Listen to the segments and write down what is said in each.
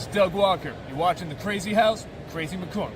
is Doug Walker. You're watching The Crazy House, Crazy McCormick.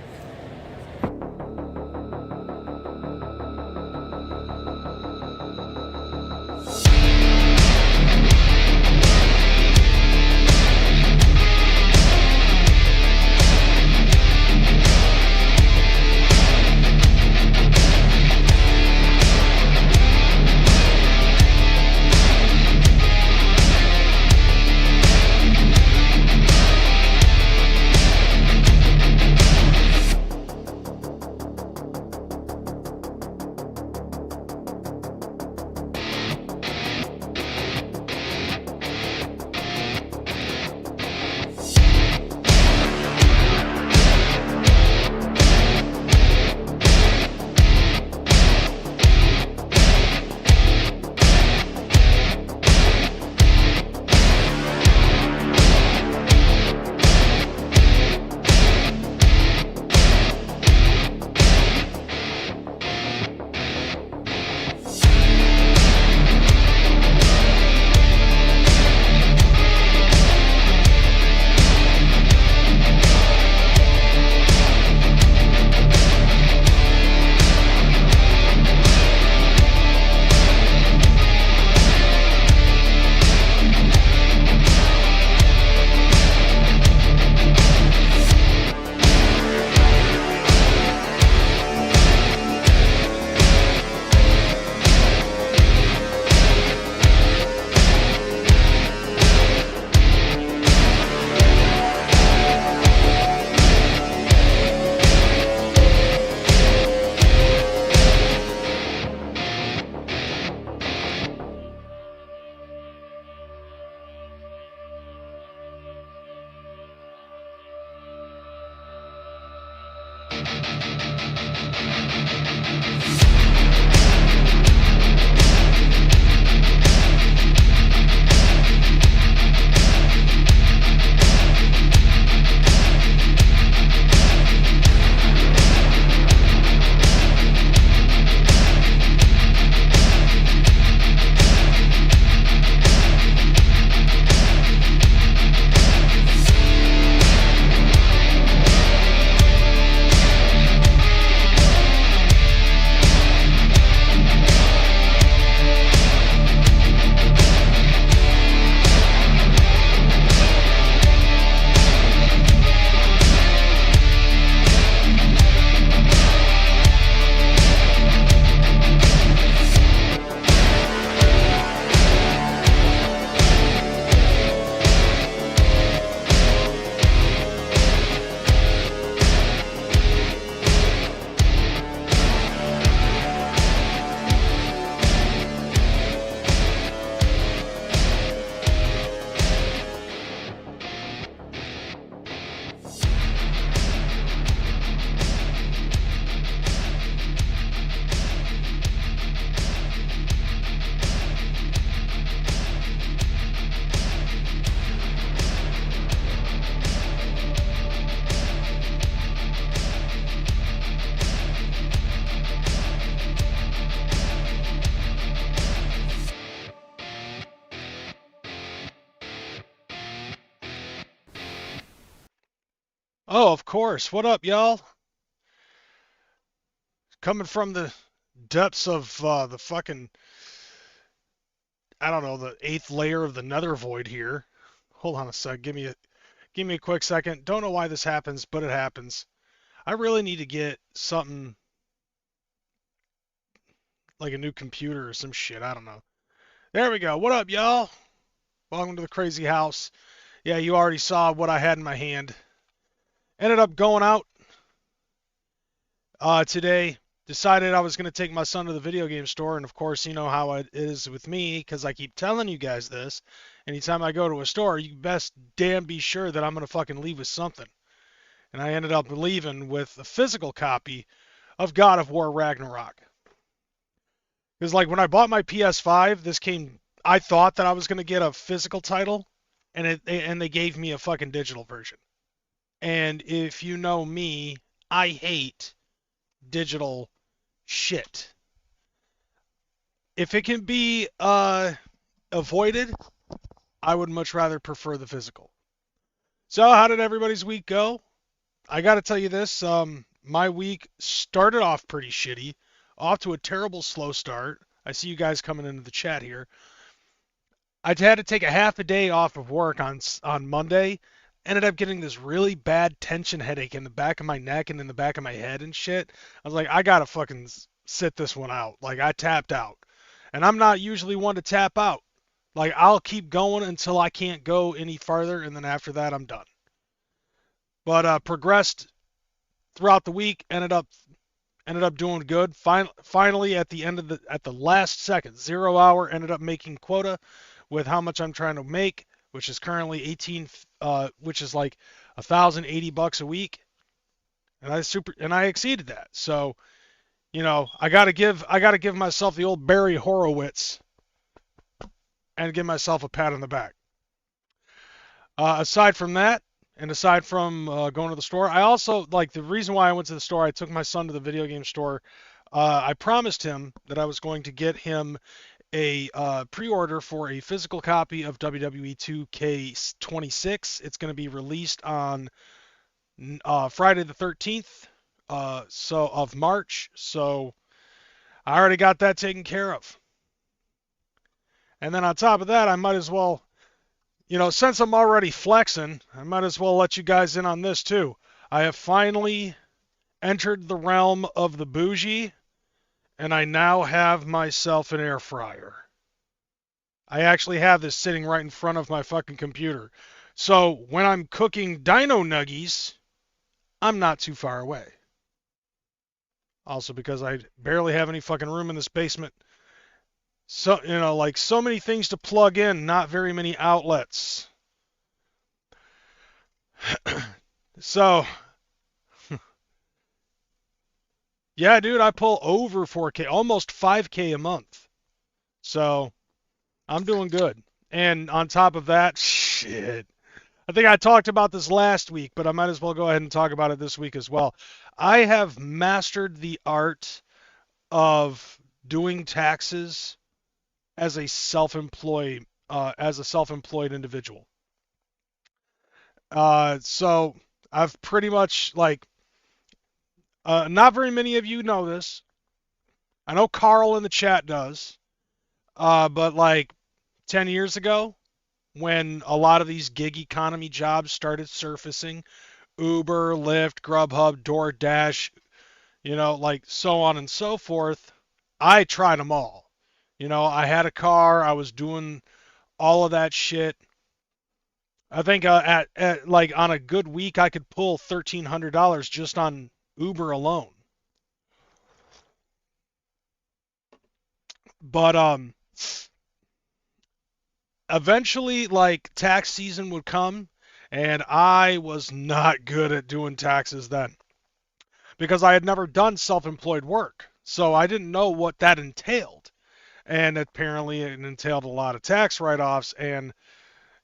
Oh, of course. What up, y'all? Coming from the depths of the fucking, I don't know, the 8th layer of the nether void here. Hold on a sec. Give me a quick second. Don't know why this happens, but it happens. I really need to get something like a new computer or some shit. I don't know. There we go. What up, y'all? Welcome to the Crazy House. Yeah, you already saw what I had in my hand. Ended up going out today. Decided I was going to take my son to the video game store, and of course, you know how it is with me, because I keep telling you guys this. Anytime I go to a store, you best damn be sure that I'm going to fucking leave with something. And I ended up leaving with a physical copy of God of War Ragnarok. Because like when I bought my PS5, this came, I thought that I was going to get a physical title, and they gave me a fucking digital version. And if you know me, I hate digital shit. If it can be avoided, I would much rather prefer the physical. So, how did everybody's week go? I got to tell you this. My week started off pretty shitty, off to a terrible slow start. I see you guys coming into the chat here. I had to take a half a day off of work on Monday. Ended up getting this really bad tension headache in the back of my neck and in the back of my head and shit. I was like, I gotta fucking sit this one out. Like I tapped out, and I'm not usually one to tap out. Like I'll keep going until I can't go any farther, and then after that I'm done. But progressed throughout the week. Ended up doing good. Finally, at the end of the last second, 0 hour, ended up making quota with how much I'm trying to make, which is currently 18, which is like $1,080 a week, and I exceeded that. So I gotta give myself the old Barry Horowitz and give myself a pat on the back. Aside from that, and aside from going to the store, I also like the reason why I went to the store. I took my son to the video game store. I promised him that I was going to get him a pre-order for a physical copy of WWE 2K26. It's going to be released on Friday the 13th, of March. So I already got that taken care of. And then on top of that, I might as well, since I'm already flexing, I might as well let you guys in on this too. I have finally entered the realm of the bougie, and I now have myself an air fryer. I actually have this sitting right in front of my fucking computer. So when I'm cooking dino nuggies, I'm not too far away. Also because I barely have any fucking room in this basement. So, like so many things to plug in, not very many outlets. So, yeah, dude, I pull over 4K, almost 5K a month. So, I'm doing good. And on top of that, shit. I think I talked about this last week, but I might as well go ahead and talk about it this week as well. I have mastered the art of doing taxes as a self-employed individual. So I've pretty much not very many of you know this. I know Karl in the chat does. But like 10 years ago, when a lot of these gig economy jobs started surfacing, Uber, Lyft, Grubhub, DoorDash, like so on and so forth, I tried them all. I had a car, I was doing all of that shit. I think at like on a good week I could pull $1,300 just on Uber alone. But eventually like tax season would come, and I was not good at doing taxes then because I had never done self-employed work. So I didn't know what that entailed. And apparently it entailed a lot of tax write-offs, and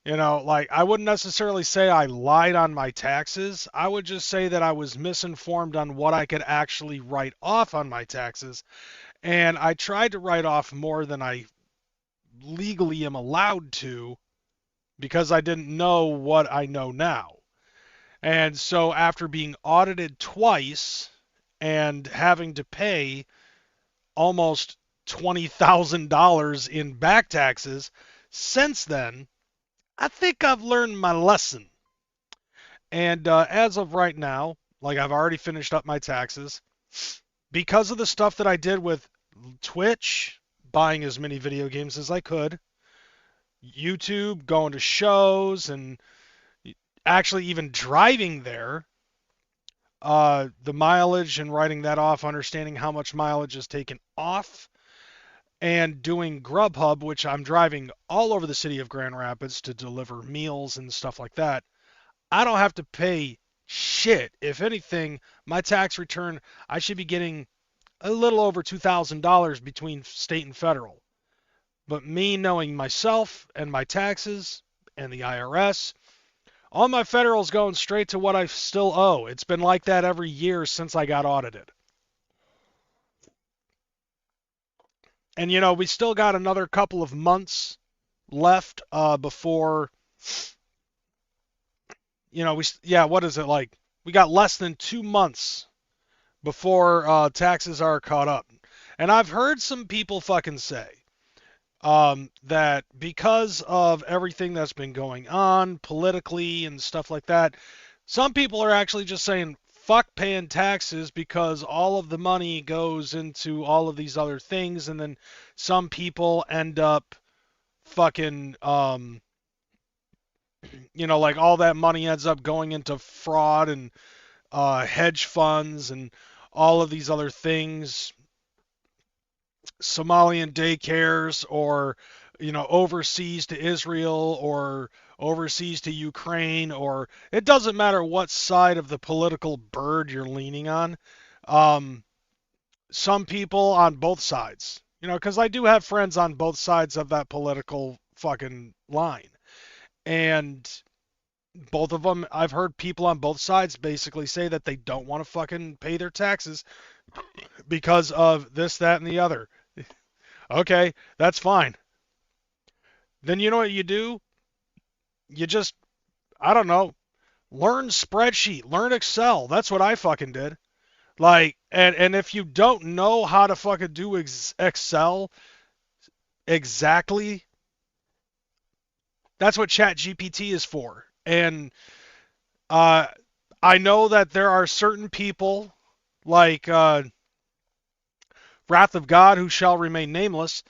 like I wouldn't necessarily say I lied on my taxes. I would just say that I was misinformed on what I could actually write off on my taxes. And I tried to write off more than I legally am allowed to because I didn't know what I know now. And so after being audited twice and having to pay almost $20,000 in back taxes since then, I think I've learned my lesson. And as of right now, like I've already finished up my taxes. Because of the stuff that I did with Twitch, buying as many video games as I could, YouTube, going to shows, and actually even driving there, the mileage and writing that off, understanding how much mileage is taken off, and doing Grubhub, which I'm driving all over the city of Grand Rapids to deliver meals and stuff like that. I don't have to pay shit. If anything, my tax return, I should be getting a little over $2,000 between state and federal. But me knowing myself and my taxes and the IRS, all my federal's going straight to what I still owe. It's been like that every year since I got audited. And we still got another couple of months left before what is it like? We got less than 2 months before taxes are caught up. And I've heard some people fucking say that because of everything that's been going on politically and stuff like that, some people are actually just saying, fuck paying taxes because all of the money goes into all of these other things, and then some people end up fucking, like all that money ends up going into fraud and hedge funds and all of these other things, Somalian daycares, or overseas to Israel or overseas to Ukraine, or it doesn't matter what side of the political bird you're leaning on. Um, some people on both sides, because I do have friends on both sides of that political fucking line, and both of them, I've heard people on both sides basically say that they don't want to fucking pay their taxes because of this, that, and the other. Okay, that's fine. Then you know what you do? You just, I don't know, learn spreadsheet, learn Excel. That's what I fucking did. Like, and if you don't know how to fucking do Excel exactly, that's what ChatGPT is for. And uh, I know that there are certain people like Wrath of God, who shall remain nameless,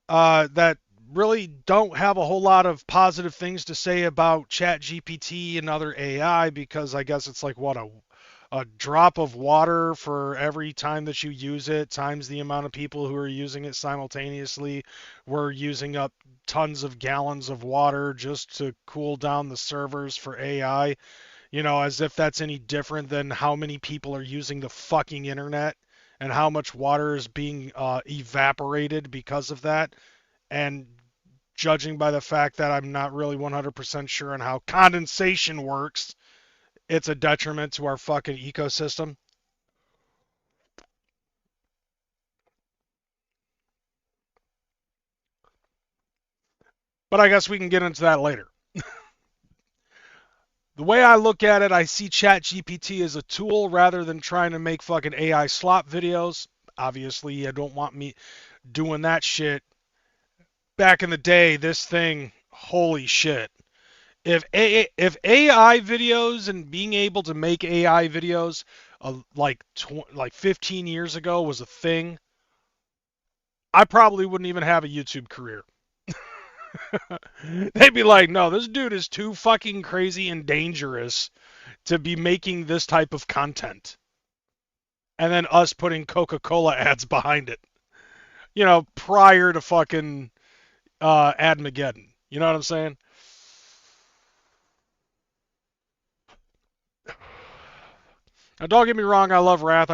that really don't have a whole lot of positive things to say about ChatGPT and other AI, because I guess it's like what, a drop of water for every time that you use it times the amount of people who are using it simultaneously. We're using up tons of gallons of water just to cool down the servers for AI, as if that's any different than how many people are using the fucking internet and how much water is being evaporated because of that. And judging by the fact that I'm not really 100% sure on how condensation works, it's a detriment to our fucking ecosystem. But I guess we can get into that later. The way I look at it, I see ChatGPT as a tool rather than trying to make fucking AI slop videos. Obviously, I don't want me doing that shit. Back in the day, this thing, holy shit. If AI videos and being able to make AI videos like 15 years ago was a thing, I probably wouldn't even have a YouTube career. They'd be like, no, this dude is too fucking crazy and dangerous to be making this type of content. And then us putting Coca-Cola ads behind it, prior to fucking Admageddon. You know what I'm saying? Now, don't get me wrong, I love Wrath.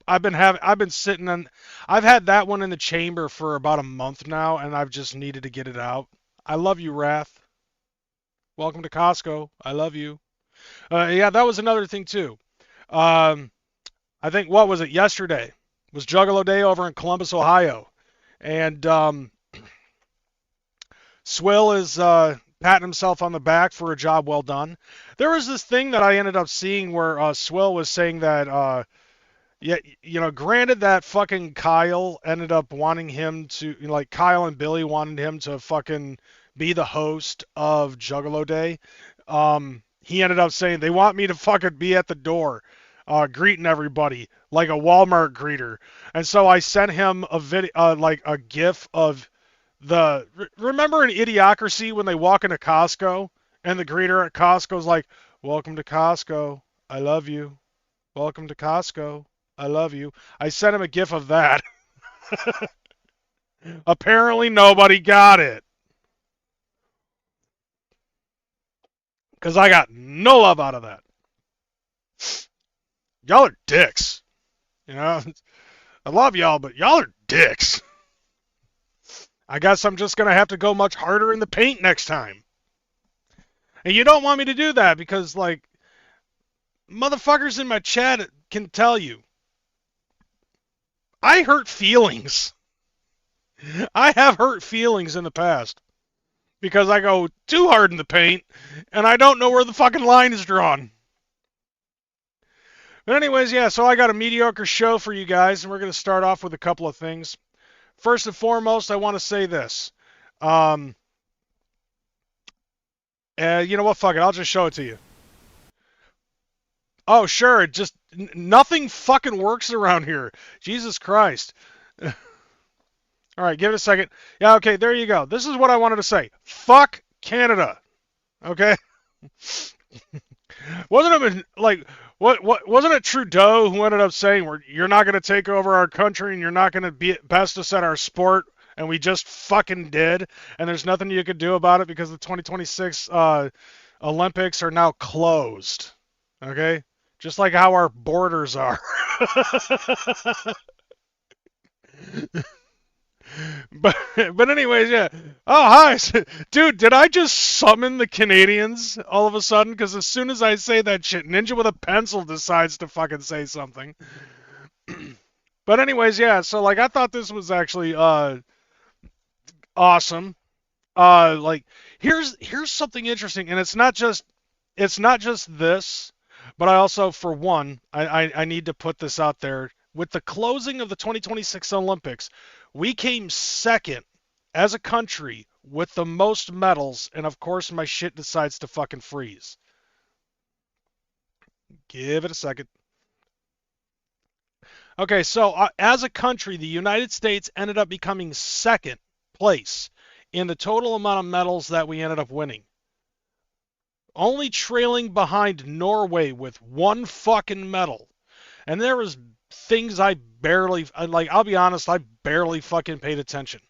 I've been sitting on, I've had that one in the chamber for about a month now, and I've just needed to get it out. I love you, Wrath. Welcome to Costco. I love you. Yeah, that was another thing too. Um, I think, what was it? Yesterday was Juggalo Day over in Columbus, Ohio, and Swill is patting himself on the back for a job well done. There was this thing that I ended up seeing where Swill was saying that, yeah, granted that fucking Kyle ended up wanting him to, like Kyle and Billy wanted him to fucking be the host of Juggalo Day. He ended up saying they want me to fucking be at the door, greeting everybody like a Walmart greeter. And so I sent him a video, like a GIF of remember in Idiocracy when they walk into Costco and the greeter at Costco's like, "Welcome to Costco. I love you. Welcome to Costco. I love you." I sent him a GIF of that. Apparently nobody got it. Because I got no love out of that. Y'all are dicks. I love y'all, but y'all are dicks. I guess I'm just going to have to go much harder in the paint next time. And you don't want me to do that because, like, motherfuckers in my chat can tell you. I hurt feelings. I have hurt feelings in the past. because I go too hard in the paint, and I don't know where the fucking line is drawn. But anyways, yeah, so I got a mediocre show for you guys, and we're going to start off with a couple of things. First and foremost, I want to say this. You know what? Fuck it. I'll just show it to you. Oh, sure. Just nothing fucking works around here. Jesus Christ. All right, give it a second. Yeah, okay, there you go. This is what I wanted to say. Fuck Canada. Okay? Wasn't it like what wasn't it Trudeau who ended up saying you're not going to take over our country and you're not going to best us at our sport, and we just fucking did, and there's nothing you could do about it because the 2026 Olympics are now closed. Okay? Just like how our borders are. But anyways, yeah. Oh, hi. Dude, did I just summon the Canadians all of a sudden? Because as soon as I say that shit, Ninja with a Pencil decides to fucking say something. But anyways, yeah, so like I thought this was actually awesome. Like here's something interesting, and it's not just this, but I also, for one, I need to put this out there. With the closing of the 2026 Olympics, we came second as a country with the most medals, and of course my shit decides to fucking freeze. Give it a second. Okay, so as a country, the United States ended up becoming second place in the total amount of medals that we ended up winning. Only trailing behind Norway with one fucking medal. And there was things I barely, like, I'll be honest, I barely fucking paid attention.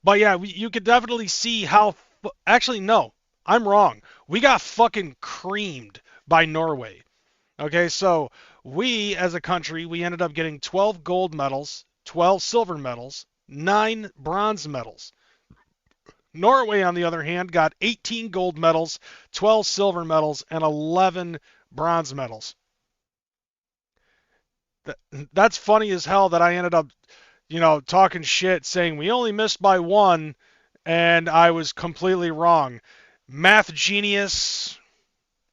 But yeah, you could definitely see how, actually, no, I'm wrong. We got fucking creamed by Norway. Okay, so we, as a country, we ended up getting 12 gold medals, 12 silver medals, 9 bronze medals. Norway, on the other hand, got 18 gold medals, 12 silver medals, and 11 bronze medals. That's funny as hell that I ended up, talking shit, saying we only missed by 1, and I was completely wrong. Math genius,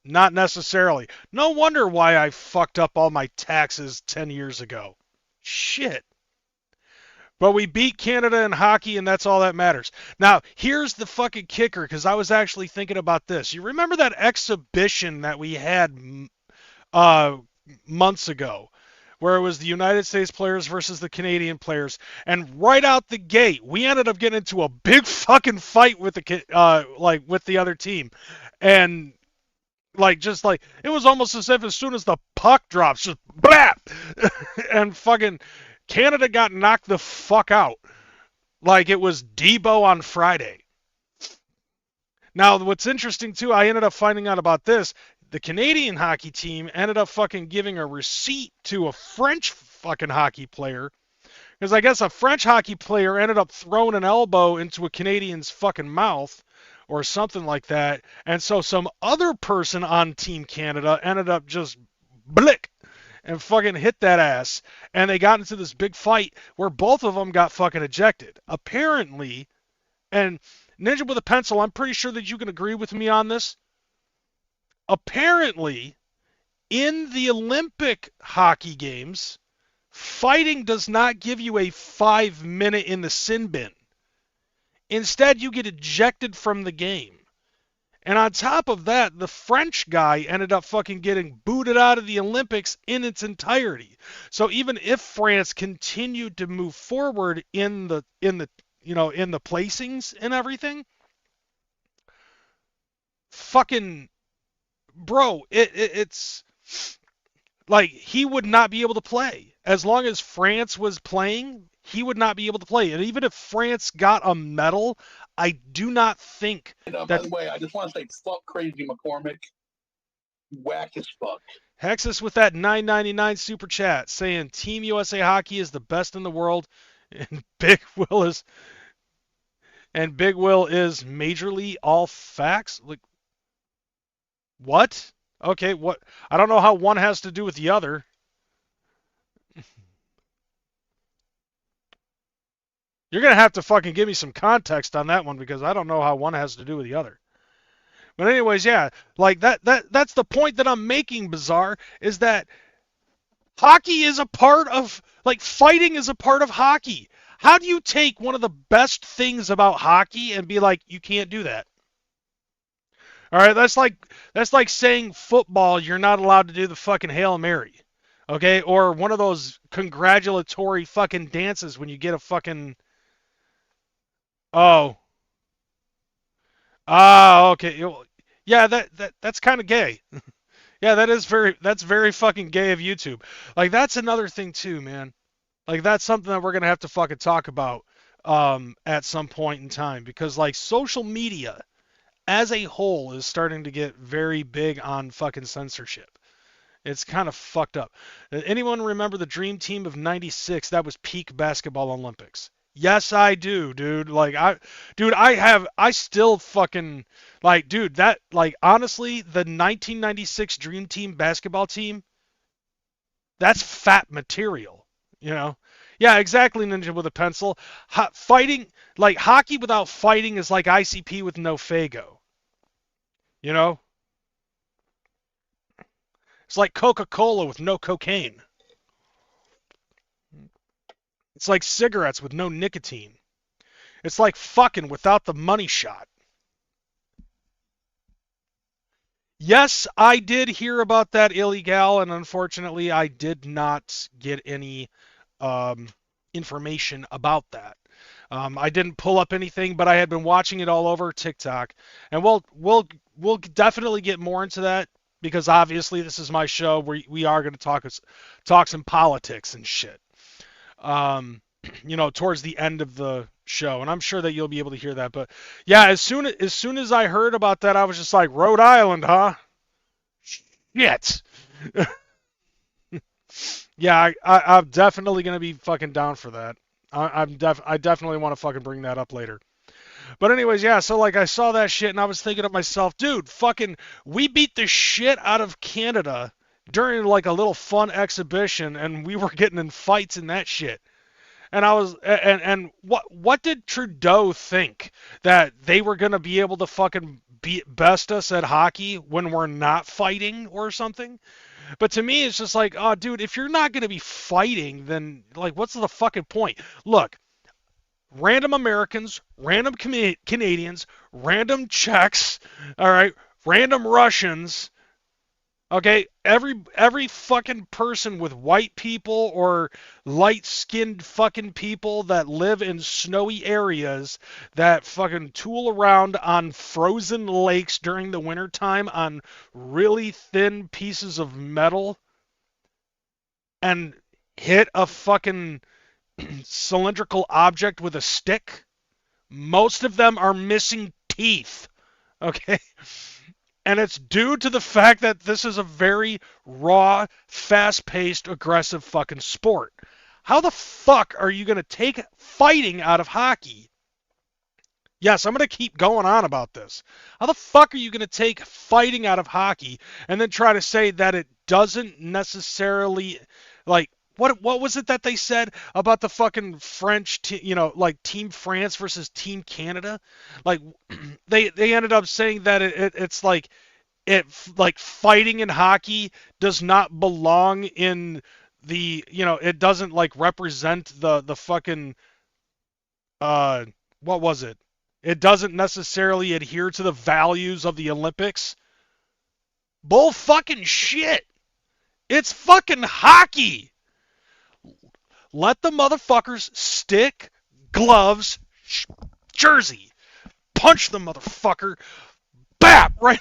not necessarily. No wonder why I fucked up all my taxes 10 years ago. Shit. But we beat Canada in hockey, and that's all that matters. Now, here's the fucking kicker, because I was actually thinking about this. You remember that exhibition that we had months ago, where it was the United States players versus the Canadian players, and right out the gate, we ended up getting into a big fucking fight with with the other team, and it was almost as if as soon as the puck drops, just blap, and fucking Canada got knocked the fuck out, like it was Debo on Friday. Now, what's interesting too, I ended up finding out about this. The Canadian hockey team ended up fucking giving a receipt to a French fucking hockey player, because I guess a French hockey player ended up throwing an elbow into a Canadian's fucking mouth or something like that, and so some other person on Team Canada ended up just blick and fucking hit that ass, and they got into this big fight where both of them got fucking ejected. Apparently, and Ninja with a Pencil, I'm pretty sure that you can agree with me on this. Apparently, in the Olympic hockey games, fighting does not give you a 5-minute in the sin bin. Instead, you get ejected from the game. And on top of that, the French guy ended up fucking getting booted out of the Olympics in its entirety. So even if France continued to move forward in the placings and everything, fucking bro, it's like he would not be able to play. As long as France was playing, he would not be able to play. And even if France got a medal, I do not think that... By the way, I just want to say fuck Crazy McCormick. Whack as fuck. Hexus with that $9.99 super chat saying Team USA Hockey is the best in the world, and Big Will is majorly all facts. Like, what? Okay, what? I don't know how one has to do with the other. You're going to have to fucking give me some context on that one because I don't know how one has to do with the other. But anyways, yeah, like that's the point that I'm making, Bizarre, is that hockey is a part of, like, fighting is a part of hockey. How do you take one of the best things about hockey and be like, you can't do that? All right, that's like saying football, you're not allowed to do the fucking Hail Mary. Okay? Or one of those congratulatory fucking dances when you get a fucking oh. Ah, okay. Yeah, that's kind of gay. Yeah, that's very fucking gay of YouTube. Like that's another thing too, man. Like that's something that we're gonna have to fucking talk about at some point in time because like social media as a whole is starting to get very big on fucking censorship. It's kind of fucked up. Anyone remember the Dream Team of '96? That was peak basketball Olympics. Yes, I do, dude. I still fucking, like, dude, that, like, honestly, the 1996 Dream Team basketball team, that's fat material, you know? Yeah, exactly, Ninja with a pencil. Fighting, like, hockey without fighting is like ICP with no Fago, you know? It's like Coca-Cola with no cocaine. It's like cigarettes with no nicotine. It's like fucking without the money shot. Yes, I did hear about that illegal, and unfortunately, I did not get any information about that. I didn't pull up anything, but I had been watching it all over TikTok, and we'll definitely get more into that because obviously this is my show where we are going to talk some politics and shit. Towards the end of the show, and I'm sure that you'll be able to hear that. But yeah, as soon as I heard about that, I was just like, Rhode Island, huh? Shit. Yeah, I'm definitely gonna be fucking down for that. I definitely want to fucking bring that up later. But anyways, yeah, so like I saw that shit and I was thinking to myself, dude, fucking we beat the shit out of Canada during like a little fun exhibition and we were getting in fights and that shit. And I was and what did Trudeau think that they were gonna be able to fucking best us at hockey when we're not fighting or something? But to me, it's just like, oh, dude, if you're not gonna be fighting, then like, what's the fucking point? Look, random Americans, random Canadians, random Czechs, all right, random Russians. Okay, every fucking person with white people or light-skinned fucking people that live in snowy areas that fucking tool around on frozen lakes during the wintertime on really thin pieces of metal and hit a fucking cylindrical object with a stick, most of them are missing teeth. Okay? And it's due to the fact that this is a very raw, fast-paced, aggressive fucking sport. How the fuck are you going to take fighting out of hockey? Yes, I'm going to keep going on about this. How the fuck are you going to take fighting out of hockey and then try to say that it doesn't necessarily, like, what was it that they said about the fucking French, like Team France versus Team Canada? Like, they ended up saying that it's like fighting in hockey does not belong in the, it doesn't like represent the fucking what was it? It doesn't necessarily adhere to the values of the Olympics. Bull fucking shit. It's fucking hockey. Let the motherfuckers stick, gloves, jersey. Punch the motherfucker. Bap! Right,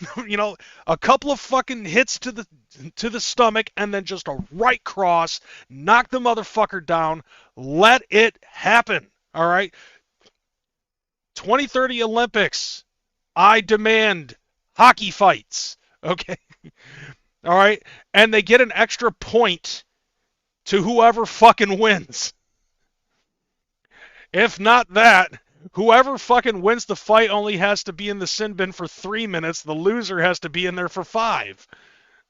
a couple of fucking hits to the stomach and then just a right cross. Knock the motherfucker down. Let it happen. All right? 2030 Olympics. I demand hockey fights. Okay? All right? And they get an extra point to whoever fucking wins. If not that, whoever fucking wins the fight only has to be in the sin bin for 3 minutes. The loser has to be in there for 5.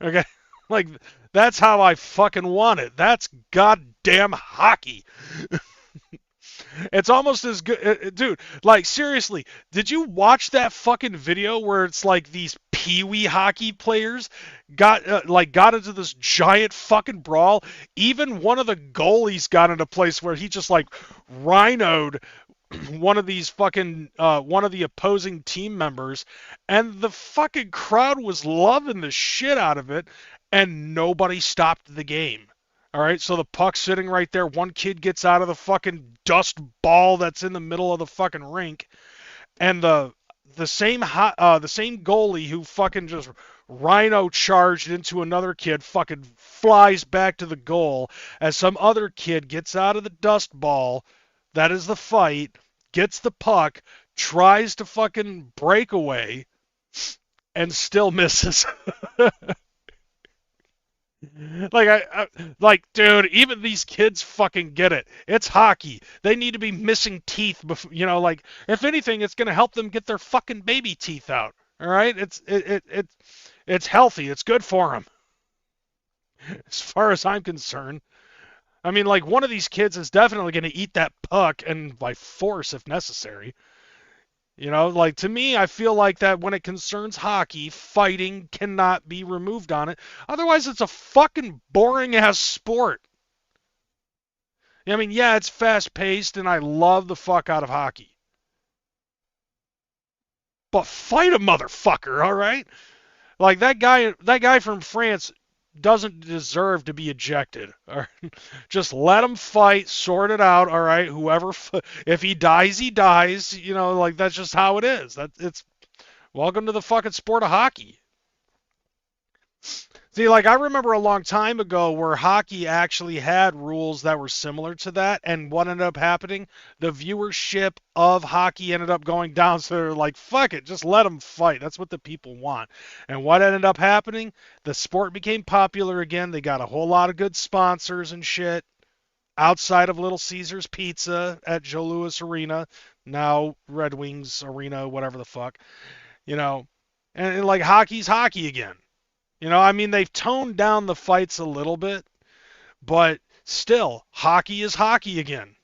Okay? Like, that's how I fucking want it. That's goddamn hockey. It's almost as good, dude. Like seriously, did you watch that fucking video where it's like these peewee hockey players got into this giant fucking brawl? Even one of the goalies got into a place where he just like rhinoed one of these fucking one of the opposing team members, and the fucking crowd was loving the shit out of it, and nobody stopped the game. All right, so the puck's sitting right there. One kid gets out of the fucking dust ball that's in the middle of the fucking rink, and the same goalie who fucking just rhino charged into another kid fucking flies back to the goal as some other kid gets out of the dust ball. That is the fight. Gets the puck, tries to fucking break away, and still misses. Like, dude, even these kids fucking get it. It's hockey. They need to be missing teeth before, like, if anything, it's gonna help them get their fucking baby teeth out. All right, it's healthy. It's good for them, as far as I'm concerned. I mean, like, one of these kids is definitely gonna eat that puck, and by force if necessary. Like, to me, I feel like that when it concerns hockey, fighting cannot be removed on it. Otherwise, it's a fucking boring ass sport. I mean, yeah, it's fast paced and I love the fuck out of hockey. But fight a motherfucker, all right? Like that guy from France doesn't deserve to be ejected. All right? Just let him fight, sort it out, all right? If he dies, he dies. Like that's just how it is. It's welcome to the fucking sport of hockey. See, like I remember a long time ago where hockey actually had rules that were similar to that, and what ended up happening, the viewership of hockey ended up going down, so they're like, fuck it, just let them fight. That's what the people want. And what ended up happening, the sport became popular again. They got a whole lot of good sponsors and shit outside of Little Caesars Pizza at Joe Louis Arena, now Red Wings Arena, whatever the fuck, and like hockey's hockey again. I mean, they've toned down the fights a little bit, but still, hockey is hockey again.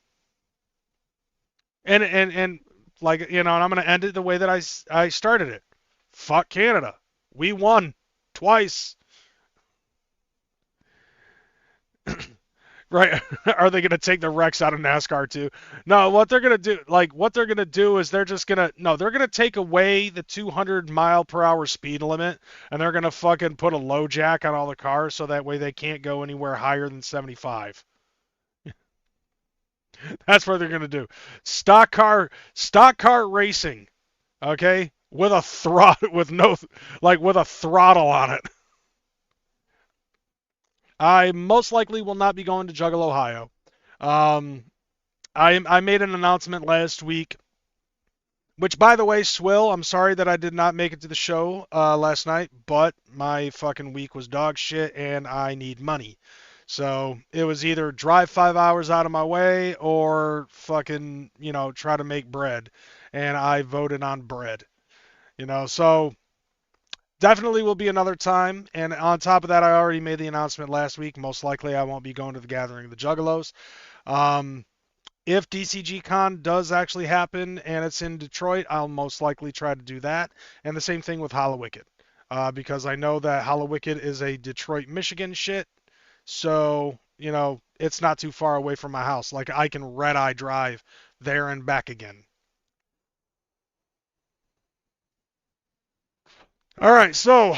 And like, and I'm going to end it the way that I started it. Fuck Canada. We won twice. Right? Are they going to take the Rex out of NASCAR too? No, what they're going to do is they're going to take away the 200 mile per hour speed limit, and they're going to fucking put a low jack on all the cars so that way they can't go anywhere higher than 75. That's what they're going to do. Stock car racing, okay? With a with a throttle on it. I most likely will not be going to Juggle, Ohio. I made an announcement last week, which, by the way, Swill, I'm sorry that I did not make it to the show last night, but my fucking week was dog shit and I need money. So it was either drive 5 hours out of my way or fucking, try to make bread. And I voted on bread. So definitely will be another time, and on top of that, I already made the announcement last week. Most likely, I won't be going to the Gathering of the Juggalos. If DCG Con does actually happen and it's in Detroit, I'll most likely try to do that. And the same thing with Hallowicked, because I know that Hallowicked is a Detroit, Michigan shit. So, it's not too far away from my house. Like, I can red-eye drive there and back again. All right, so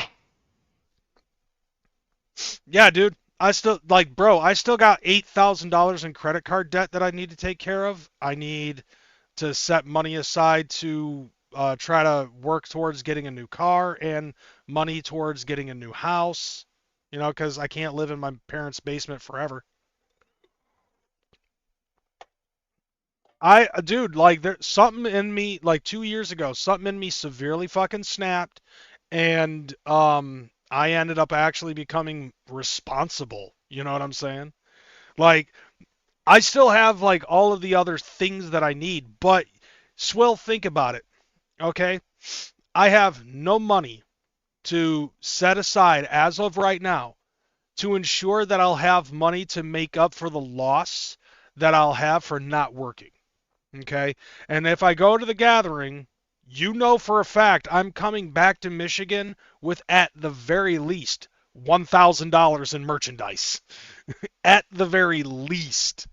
yeah, dude, I still got $8,000 in credit card debt that I need to take care of. I need to set money aside to try to work towards getting a new car and money towards getting a new house, because I can't live in my parents' basement forever. Dude, like there's something in me, like 2 years ago, something in me severely fucking snapped, and I ended up actually becoming responsible. You know what I'm saying? Like, I still have like all of the other things that I need, but Swill, think about it, okay? I have no money to set aside as of right now to ensure that I'll have money to make up for the loss that I'll have for not working. Okay? And if I go to the gathering, you know for a fact I'm coming back to Michigan with, at the very least, $1,000 in merchandise. At the very least.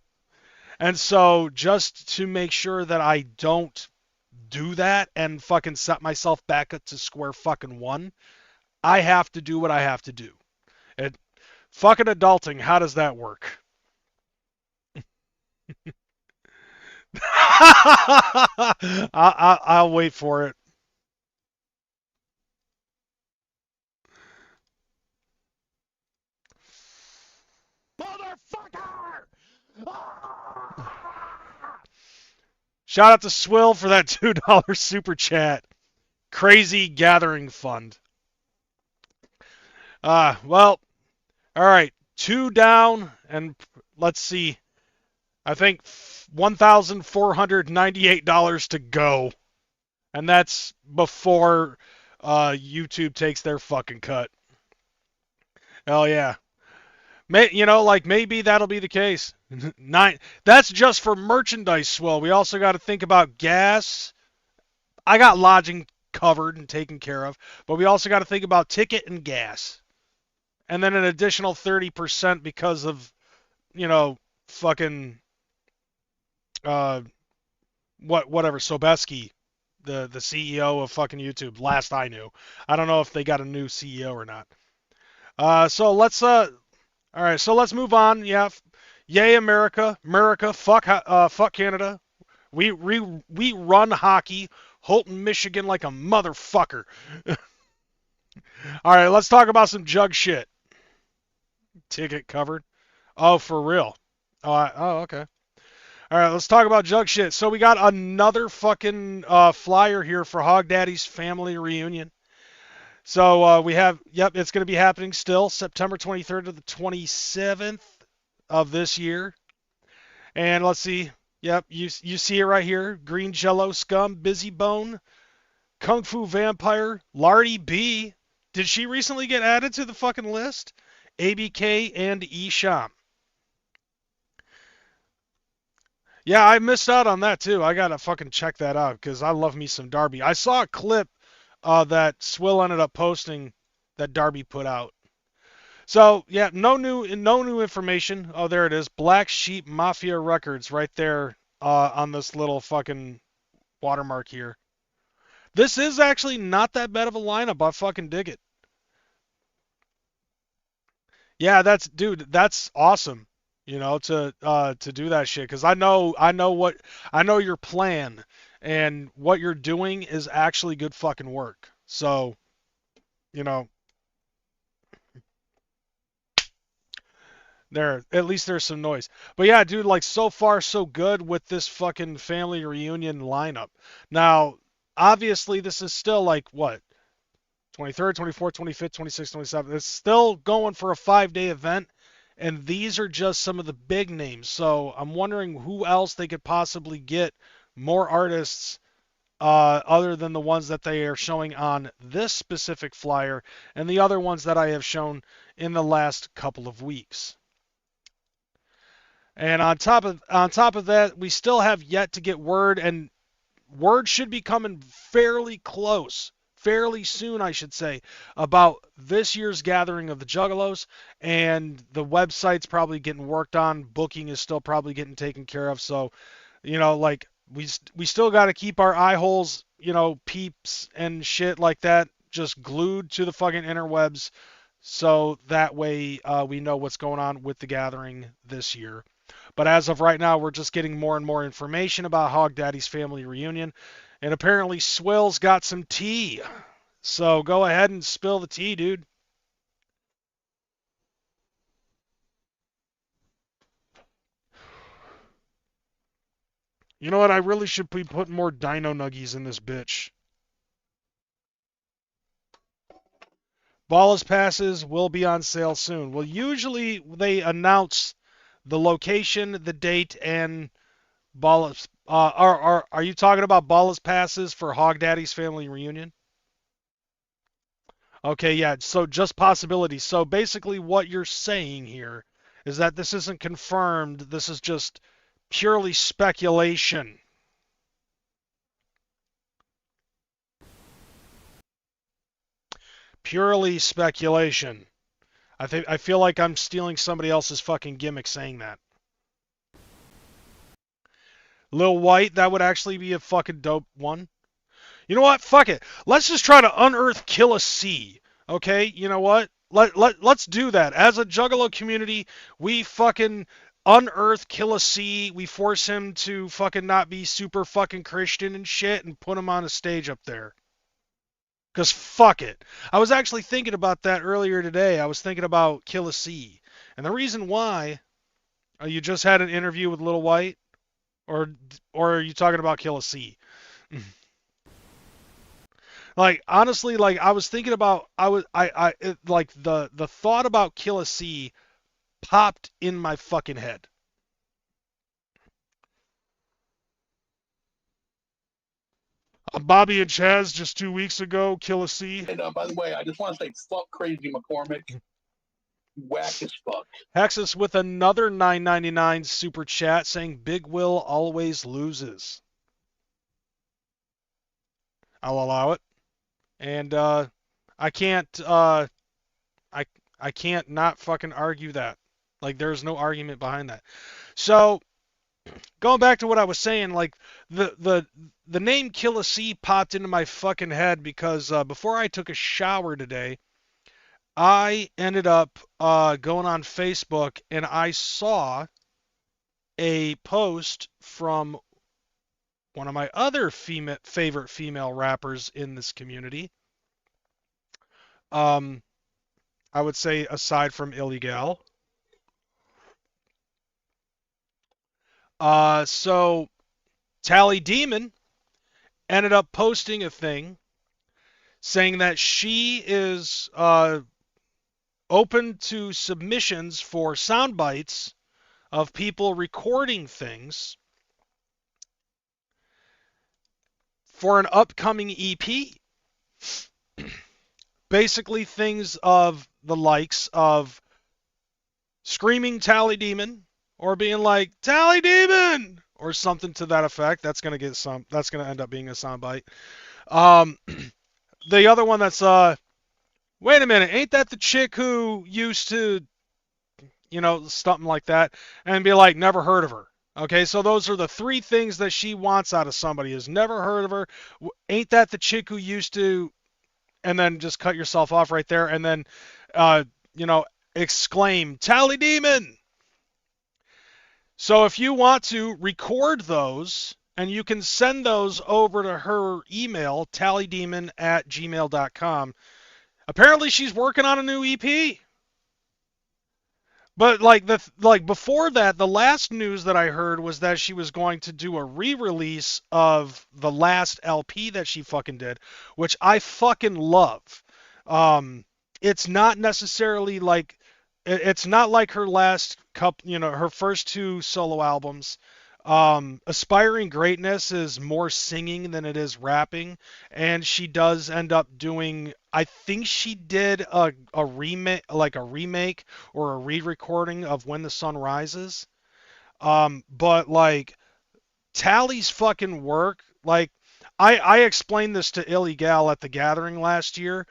And so, just to make sure that I don't do that and fucking set myself back up to square fucking one, I have to do what I have to do. And fucking adulting, how does that work? I'll wait for it. Motherfucker! Shout out to Swill for that $2 super chat. Crazy gathering fund. Well, all right. 2 down, and let's see. I think $1,498 to go. And that's before YouTube takes their fucking cut. Hell yeah. Maybe that'll be the case. That's just for merchandise swell. We also got to think about gas. I got lodging covered and taken care of, but we also got to think about ticket and gas. And then an additional 30% because of, fucking whatever, Sobeski, the CEO of fucking YouTube, last I knew. I don't know if they got a new CEO or not. All right, so let's move on. Yeah, yay America, fuck Canada. We run hockey. Holton, Michigan, like a motherfucker. All right, let's talk about some jug shit. Ticket covered. Oh, for real. Okay. All right, let's talk about jug shit. So we got another fucking flyer here for Hog Daddy's family reunion. So we have, it's going to be happening still, September 23rd to the 27th of this year. And let's see, you see it right here. Green Jello Scum, Busy Bone, Kung Fu Vampire, Lardy B. Did she recently get added to the fucking list? ABK and Esham. Yeah, I missed out on that too. I gotta fucking check that out because I love me some Darby. I saw a clip that Swill ended up posting that Darby put out. So yeah, no new information. Oh, there it is. Black Sheep Mafia Records right there on this little fucking watermark here. This is actually not that bad of a lineup. I fucking dig it. Yeah, that's awesome. To do that shit because I know your plan and what you're doing is actually good fucking work. So, at least there's some noise. But yeah, dude, like so far so good with this fucking family reunion lineup. Now, obviously this is still like what? 23rd, 24th, 25th, 26th, 27th. It's still going for a 5-day event. And these are just some of the big names. So I'm wondering who else they could possibly get more artists other than the ones that they are showing on this specific flyer and the other ones that I have shown in the last couple of weeks. And on top of that, we still have yet to get word, and word should be coming fairly soon, I should say, about this year's gathering of the Juggalos, and the website's probably getting worked on. Booking is still probably getting taken care of. So, we still got to keep our eye holes, peeps and shit like that, just glued to the fucking interwebs, so that way we know what's going on with the gathering this year. But as of right now, we're just getting more and more information about Hog Daddy's family reunion. And apparently Swill's got some tea. So go ahead and spill the tea, dude. You know what? I really should be putting more dino nuggies in this bitch. Ballas passes will be on sale soon. Well, usually they announce the location, the date, and Ballas. Are you talking about Ballas passes for Hog Daddy's family reunion? Okay, yeah. So just possibilities. So basically, what you're saying here is that this isn't confirmed. This is just purely speculation. purely speculation. I feel like I'm stealing somebody else's fucking gimmick saying that. Lil White, that would actually be a fucking dope one. You know what? Fuck it. Let's just try to unearth Killa C. Okay? You know what? Let's do that. As a Juggalo community, we fucking unearth Killa C. We force him to fucking not be super fucking Christian and shit and put him on a stage up there. Because fuck it. I was actually thinking about that earlier today. I was thinking about Killa C. And the reason why, you just had an interview with Lil White? Or are you talking about Killa C? Like, honestly, like, I was thinking about, like, the thought about Killa C popped in my fucking head. Bobby and Chaz just 2 weeks ago, Killa C. And by the way, I just want to say, fuck Crazy McCormick. Whack as fuck. Hexus with another $9.99 super chat saying Big Will always loses. I'll allow it. And I can't I can't not fucking argue that. Like, there's no argument behind that. So going back to what I was saying, like the name Killa C popped into my fucking head because before I took a shower today, I ended up going on Facebook and I saw a post from one of my other favorite female rappers in this community. I would say aside from Illegal. So Tally Demon ended up posting a thing saying that she is open to submissions for sound bites of people recording things for an upcoming EP. Basically things of the likes of screaming Tally Demon or being like Tally Demon or something to that effect. That's gonna end up being a soundbite. The other one that's wait a minute, ain't that the chick who used to, you know, something like that, and be like, never heard of her. Okay, so those are the three things that she wants out of somebody: is never heard of her, ain't that the chick who used to, and then just cut yourself off right there, and then, you know, exclaim Tally Demon. So if you want to record those, and you can send those over to her email, tallydemon@gmail.com. Apparently she's working on a new EP. But like before that, the last news that I heard was that she was going to do a re-release of the last LP that she fucking did, which I fucking love. It's not necessarily like it's not like her last her first two solo albums. Aspiring Greatness is more singing than it is rapping, and she does end up doing, I think she did a remake or a re-recording of When the Sun Rises. But like Tally's fucking work, like I explained this to Illegal at the Gathering last year.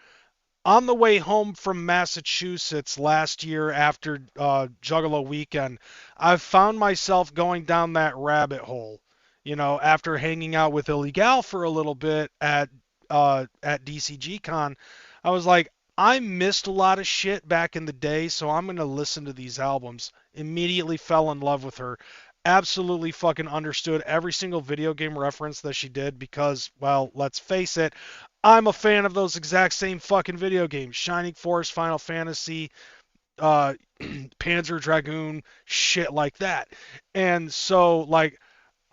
On the way home from Massachusetts last year after Juggalo weekend, I found myself going down that rabbit hole. You know, after hanging out with Illegal for a little bit at DCG Con, I was like, I missed a lot of shit back in the day, so I'm gonna listen to these albums. Immediately fell in love with her. Absolutely fucking understood every single video game reference that she did because, well, let's face it, I'm a fan of those exact same fucking video games. Shining Force, Final Fantasy, Panzer Dragoon, shit like that. And so, like,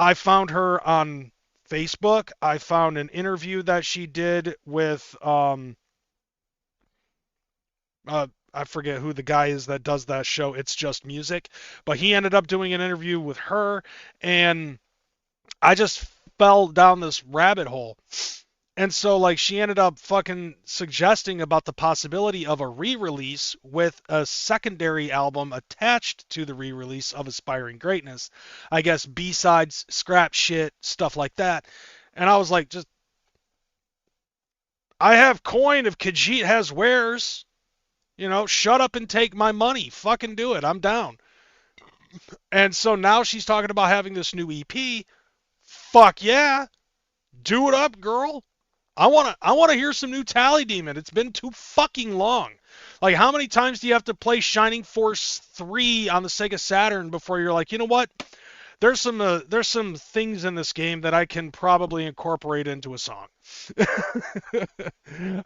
I found her on Facebook. I found an interview that she did with, I forget who the guy is that does that show, It's Just Music. But he ended up doing an interview with her, and I just fell down this rabbit hole. And so, like, she ended up fucking suggesting about the possibility of a re-release with a secondary album attached to the re-release of Aspiring Greatness. I guess B-sides, scrap shit, stuff like that. And I was like, just, I have coin if Khajiit has wares. You know, shut up and take my money. Fucking do it. I'm down. And so now she's talking about having this new EP. Fuck yeah. Do it up, girl. I wanna hear some new Tally Demon. It's been too fucking long. Like, how many times do you have to play Shining Force 3 on the Sega Saturn before you're like, you know what? There's some things in this game that I can probably incorporate into a song.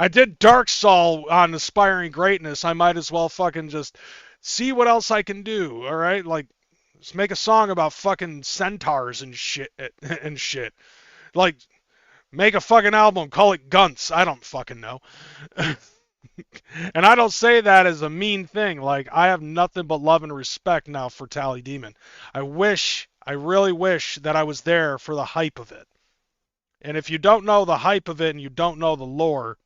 I did Dark Soul on Aspiring Greatness. I might as well fucking just see what else I can do. All right, like just make a song about fucking centaurs and shit and shit. Like make a fucking album, call it Gunts. I don't fucking know. And I don't say that as a mean thing. Like, I have nothing but love and respect now for Tally Demon. I really wish that I was there for the hype of it. And if you don't know the hype of it and you don't know the lore,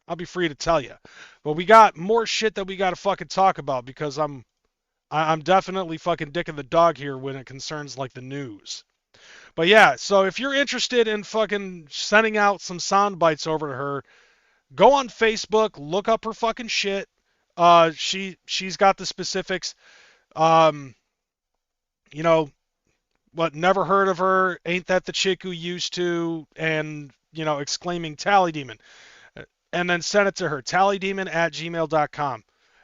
I'll be free to tell you. But we got more shit that we got to fucking talk about because I'm definitely fucking dick in the dog here when it concerns like the news. But yeah, so if you're interested in fucking sending out some sound bites over to her, go on Facebook, look up her fucking shit. She's got the specifics. You know, what, never heard of her, ain't that the chick who used to, and, you know, exclaiming Tally Demon. And then send it to her, tallydemon@gmail.com.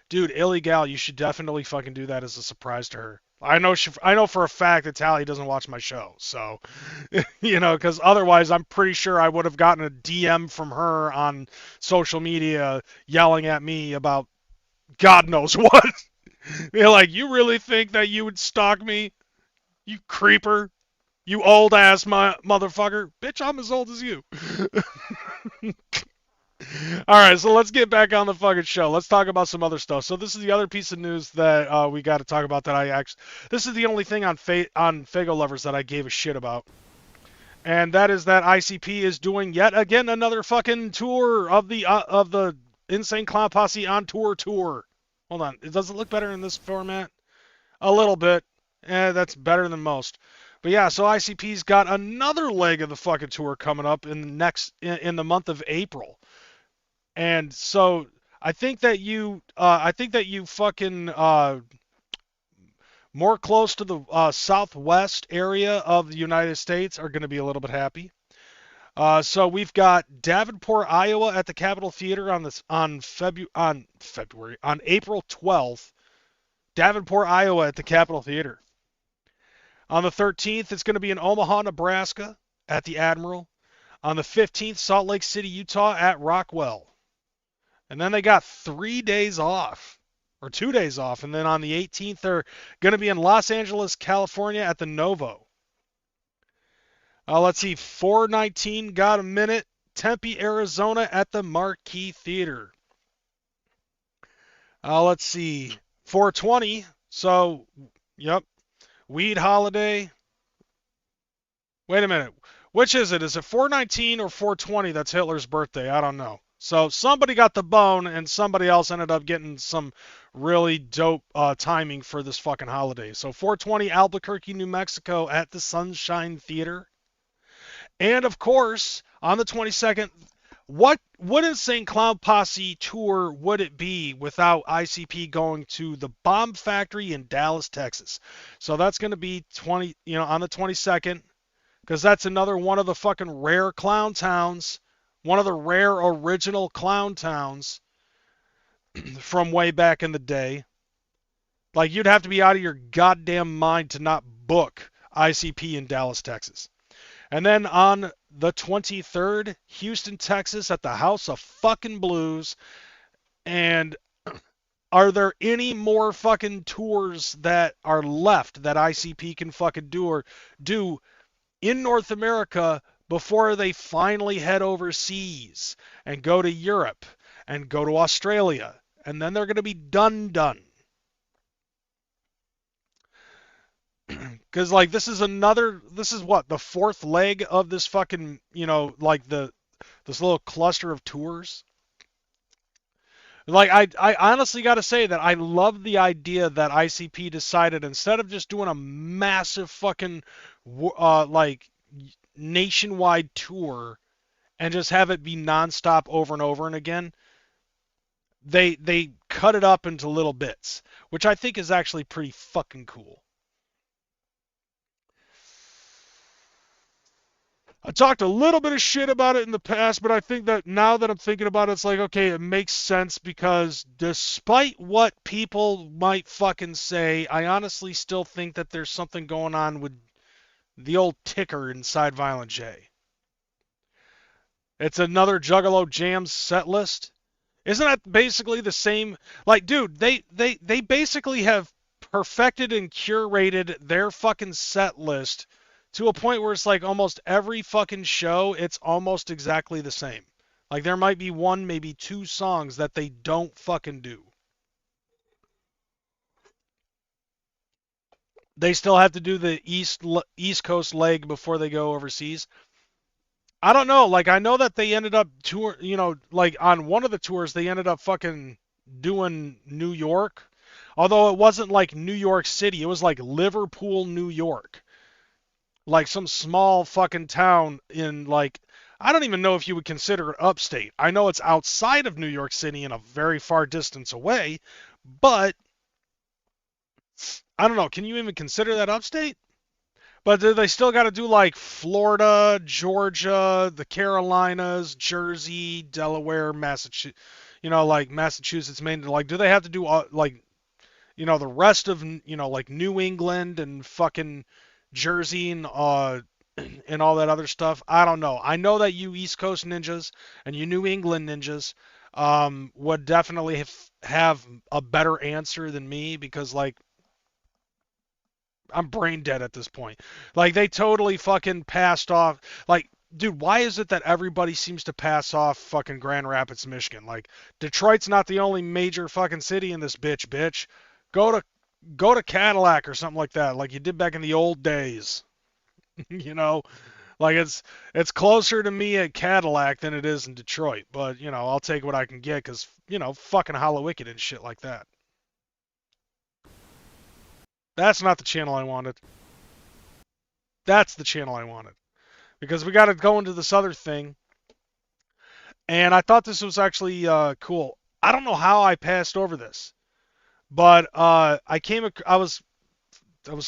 Dude, illegal, you should definitely fucking do that as a surprise to her. I know for a fact that Tally doesn't watch my show, so, you know, because otherwise I'm pretty sure I would have gotten a DM from her on social media yelling at me about God knows what. You're like, you really think that you would stalk me? You creeper. You old ass motherfucker. Bitch, I'm as old as you. Alright, so let's get back on the fucking show. Let's talk about some other stuff. So this is the other piece of news that we got to talk about that I actually... This is the only thing on Fago Lovers that I gave a shit about. And that is that ICP is doing yet again another fucking tour of the Insane Clown Posse on tour. Hold on. Does it look better in this format? A little bit. That's better than most. But yeah, so ICP's got another leg of the fucking tour coming up in the month of April. And so I think that you fucking more close to the southwest area of the United States are going to be a little bit happy. So we've got Davenport, Iowa at the Capitol Theater on April 12th. Davenport, Iowa at the Capitol Theater. On the 13th, it's going to be in Omaha, Nebraska at the Admiral. On the 15th, Salt Lake City, Utah at Rockwell. And then they got 3 days off, or 2 days off. And then on the 18th, they're going to be in Los Angeles, California at the Novo. Let's see, 4/19, got a minute. Tempe, Arizona at the Marquee Theater. Let's see, 4/20. So, yep, Weed Holiday. Wait a minute. Which is it? Is it 4/19 or 4/20? That's Hitler's birthday. I don't know. So somebody got the bone, and somebody else ended up getting some really dope timing for this fucking holiday. So 4/20, Albuquerque, New Mexico at the Sunshine Theater. And of course, on the 22nd, what Insane Clown Posse tour would it be without ICP going to the Bomb Factory in Dallas, Texas? So that's going to be on the 22nd, because that's another one of the fucking rare clown towns. One of the rare original clown towns from way back in the day. Like, you'd have to be out of your goddamn mind to not book ICP in Dallas, Texas. And then on the 23rd, Houston, Texas at the House of Fucking Blues. And are there any more fucking tours that are left that ICP can fucking do in North America before they finally head overseas and go to Europe and go to Australia? And then they're going to be done. Because, like, this is what, the fourth leg of this fucking, like, this little cluster of tours? Like, I honestly got to say that I love the idea that ICP decided, instead of just doing a massive fucking, like, nationwide tour and just have it be nonstop over and over and again. They cut it up into little bits, which I think is actually pretty fucking cool. I talked a little bit of shit about it in the past, but I think that now that I'm thinking about it, it's like, okay, it makes sense because despite what people might fucking say, I honestly still think that there's something going on with the old ticker inside Violent J. It's another Juggalo Jams set list. Isn't that basically the same? Like, dude, they basically have perfected and curated their fucking set list to a point where it's like almost every fucking show, it's almost exactly the same. Like, there might be one, maybe two songs that they don't fucking do. They still have to do the East Coast leg before they go overseas. I don't know. Like, I know that they ended up like on one of the tours, they ended up fucking doing New York. Although it wasn't like New York City, it was like Liverpool, New York. Like some small fucking town in, like, I don't even know if you would consider it upstate. I know it's outside of New York City and a very far distance away, but I don't know. Can you even consider that upstate? But they still got to do like Florida, Georgia, the Carolinas, Jersey, Delaware, Massachusetts, like Massachusetts, Maine. Like, do they have to do like, the rest of, like New England and fucking Jersey and and all that other stuff? I don't know. I know that you East Coast ninjas and you New England ninjas would definitely have a better answer than me, because, like, I'm brain dead at this point. Like, they totally fucking passed off. Like, dude, why is it that everybody seems to pass off fucking Grand Rapids, Michigan? Like, Detroit's not the only major fucking city in this bitch. Go to Cadillac or something like that, like you did back in the old days. Like, it's closer to me at Cadillac than it is in Detroit. But, I'll take what I can get, because, fucking Hollow Wicked and shit like that. That's not the channel I wanted. That's the channel I wanted. Because we got to go into this other thing. And I thought this was actually cool. I don't know how I passed over this. But I was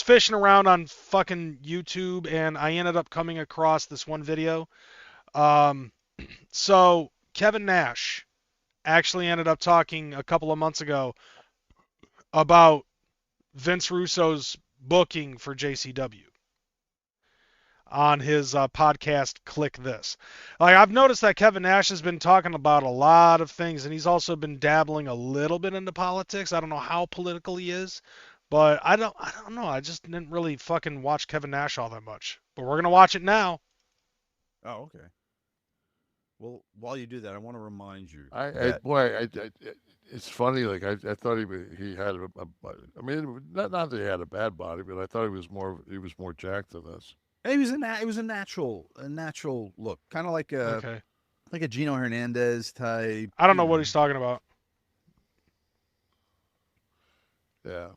fishing around on fucking YouTube, and I ended up coming across this one video. So Kevin Nash actually ended up talking a couple of months ago about Vince Russo's booking for JCW on his podcast Click This. Like, I've noticed that Kevin Nash has been talking about a lot of things, and he's also been dabbling a little bit into politics. I don't know how political he is, but I don't know. I just didn't really fucking watch Kevin Nash all that much. But we're gonna watch it now. Oh, okay. Well, while you do that, I want to remind you. It's funny. Like, I thought he had I mean, not that he had a bad body, but I thought he was more jacked than this. And it was a natural look, kind of like a Gino Hernandez type. I don't know what he's talking about. Yeah.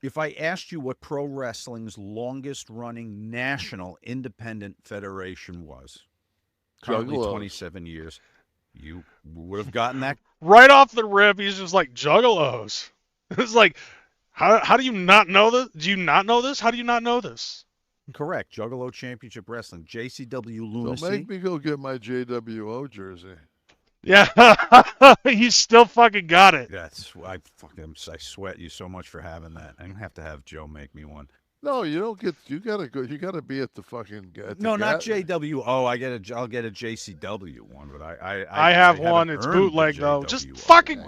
If I asked you what pro wrestling's longest running national independent federation was, currently 27 years, you would have gotten that. Right off the rip, he's just like, Juggalos. It's like, how do you not know this? Do you not know this? How do you not know this? Correct. Juggalo Championship Wrestling, JCW Lunacy. Don't make me go get my JWO jersey. Yeah, you still fucking got it. I sweat you so much for having that. I'm gonna have to have Joe make me one. No, you don't get. You gotta go. You gotta be at the fucking. Not JWO. I'll get a JCW one, but I have one. It's bootleg though. Just fucking,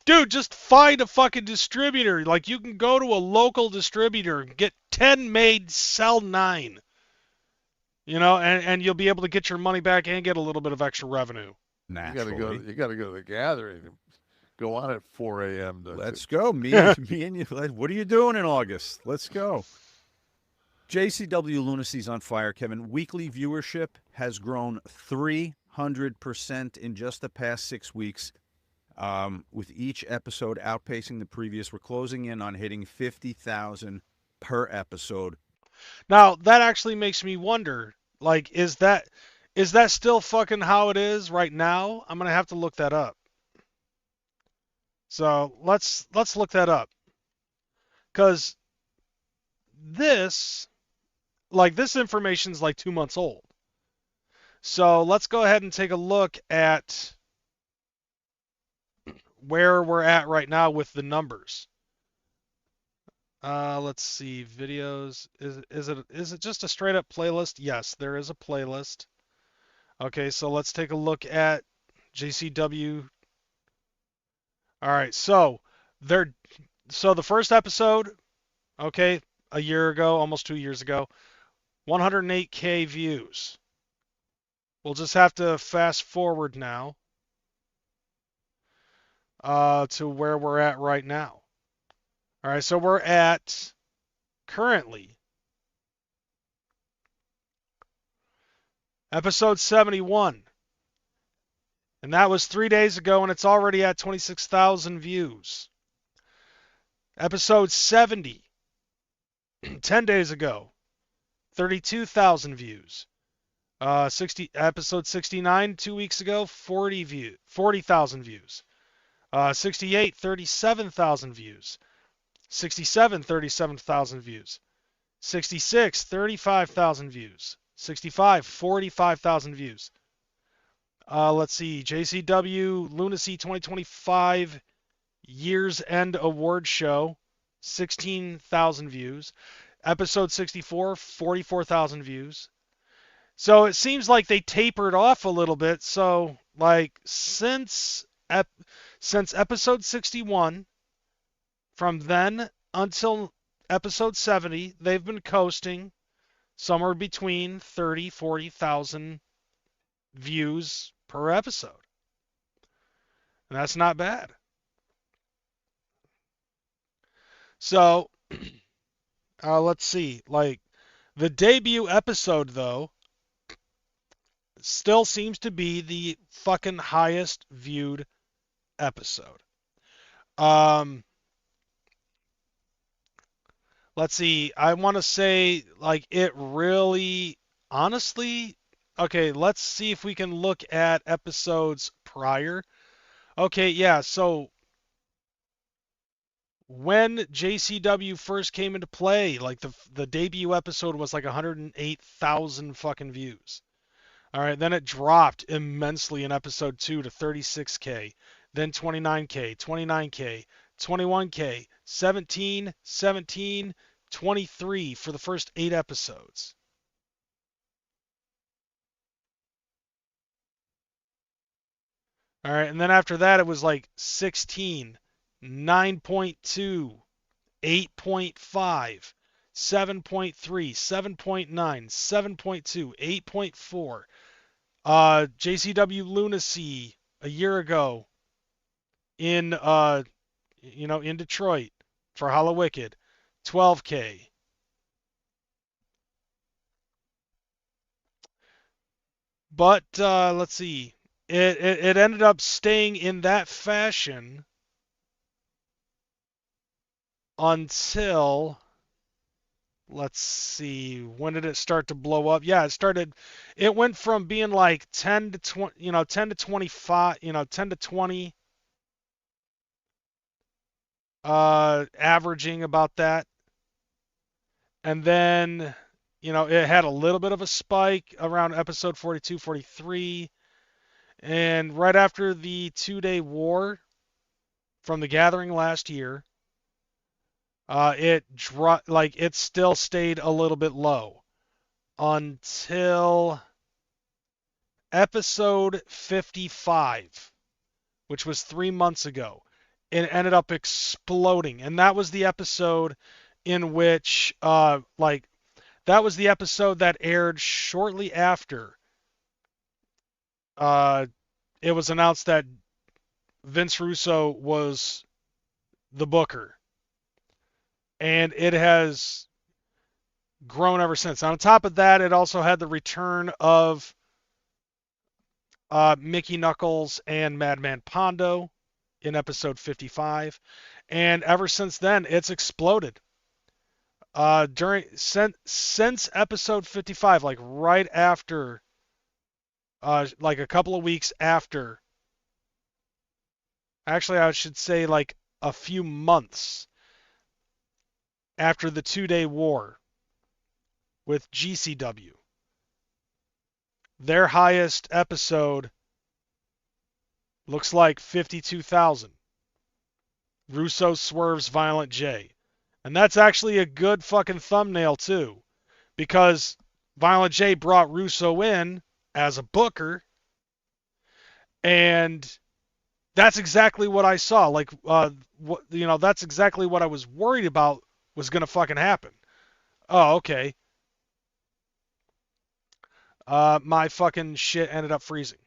dude. Just find a fucking distributor. Like, you can go to a local distributor and get 10 made, sell 9. And you'll be able to get your money back and get a little bit of extra revenue. Naturally. You gotta go to the gathering. Go on at 4 a.m. Let's go. Me and you. What are you doing in August? Let's go. JCW Lunacy's on fire, Kevin. Weekly viewership has grown 300% in just the past 6 weeks, with each episode outpacing the previous. We're closing in on hitting 50,000 per episode. Now, that actually makes me wonder, like, is Is that still fucking how it is right now? I'm gonna have to look that up. So let's look that up. Cause this information's like 2 months old. So let's go ahead and take a look at where we're at right now with the numbers. Let's see, videos. Is it just a straight up playlist? Yes, there is a playlist. Okay, so let's take a look at JCW. All right, so the first episode, okay, a year ago, almost 2 years ago, 108K views. We'll just have to fast forward now to where we're at right now. All right, so we're at currently episode 71. And that was 3 days ago, and it's already at 26,000 views. Episode 70, 10 days ago, 32,000 views. Episode 69, 2 weeks ago, 40,000 views. 68, 37,000 views. 67, 37,000 views. 66, 35,000 views. 65, 45,000 views. Let's see, JCW Lunacy 2025 Year's End Award Show, 16,000 views. Episode 64, 44,000 views. So it seems like they tapered off a little bit. So like since episode 61, from then until episode 70, they've been coasting somewhere between 30, 40,000 views per episode. And that's not bad. So, let's see. Like, the debut episode, though, still seems to be the fucking highest viewed episode. Let's see. I want to say, like, it really, honestly, okay, let's see if we can look at episodes prior. Okay, yeah, so when JCW first came into play, like the debut episode was like 108,000 fucking views. All right, then it dropped immensely in episode 2 to 36K, then 29K, 29K, 21K, 17, 17, 23 for the first 8 episodes. All right, and then after that, it was like 16, 9.2, 8.5, 7.3, 7.9, 7.2, 8.4. JCW Lunacy a year ago in in Detroit for Hallowicked, 12K. But let's see. It ended up staying in that fashion until, let's see, when did it start to blow up? Yeah, it went from being like 10 to 20, 10 to 25, 10 to 20, averaging about that. And then, it had a little bit of a spike around episode 42, 43. And right after the 2-day war from the Gathering last year, it dropped, like it still stayed a little bit low until episode 55, which was 3 months ago. It ended up exploding, and that was the episode in which, that was the episode that aired shortly after it was announced that Vince Russo was the booker. And it has grown ever since. On top of that, it also had the return of Mickey Knuckles and Madman Pondo in episode 55. And ever since then, it's exploded. Since episode 55, like right after like a couple of weeks after. Actually, I should say like a few months after the 2-day war with GCW. Their highest episode looks like 52,000. Russo swerves Violent J. And that's actually a good fucking thumbnail too, because Violent J brought Russo in as a booker, and that's exactly what I saw. Like, that's exactly what I was worried about was gonna fucking happen. Oh, okay. My fucking shit ended up freezing.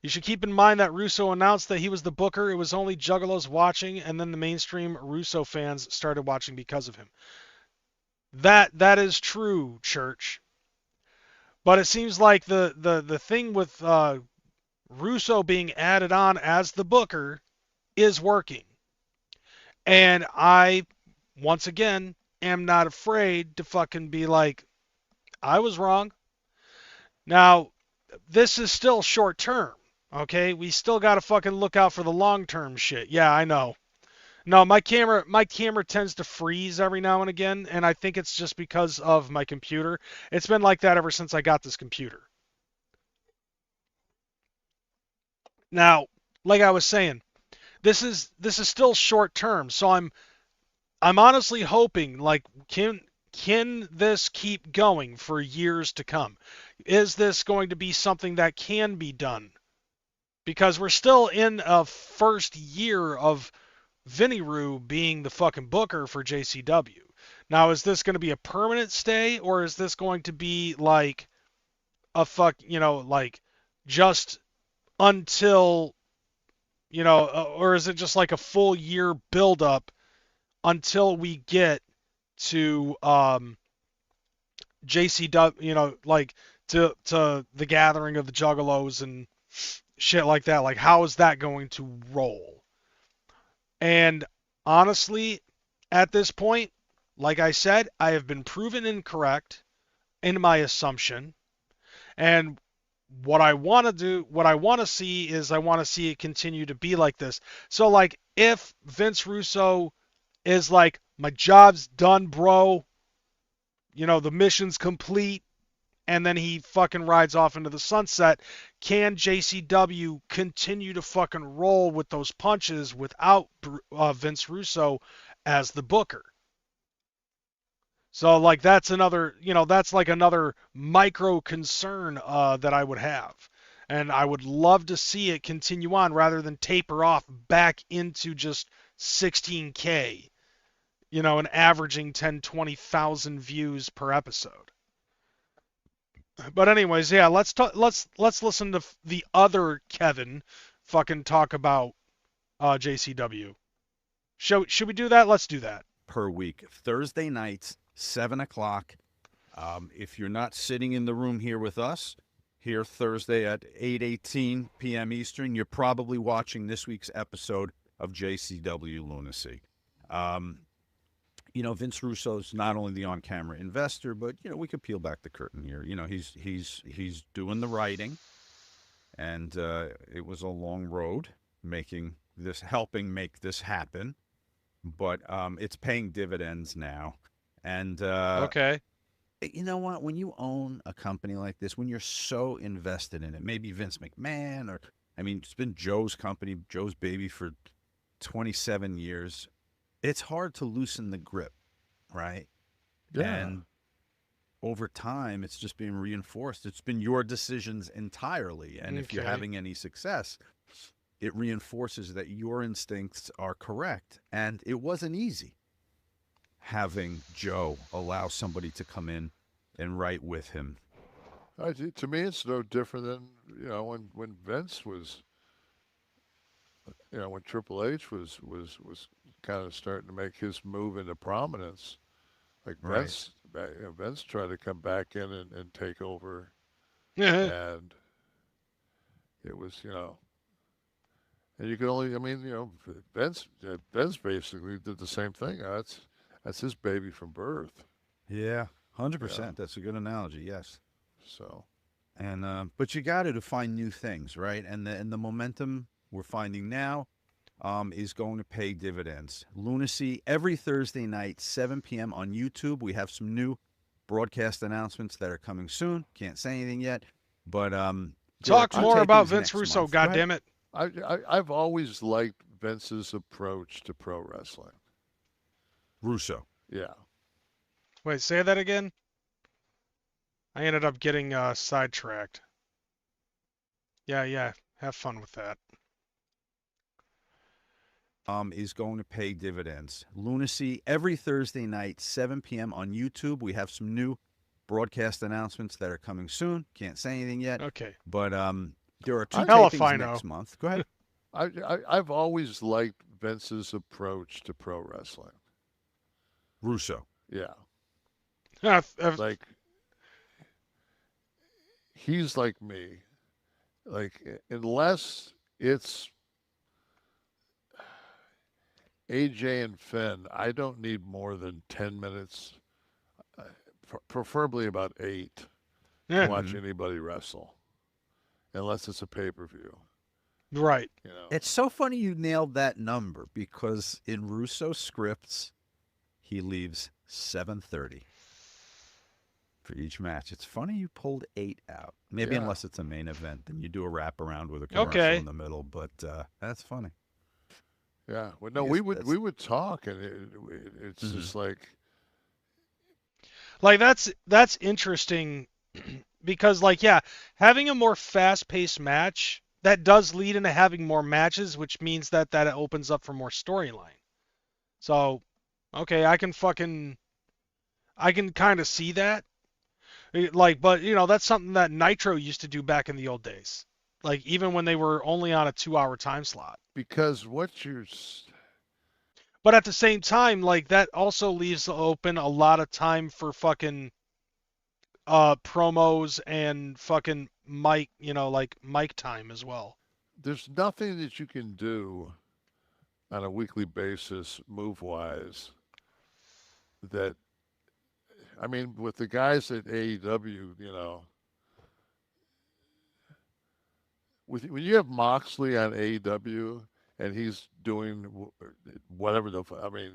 You should keep in mind that Russo announced that he was the booker. It was only Juggalos watching, and then the mainstream Russo fans started watching because of him. That is true, Church. But it seems like the thing with Russo being added on as the booker is working. And I, once again, am not afraid to fucking be like, I was wrong. Now, this is still short term, okay? We still got to fucking look out for the long term shit. Yeah, I know. No, my camera tends to freeze every now and again, and I think it's just because of my computer. It's been like that ever since I got this computer. Now, like I was saying, this is still short term, so I'm honestly hoping, like, can this keep going for years to come? Is this going to be something that can be done? Because we're still in a first year of Vinny Roo being the fucking booker for JCW. Now, is this going to be a permanent stay, or is this going to be like a like just until, or is it just like a full year build-up until we get to JCW, like to the gathering of the Juggalos and shit like that? Like, how is that going to roll? And honestly, at this point, like I said, I have been proven incorrect in my assumption. And what I want to do, what I want to see is I want to see it continue to be like this. So, like, if Vince Russo is like, my job's done, bro, the mission's complete, and then he fucking rides off into the sunset, can JCW continue to fucking roll with those punches without Vince Russo as the booker? So, like, that's another, that's like another micro concern that I would have. And I would love to see it continue on rather than taper off back into just 16K, and averaging 10, 20,000 views per episode. But anyways, yeah, let's listen to the other Kevin fucking talk about JCW. Should we do that? Let's do that. Per week, Thursday nights, 7 o'clock. If you're not sitting in the room here with us, here Thursday at 8:18 p.m. Eastern, you're probably watching this week's episode of JCW Lunacy. Vince Russo's not only the on-camera investor, but we could peel back the curtain here. He's doing the writing, and it was a long road helping make this happen, but it's paying dividends now. And Okay. You know what? When you own a company like this, when you're so invested in it, maybe Vince McMahon, it's been Joe's company, Joe's baby for 27 years. It's hard to loosen the grip, right? Yeah. And over time, it's just being reinforced. It's been your decisions entirely. And if you're Okay. having any success, it reinforces that your instincts are correct. And it wasn't easy having Joe allow somebody to come in and write with him. To me, it's no different than when Vince was, when Triple H was kind of starting to make his move into prominence. Like Right. Vince tried to come back in and take over, Yeah. and it was and you could only Vince basically did the same thing. That's his baby from birth. Yeah. 100%. That's a good analogy. Yes. So, And but you got to find new things, right? And the momentum we're finding now is going to pay dividends. Lunacy every Thursday night, 7 p.m. on YouTube. We have some new broadcast announcements that are coming soon. Can't say anything yet, but there are Talk two more about tapings Vince next Russo, month. Go ahead. goddammit. I've always liked Vince's approach to pro wrestling. Russo. Yeah. Wait, say that again? I ended up getting sidetracked. Yeah. Have fun with that. Is going to pay dividends. Lunacy every Thursday night, 7 p.m. on YouTube. We have some new broadcast announcements that are coming soon. Can't say anything yet, Okay. but there are two Hell if tapings I know. next month. Go ahead. I've always liked Vince's approach to pro wrestling. Russo. Yeah. I've- Like, he's like me. Like, unless it's AJ and Finn, I don't need more than 10 minutes, preferably about 8, to yeah, watch anybody wrestle, unless it's a pay-per-view. right. You know, It's so funny you nailed that number because in Russo scripts, he leaves 7:30 for each match. It's funny you pulled 8 out. Maybe Yeah. unless it's a main event, then you do a wraparound with a commercial Okay. in the middle. But that's funny. yeah. Well, no, I guess we would that's- talk, and it's Mhm. just like, Like that's interesting because like yeah, having a more fast-paced match that does lead into having more matches, which means that it opens up for more storyline. So, okay, I can kind of see that. Like, but you know, that's something that Nitro used to do back in the old days. Like even when they were only on a 2-hour time slot. because what you're But at the same time, like that also leaves open a lot of time for fucking promos and fucking mic, you know, like mic time as well. there's nothing that you can do on a weekly basis, move wise, that I mean, with the guys at AEW, you know, when you have Moxley on AEW and he's doing whatever I mean,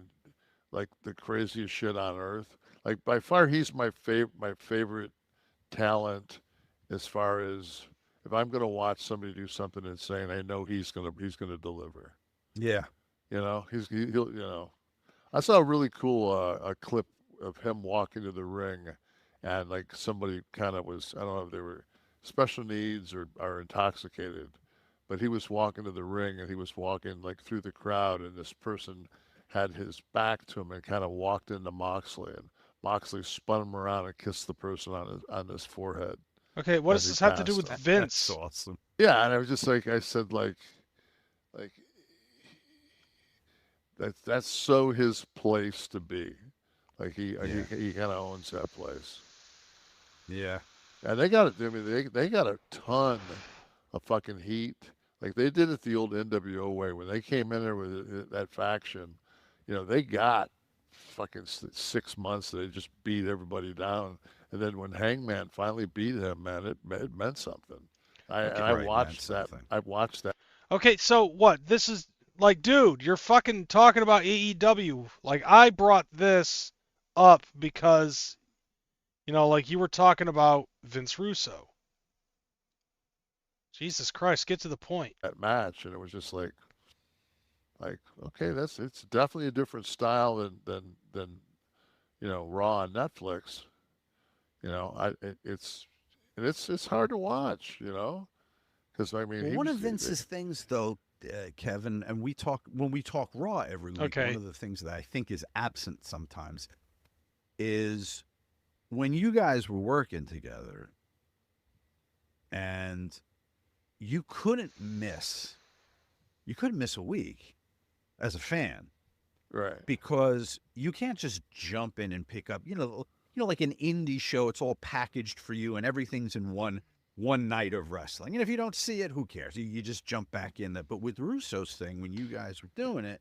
like the craziest shit on earth. Like by far, he's my favorite talent as far as if I'm gonna watch somebody do something insane, I know he's gonna deliver. Yeah. You know, he'll you know. I saw a really cool a clip of him walking to the ring, and like somebody kind of was I don't know if they were special needs or are intoxicated, but he was walking to the ring and he was walking like through the crowd, and this person had his back to him and kind of walked into Moxley, and Moxley spun him around and kissed the person on his forehead. Okay, what As does he this have to do passed. with Vince? That's awesome. Yeah, and I was just like I said like that's so his place to be. Like he kind of owns that place. Yeah. And they got I mean, they got a ton of fucking heat. Like they did it the old NWO way when they came in there with that faction. You know, they got fucking 6 months. They just beat everybody down. And then when Hangman finally beat him, man, it meant something. I Right, watched meant that. something. I watched that. Okay, so what? This is like, dude, you're fucking talking about AEW. Like, I brought this up because, you know, like you were talking about Vince Russo. Jesus Christ, get to the point. that match, and it was just like okay, it's definitely a different style than you know Raw on Netflix. You know, it's hard to watch. You know, because I mean, Well, he one was, of Vince's things, though, Kevin, and when we talk Raw every week, Okay. one of the things that I think is absent sometimes is when you guys were working together, and you couldn't miss a week as a fan right. because you can't just jump in and pick up, like an indie show. It's all packaged for you, and everything's in one night of wrestling. And if you don't see it, who cares? You just jump back in there. But with Russo's thing, when you guys were doing it,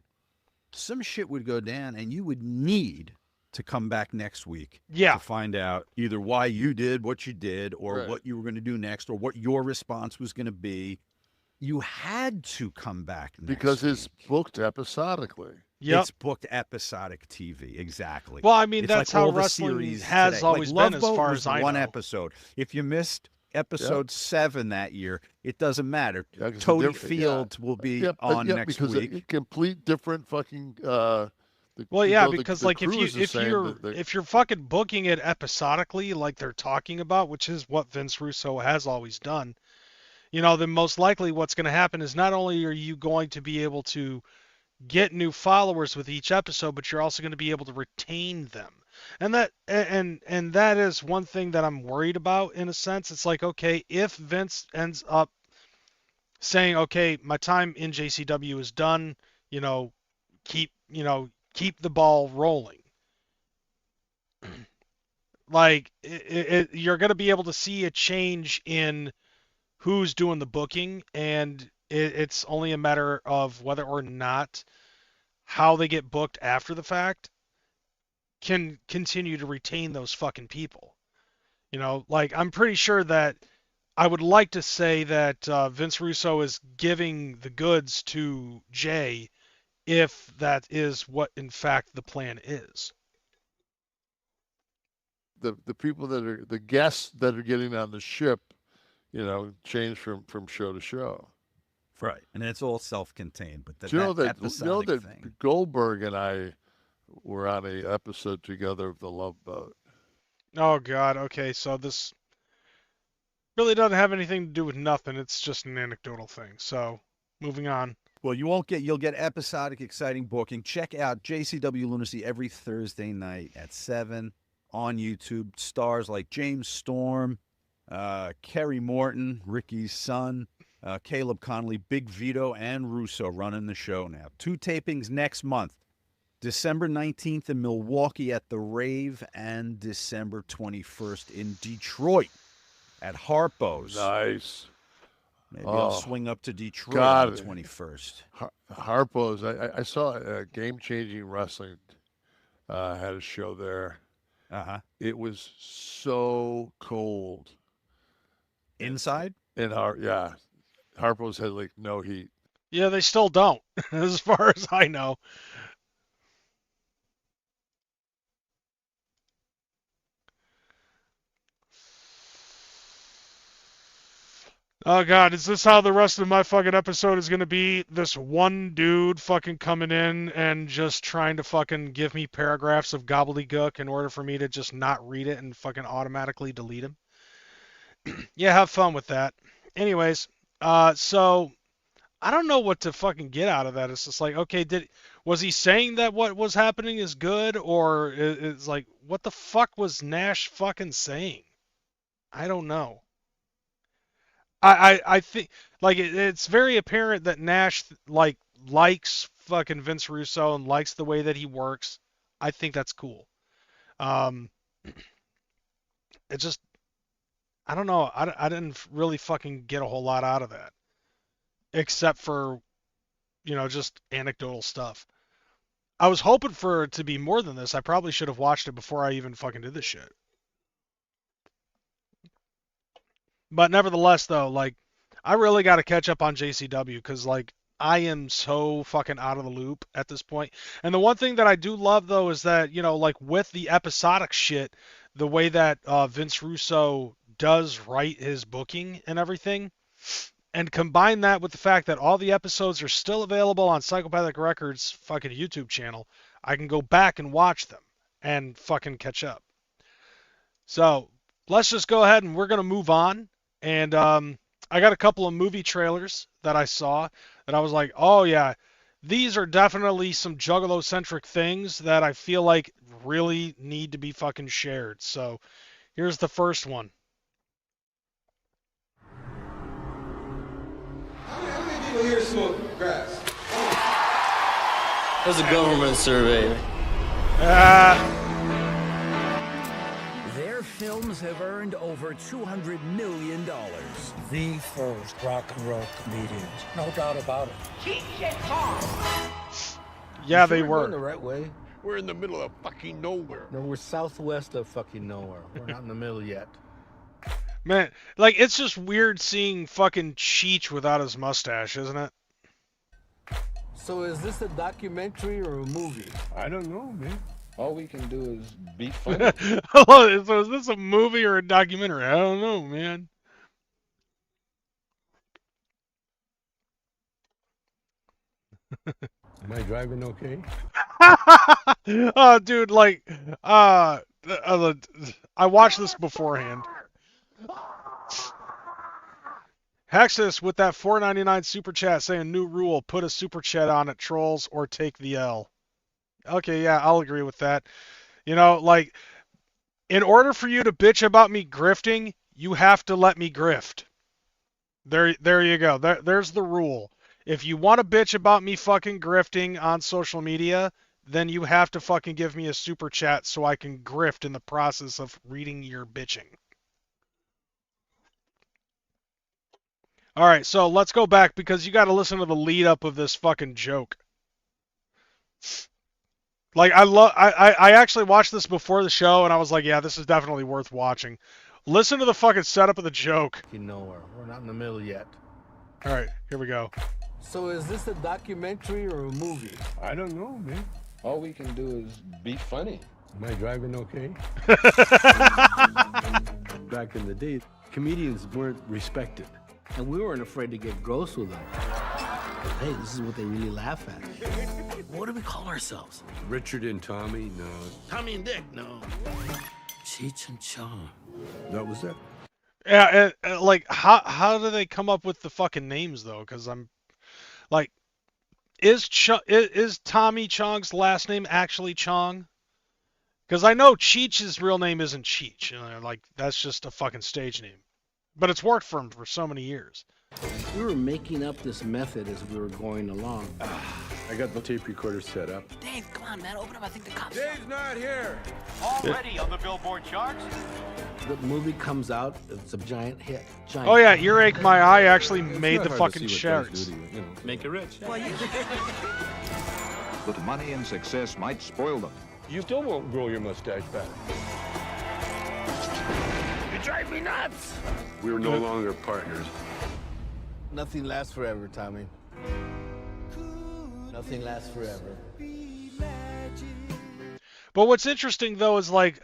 some shit would go down, and you would need to come back next week Yeah. to find out either why you did what you did or Right. what you were going to do next or what your response was going to be. You had to come back next because it's week. booked episodically. Yep. It's booked episodic TV. Exactly. Well, I mean, It's that's like how all the wrestling series has today. always like been, Love as Boat far was as I one know. episode. If you missed episode 7 that year, it doesn't matter. Yeah, 'cause Toady different- Fields will be on next because week. a complete different fucking. Well, yeah, because the like crew is the same, if you're fucking booking it episodically, like they're talking about, which is what Vince Russo has always done, you know, then most likely what's going to happen is not only are you going to be able to get new followers with each episode, but you're also going to be able to retain them. And that is one thing that I'm worried about in a sense. It's like, okay, if Vince ends up saying, okay, my time in JCW is done, you know, keep the ball rolling. Like you're going to be able to see a change in who's doing the booking, and it's only a matter of whether or not how they get booked after the fact can continue to retain those fucking people. You know, like I'm pretty sure that I would like to say that Vince Russo is giving the goods to Jay if that is what in fact the plan is. the people that are the guests that are getting on the ship, change from show to show. Right. And it's all self-contained, but Do you know that episodic thing. Goldberg and I were on a episode together of The Love Boat. Oh God. Okay, so this really doesn't have anything to do with nothing. It's just an anecdotal thing. So moving on. Well, you'll get episodic, exciting booking. Check out JCW Lunacy every Thursday night at 7 on YouTube. Stars like James Storm, Kerry Morton, Ricky's son, Caleb Connolly, Big Vito, and Russo running the show now. 2 tapings next month. December 19th in Milwaukee at the Rave and December 21st in Detroit at Harpo's. Nice. Maybe I'll swing up to Detroit God. on the 21st. Harpo's. I saw Game Changing Wrestling had a show there. Uh-huh. It was so cold. Inside? Harpo's had like no heat. Yeah, they still don't, as far as I know. Oh God, is this how the rest of my fucking episode is gonna be? This one dude fucking coming in and just trying to fucking give me paragraphs of gobbledygook in order for me to just not read it and fucking automatically delete him? Yeah, have fun with that. Anyways, so I don't know what to fucking get out of that. It's just like, okay, was he saying that what was happening is good, or it's like, what the fuck was Nash fucking saying? I don't know. I think like it's very apparent that Nash likes fucking Vince Russo and likes the way that he works. I think that's cool. It just I don't know. I didn't really fucking get a whole lot out of that, except for just anecdotal stuff. I was hoping for it to be more than this. I probably should have watched it before I even fucking did this shit. But nevertheless, though, like, I really got to catch up on JCW because, like, I am so fucking out of the loop at this point. And the one thing that I do love, though, is that, like, with the episodic shit, the way that Vince Russo does write his booking and everything, and combine that with the fact that all the episodes are still available on Psychopathic Records' fucking YouTube channel, I can go back and watch them and fucking catch up. So, let's just go ahead and we're going to move on. And I got a couple of movie trailers that I saw that I was like, oh yeah, these are definitely some Juggalo-centric things that I feel like really need to be fucking shared. So here's the first one. How many people here smoke grass? That's a government survey. Their films have earned over $200 million. The first rock and roll comedians, no doubt about it. Yeah, they We're were. going the right way. We're in the middle of fucking nowhere. No, we're southwest of fucking nowhere. We're not in the middle yet. Man, like, it's just weird seeing fucking Cheech without his mustache, isn't it? So is this a documentary or a movie? I don't know, man. All we can do is be funny. So is this a movie or a documentary? I don't know, man. Am I driving okay? Oh, dude, like, I watched this beforehand. Hexus with that $4.99 super chat saying new rule, put a super chat on it, trolls, or take the L. Okay, yeah, I'll agree with that. You know, like, in order for you to bitch about me grifting, you have to let me grift. There you go. There's the rule. If you want to bitch about me fucking grifting on social media, then you have to fucking give me a super chat so I can grift in the process of reading your bitching. All right, so let's go back because you got to listen to the lead up of this fucking joke. Like, I actually watched this before the show and I was like, yeah, this is definitely worth watching. Listen to the fucking setup of the joke. Nowhere. We're not in the middle yet. All right, here we go. So is this a documentary or a movie? I don't know, man. All we can do is be funny. Am I driving okay? Back in the day, comedians weren't respected. And we weren't afraid to get gross with them. Hey, this is what they really laugh at. What do we call ourselves? Richard and Tommy, no. Tommy and Dick, no. Cheech and Chong. That was it. Yeah, like, how do they come up with the fucking names, though? Because I'm, like, is Tommy Chong's last name actually Chong? Because I know Cheech's real name isn't Cheech. You know, like, that's just a fucking stage name. But it's worked for him for so many years. We were making up this method as we were going along. I got the tape recorder set up. Dave, come on, man. Open up. I think the cops. Dave's not here. Already on the Billboard charts? The movie comes out, it's a giant hit. Giant Oh yeah, Earache My Eye actually made the fucking charts. Make it rich. But money and success might spoil them. You still won't grow your mustache back. You drive me nuts! We were no longer partners. Nothing lasts forever, Tommy. Nothing lasts forever. But what's interesting though is like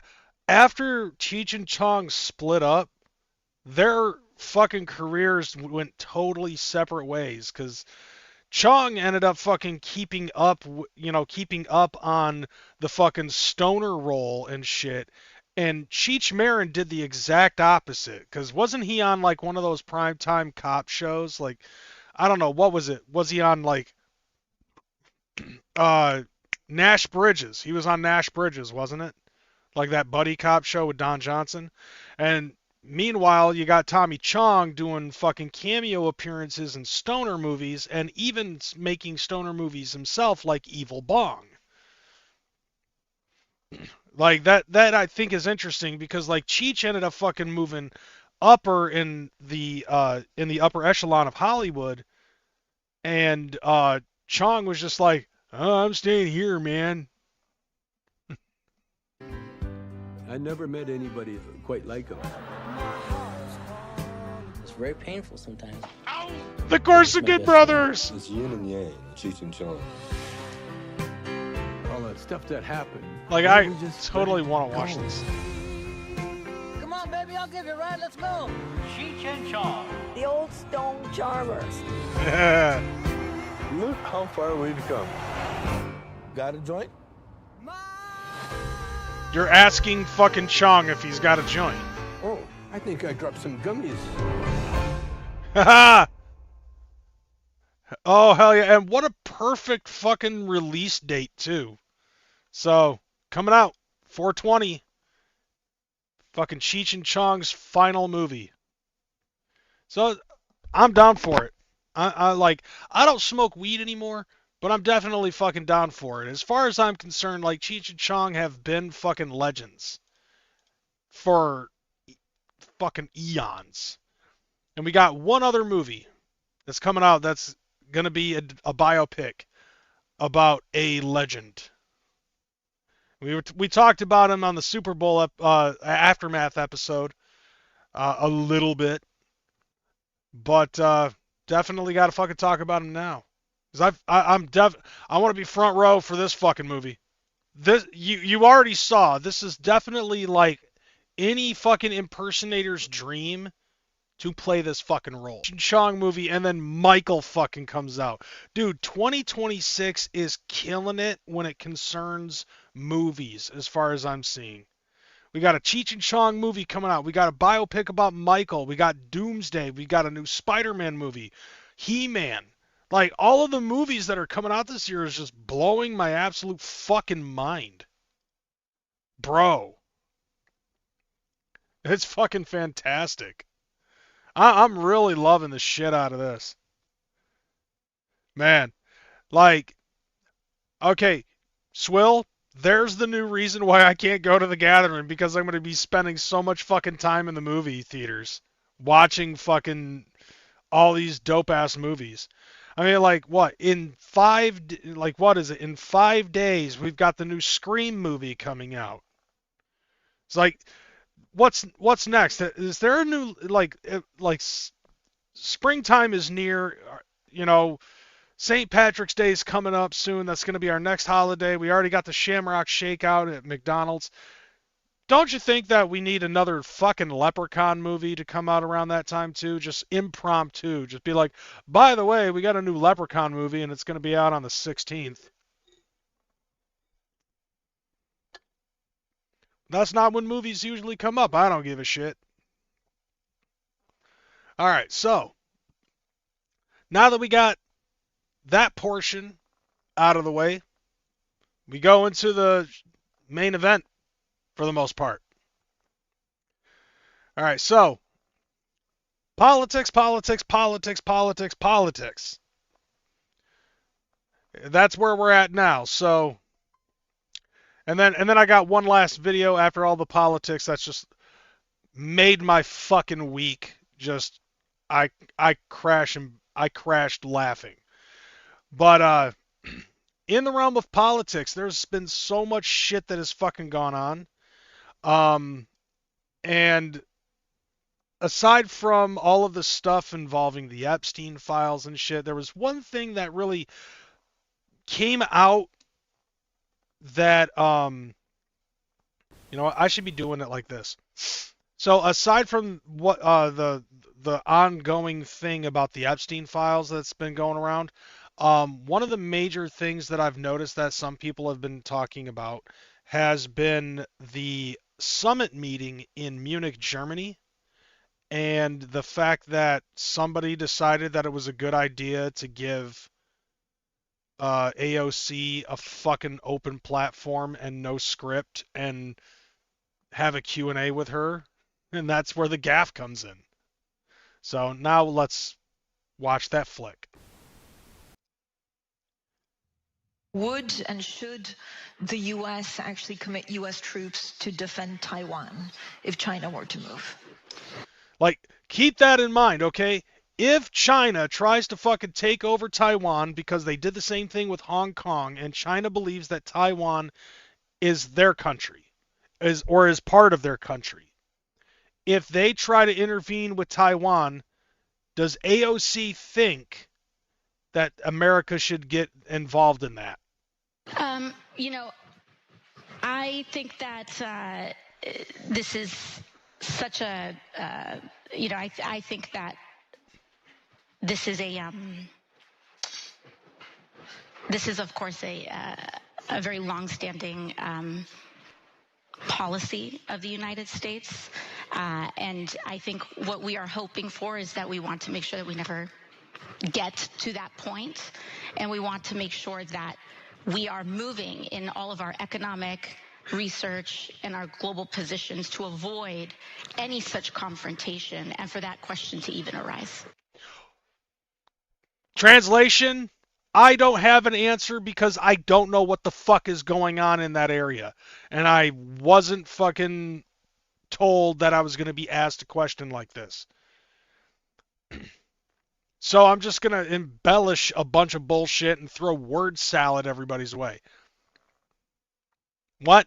after Cheech and Chong split up, their fucking careers went totally separate ways because Chong ended up fucking keeping up on the fucking stoner role and shit. And Cheech Marin did the exact opposite, because wasn't he on like one of those primetime cop shows? Like, I don't know, what was it? Was he on like Nash Bridges? He was on Nash Bridges, wasn't it? Like that buddy cop show with Don Johnson. And meanwhile, you got Tommy Chong doing fucking cameo appearances in stoner movies and even making stoner movies himself like Evil Bong. Like that I think is interesting because like Cheech ended up fucking moving upper in the upper echelon of Hollywood, and Chong was just like, oh, I'm staying here, man. I never met anybody quite like him. It's very painful sometimes. The Corsican Brothers! It's yin and yang, Cheech and Chong. All that stuff that happened. Like, I totally want to watch this. Come on, baby. I'll give you a ride. Let's go. Cheech and Chong. The old stone charmers. Look how far we've come. Got a joint? You're asking fucking Chong if he's got a joint. Oh, I think I dropped some gummies. Haha! Oh, hell yeah. And what a perfect fucking release date, too. So, coming out, 4/20. Fucking Cheech and Chong's final movie. So, I'm down for it. I don't smoke weed anymore, but I'm definitely fucking down for it. As far as I'm concerned, like, Cheech and Chong have been fucking legends for fucking eons. And we got one other movie that's coming out that's going to be a biopic about a legend. We talked about him on the Super Bowl aftermath episode a little bit, but definitely got to fucking talk about him now. Cause I want to be front row for this fucking movie. This you already saw. This is definitely like any fucking impersonator's dream to play this fucking role. Chong movie, and then Michael fucking comes out. Dude, 2026 is killing it when it concerns movies, as far as I'm seeing. We got a Cheech and Chong movie coming out. We got a biopic about Michael. We got Doomsday. We got a new Spider-Man movie. He-Man. Like, all of the movies that are coming out this year is just blowing my absolute fucking mind. Bro. It's fucking fantastic. I'm really loving the shit out of this. Man, like, okay, Swill, there's the new reason why I can't go to the gathering, because I'm going to be spending so much fucking time in the movie theaters watching fucking all these dope-ass movies. I mean, like, what? In 5 days, we've got the new Scream movie coming out. It's like, what's next? Is there a new springtime is near, you know, St. Patrick's Day is coming up soon. That's going to be our next holiday. We already got the Shamrock Shakeout at McDonald's. Don't you think that we need another fucking Leprechaun movie to come out around that time too? Just impromptu. Just be like, by the way, we got a new Leprechaun movie and it's going to be out on the 16th. That's not when movies usually come up. I don't give a shit. All right, so now that we got that portion out of the way, we go into the main event for the most part. All right, so politics. That's where we're at now. So, and then I got one last video after all the politics that's just made my fucking week. Just I crashed laughing. But in the realm of politics, there's been so much shit that has fucking gone on. And aside from all of the stuff involving the Epstein files and shit, there was one thing that really came out that, you know, I should be doing it like this. So aside from what the ongoing thing about the Epstein files that's been going around, one of the major things that I've noticed that some people have been talking about has been the summit meeting in Munich, Germany, and the fact that somebody decided that it was a good idea to give AOC a fucking open platform and no script and have a Q&A with her, and that's where the gaffe comes in. So now let's watch that flick. Would and should the U.S. actually commit U.S. troops to defend Taiwan if China were to move? Like, keep that in mind, okay? If China tries to fucking take over Taiwan because they did the same thing with Hong Kong, and China believes that Taiwan is their country, is part of their country. If they try to intervene with Taiwan, does AOC think that America should get involved in that? You know, I think that this is such a, you know, I think that this is of course a very long-standing policy of the United States, and I think what we are hoping for is that we want to make sure that we never get to that point, and we want to make sure that we are moving in all of our economic research and our global positions to avoid any such confrontation and for that question to even arise. Translation, I don't have an answer because I don't know what the fuck is going on in that area. And I wasn't fucking told that I was going to be asked a question like this. So I'm just going to embellish a bunch of bullshit and throw word salad everybody's way. What?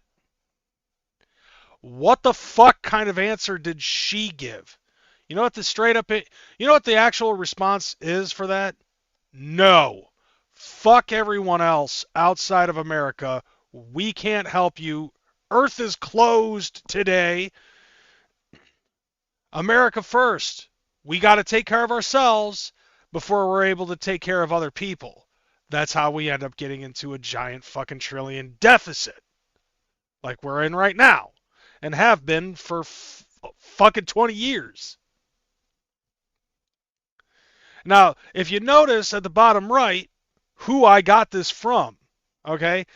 What the fuck kind of answer did she give? You know what you know what the actual response is for that? No. Fuck everyone else outside of America. We can't help you. Earth is closed today. America first. We got to take care of ourselves before we're able to take care of other people. That's how we end up getting into a giant fucking trillion deficit. Like we're in right now. And have been for fucking 20 years. Now, if you notice at the bottom right, who I got this from, okay?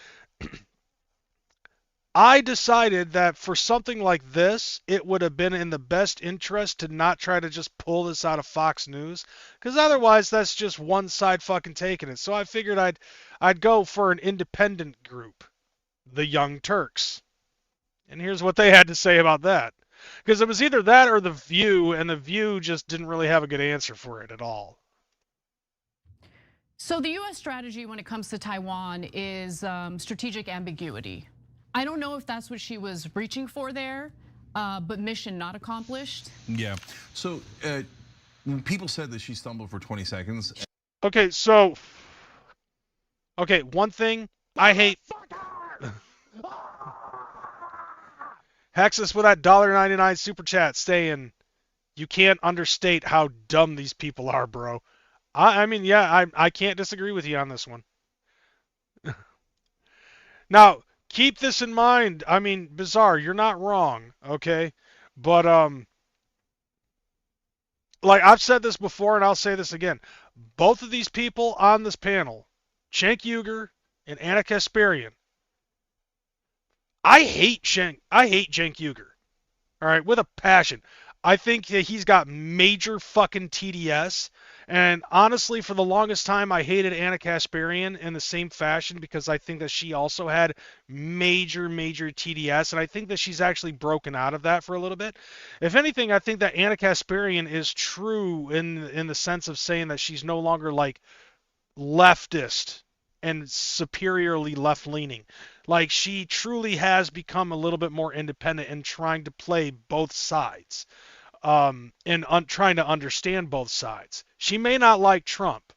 I decided that for something like this, it would have been in the best interest to not try to just pull this out of Fox News, because otherwise that's just one side fucking taking it. So I figured I'd go for an independent group, the Young Turks. And here's what they had to say about that. Because it was either that or The View, and The View just didn't really have a good answer for it at all. So the U.S. strategy when it comes to Taiwan is strategic ambiguity. I don't know if that's what she was reaching for there, but mission not accomplished. Yeah. So people said that she stumbled for 20 seconds. Okay, one thing I hate. Hexus with that $1.99 super chat saying, you can't understate how dumb these people are, bro. I mean, yeah, I can't disagree with you on this one. Now, keep this in mind. I mean, Bizarre, you're not wrong, okay? But, like I've said this before and I'll say this again. Both of these people on this panel, Cenk Uygur and Anna Kasparian, I hate Cenk Uygur, all right, with a passion. I think that he's got major fucking TDS, and honestly, for the longest time, I hated Anna Kasparian in the same fashion because I think that she also had major TDS, and I think that she's actually broken out of that for a little bit. If anything, I think that Anna Kasparian is true in the sense of saying that she's no longer like leftist and superiorly left-leaning. Like, she truly has become a little bit more independent and trying to play both sides, and trying to understand both sides. She may not like Trump,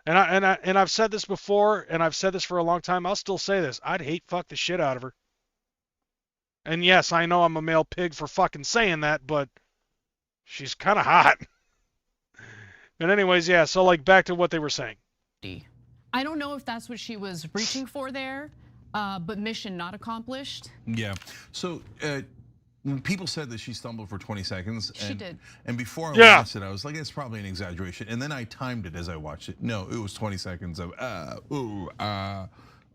and I've said this before, and I've said this for a long time. I'll still say this: I'd hate fuck the shit out of her. And yes, I know I'm a male pig for fucking saying that, but she's kind of hot. But anyways, yeah. So like back to what they were saying. I don't know if that's what she was reaching for there, but mission not accomplished. Yeah. So people said that she stumbled for 20 seconds. She did. And before I watched it, I was like, it's probably an exaggeration. And then I timed it as I watched it. No, it was 20 seconds of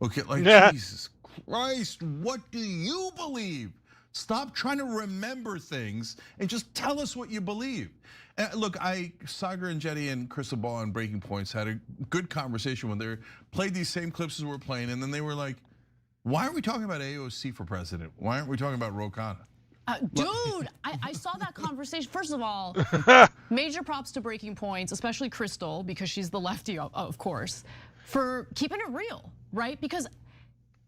okay, like Jesus Christ, what do you believe? Stop trying to remember things and just tell us what you believe. Look, Sagar and Jetty and Crystal Ball on Breaking Points had a good conversation when they played these same clips as we're playing, and then they were like, why aren't we talking about AOC for president? Why aren't we talking about Ro Khanna? Dude, I saw that conversation. First of all, major props to Breaking Points, especially Crystal, because she's the lefty, of course, for keeping it real, right? Because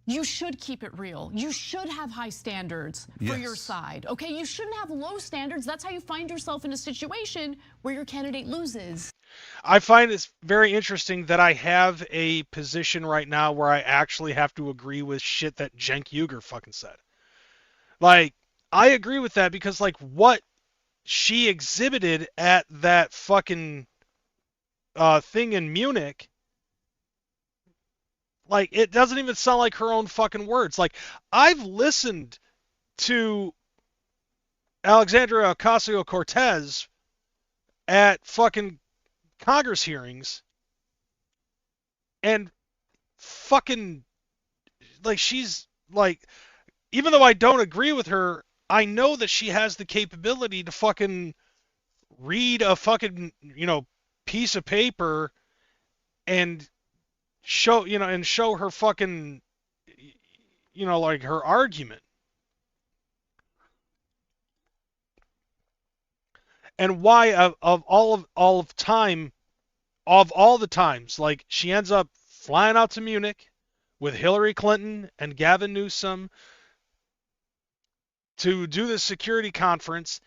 you should keep it real. You should have high standards for your side, okay? You shouldn't have low standards. That's how you find yourself in a situation where your candidate loses. I find it's very interesting that I have a position right now where I actually have to agree with shit that Cenk Uygur fucking said. Like, I agree with that because, like, what she exhibited at that fucking thing in Munich, like, it doesn't even sound like her own fucking words. Like, I've listened to Alexandria Ocasio-Cortez at fucking Congress hearings, and fucking, like, she's, like, even though I don't agree with her, I know that she has the capability to fucking read a fucking, piece of paper and show her fucking, like, her argument. And why of all the times, like, she ends up flying out to Munich with Hillary Clinton and Gavin Newsom, to do this security conference,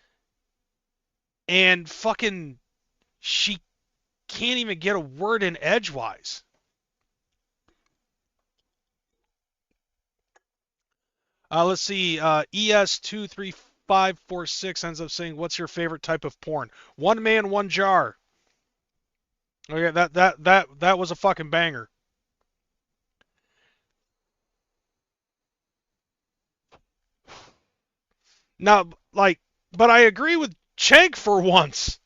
and fucking she can't even get a word in edgewise. Let's see. ES23546 ends up saying, "What's your favorite type of porn?" One man, one jar. Okay, that was a fucking banger. Now, like, but I agree with Cenk for once.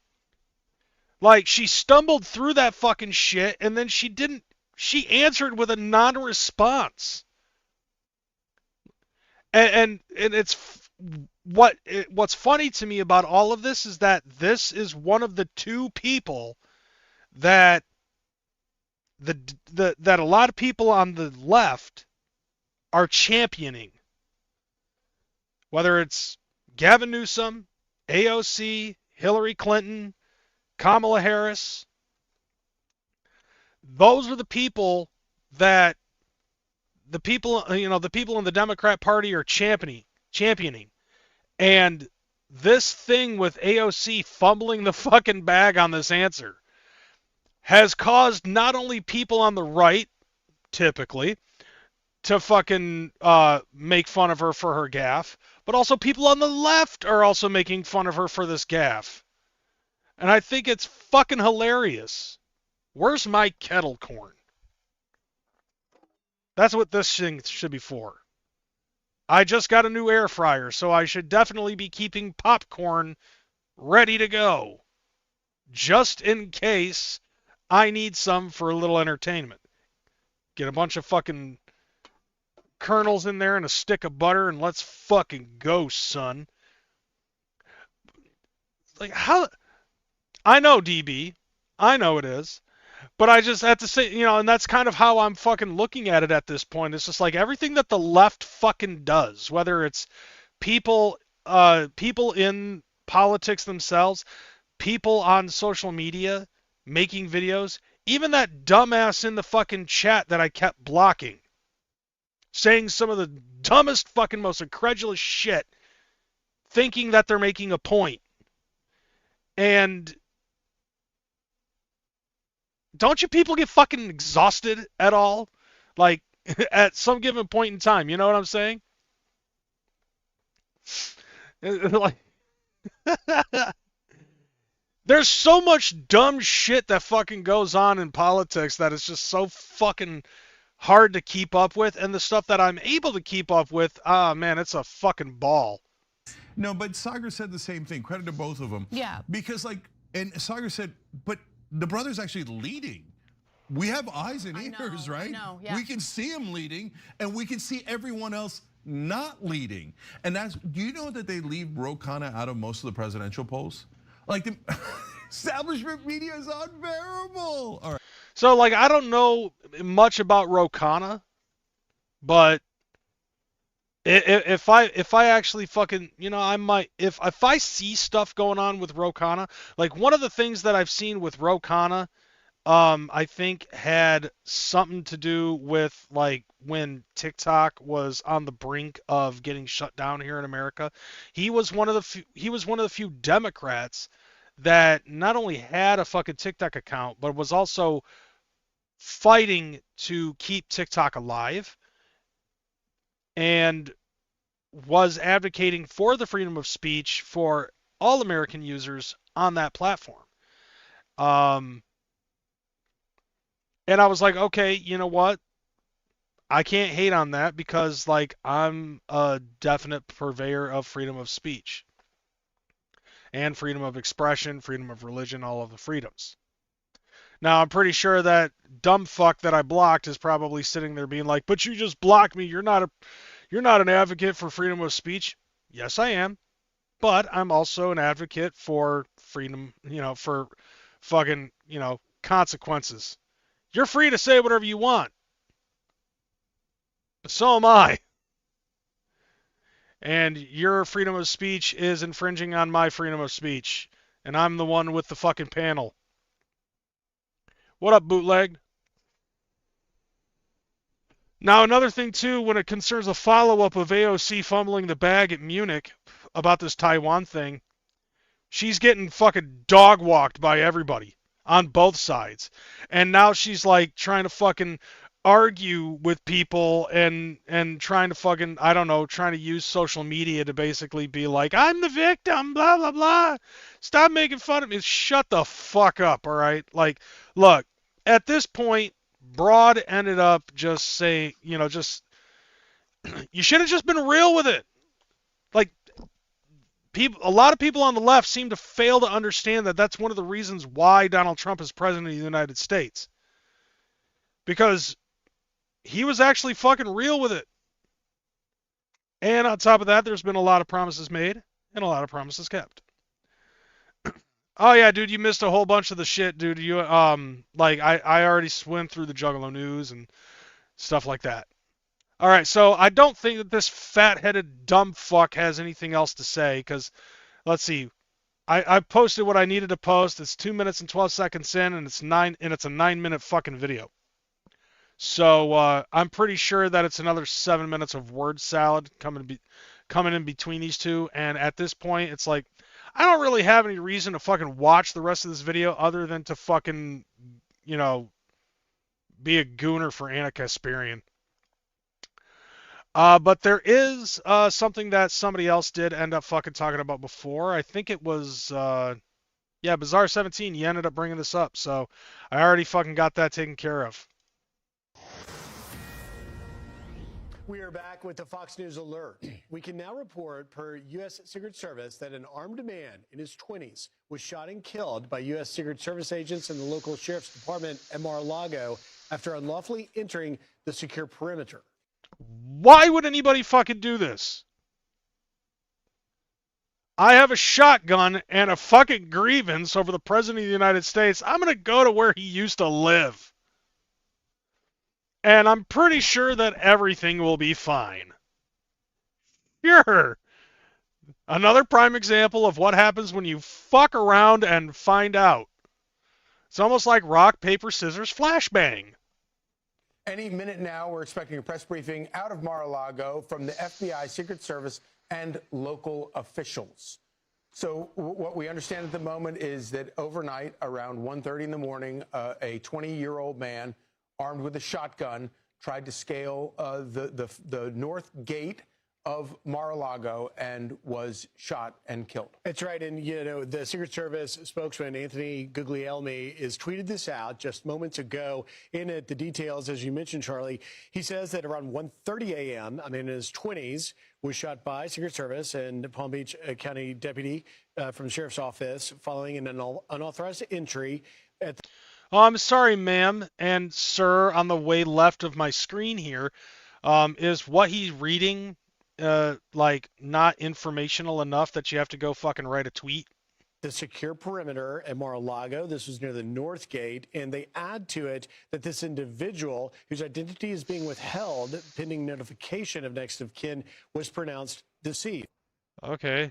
Like, she stumbled through that fucking shit, and then she answered with a non-response. And what's funny to me about all of this is that this is one of the two people that that a lot of people on the left are championing. Whether it's Gavin Newsom, AOC, Hillary Clinton, Kamala Harris, those are the people that the people in the Democrat Party are championing. And this thing with AOC fumbling the fucking bag on this answer has caused not only people on the right, typically, to fucking make fun of her for her gaffe, but also people on the left are also making fun of her for this gaffe. And I think it's fucking hilarious. Where's my kettle corn? That's what this thing should be for. I just got a new air fryer, so I should definitely be keeping popcorn ready to go. Just in case I need some for a little entertainment. Get a bunch of fucking kernels in there and a stick of butter, and let's fucking go, son. Like, how... I know, DB. I know it is. But I just have to say, and that's kind of how I'm fucking looking at it at this point. It's just like everything that the left fucking does, whether it's people in politics themselves, people on social media making videos, even that dumbass in the fucking chat that I kept blocking, saying some of the dumbest fucking most incredulous shit, thinking that they're making a point. And don't you people get fucking exhausted at all? Like, at some given point in time, you know what I'm saying? Like, there's so much dumb shit that fucking goes on in politics that it's just so fucking hard to keep up with, and the stuff that I'm able to keep up with, man, it's a fucking ball. No, but Sagar said the same thing. Credit to both of them. Yeah. Because and Sagar said, but the brother's actually leading. We have eyes and ears, right? I know, yeah. We can see him leading, and we can see everyone else not leading. And do you know that they leave Ro Khanna out of most of the presidential polls? Like, the establishment media is unbearable. All right. So, like, I don't know much about Ro Khanna, but if I actually fucking, I might, if I see stuff going on with Ro Khanna, like one of the things that I've seen with Ro Khanna, I think had something to do with like when TikTok was on the brink of getting shut down here in America. He was one of the few Democrats that not only had a fucking TikTok account, but was also fighting to keep TikTok alive and was advocating for the freedom of speech for all American users on that platform. And I was like, okay, you know what? I can't hate on that because, like, I'm a definite purveyor of freedom of speech and freedom of expression, freedom of religion, all of the freedoms. Now, I'm pretty sure that dumb fuck that I blocked is probably sitting there being like, but you just blocked me. You're not an advocate for freedom of speech. Yes, I am. But I'm also an advocate for freedom, for fucking, consequences. You're free to say whatever you want. But so am I. And your freedom of speech is infringing on my freedom of speech. And I'm the one with the fucking panel. What up, bootleg? Now, another thing, too, when it concerns a follow-up of AOC fumbling the bag at Munich about this Taiwan thing, she's getting fucking dog-walked by everybody on both sides. And now she's, like, trying to fucking argue with people and trying to fucking, I don't know, trying to use social media to basically be like, I'm the victim, blah, blah, blah. Stop making fun of me. Shut the fuck up, all right? Like, look, at this point, Broad ended up just saying, you know, just, you should have just been real with it. Like, a lot of people on the left seem to fail to understand that that's one of the reasons why Donald Trump is president of the United States. Because he was actually fucking real with it. And on top of that, there's been a lot of promises made and a lot of promises kept. Oh yeah, dude, you missed a whole bunch of the shit, dude. You like I already swim through the Juggalo news and stuff like that. All right, so I don't think that this fat-headed dumb fuck has anything else to say, because let's see, I posted what I needed to post. It's 2 minutes and 12 seconds in, and it's a 9-minute fucking video. So I'm pretty sure that it's another 7 minutes of word salad coming in between these two. And at this point, it's like, I don't really have any reason to fucking watch the rest of this video other than to fucking, you know, be a gooner for Anna Kasparian. But there is something that somebody else did end up fucking talking about before. I think it was, yeah, Bizarre 17. You ended up bringing this up. So I already fucking got that taken care of. We are back with the Fox News alert. We can now report per U.S. Secret Service that an armed man in his 20s was shot and killed by U.S. Secret Service agents in the local sheriff's department at Mar-a-Lago after unlawfully entering the secure perimeter. Why would anybody fucking do this? I have a shotgun and a fucking grievance over the President of the United States. I'm going to go to where he used to live. And I'm pretty sure that everything will be fine. Sure. Another prime example of what happens when you fuck around and find out. It's almost like rock, paper, scissors, flashbang. Any minute now, we're expecting a press briefing out of Mar-a-Lago from the FBI, Secret Service, and local officials. So what we understand at the moment is that overnight, around 1:30 in the morning, a 20-year-old man armed with a shotgun tried to scale the north gate of Mar-a-Lago and was shot and killed. That's right. And, you know, the Secret Service spokesman, Anthony Guglielmi, is tweeted this out just moments ago. In it, the details, as you mentioned, Charlie, he says that around 1:30 a.m., I mean, in his 20s, was shot by Secret Service and Palm Beach County deputy from the sheriff's office following an unauthorized entry at the I'm sorry, ma'am and sir, on the way left of my screen here, is what he's reading, like, not informational enough that you have to go fucking write a tweet? The secure perimeter at Mar-a-Lago. This was near the North Gate, and they add to it that this individual, whose identity is being withheld pending notification of next of kin, was pronounced deceased. Okay.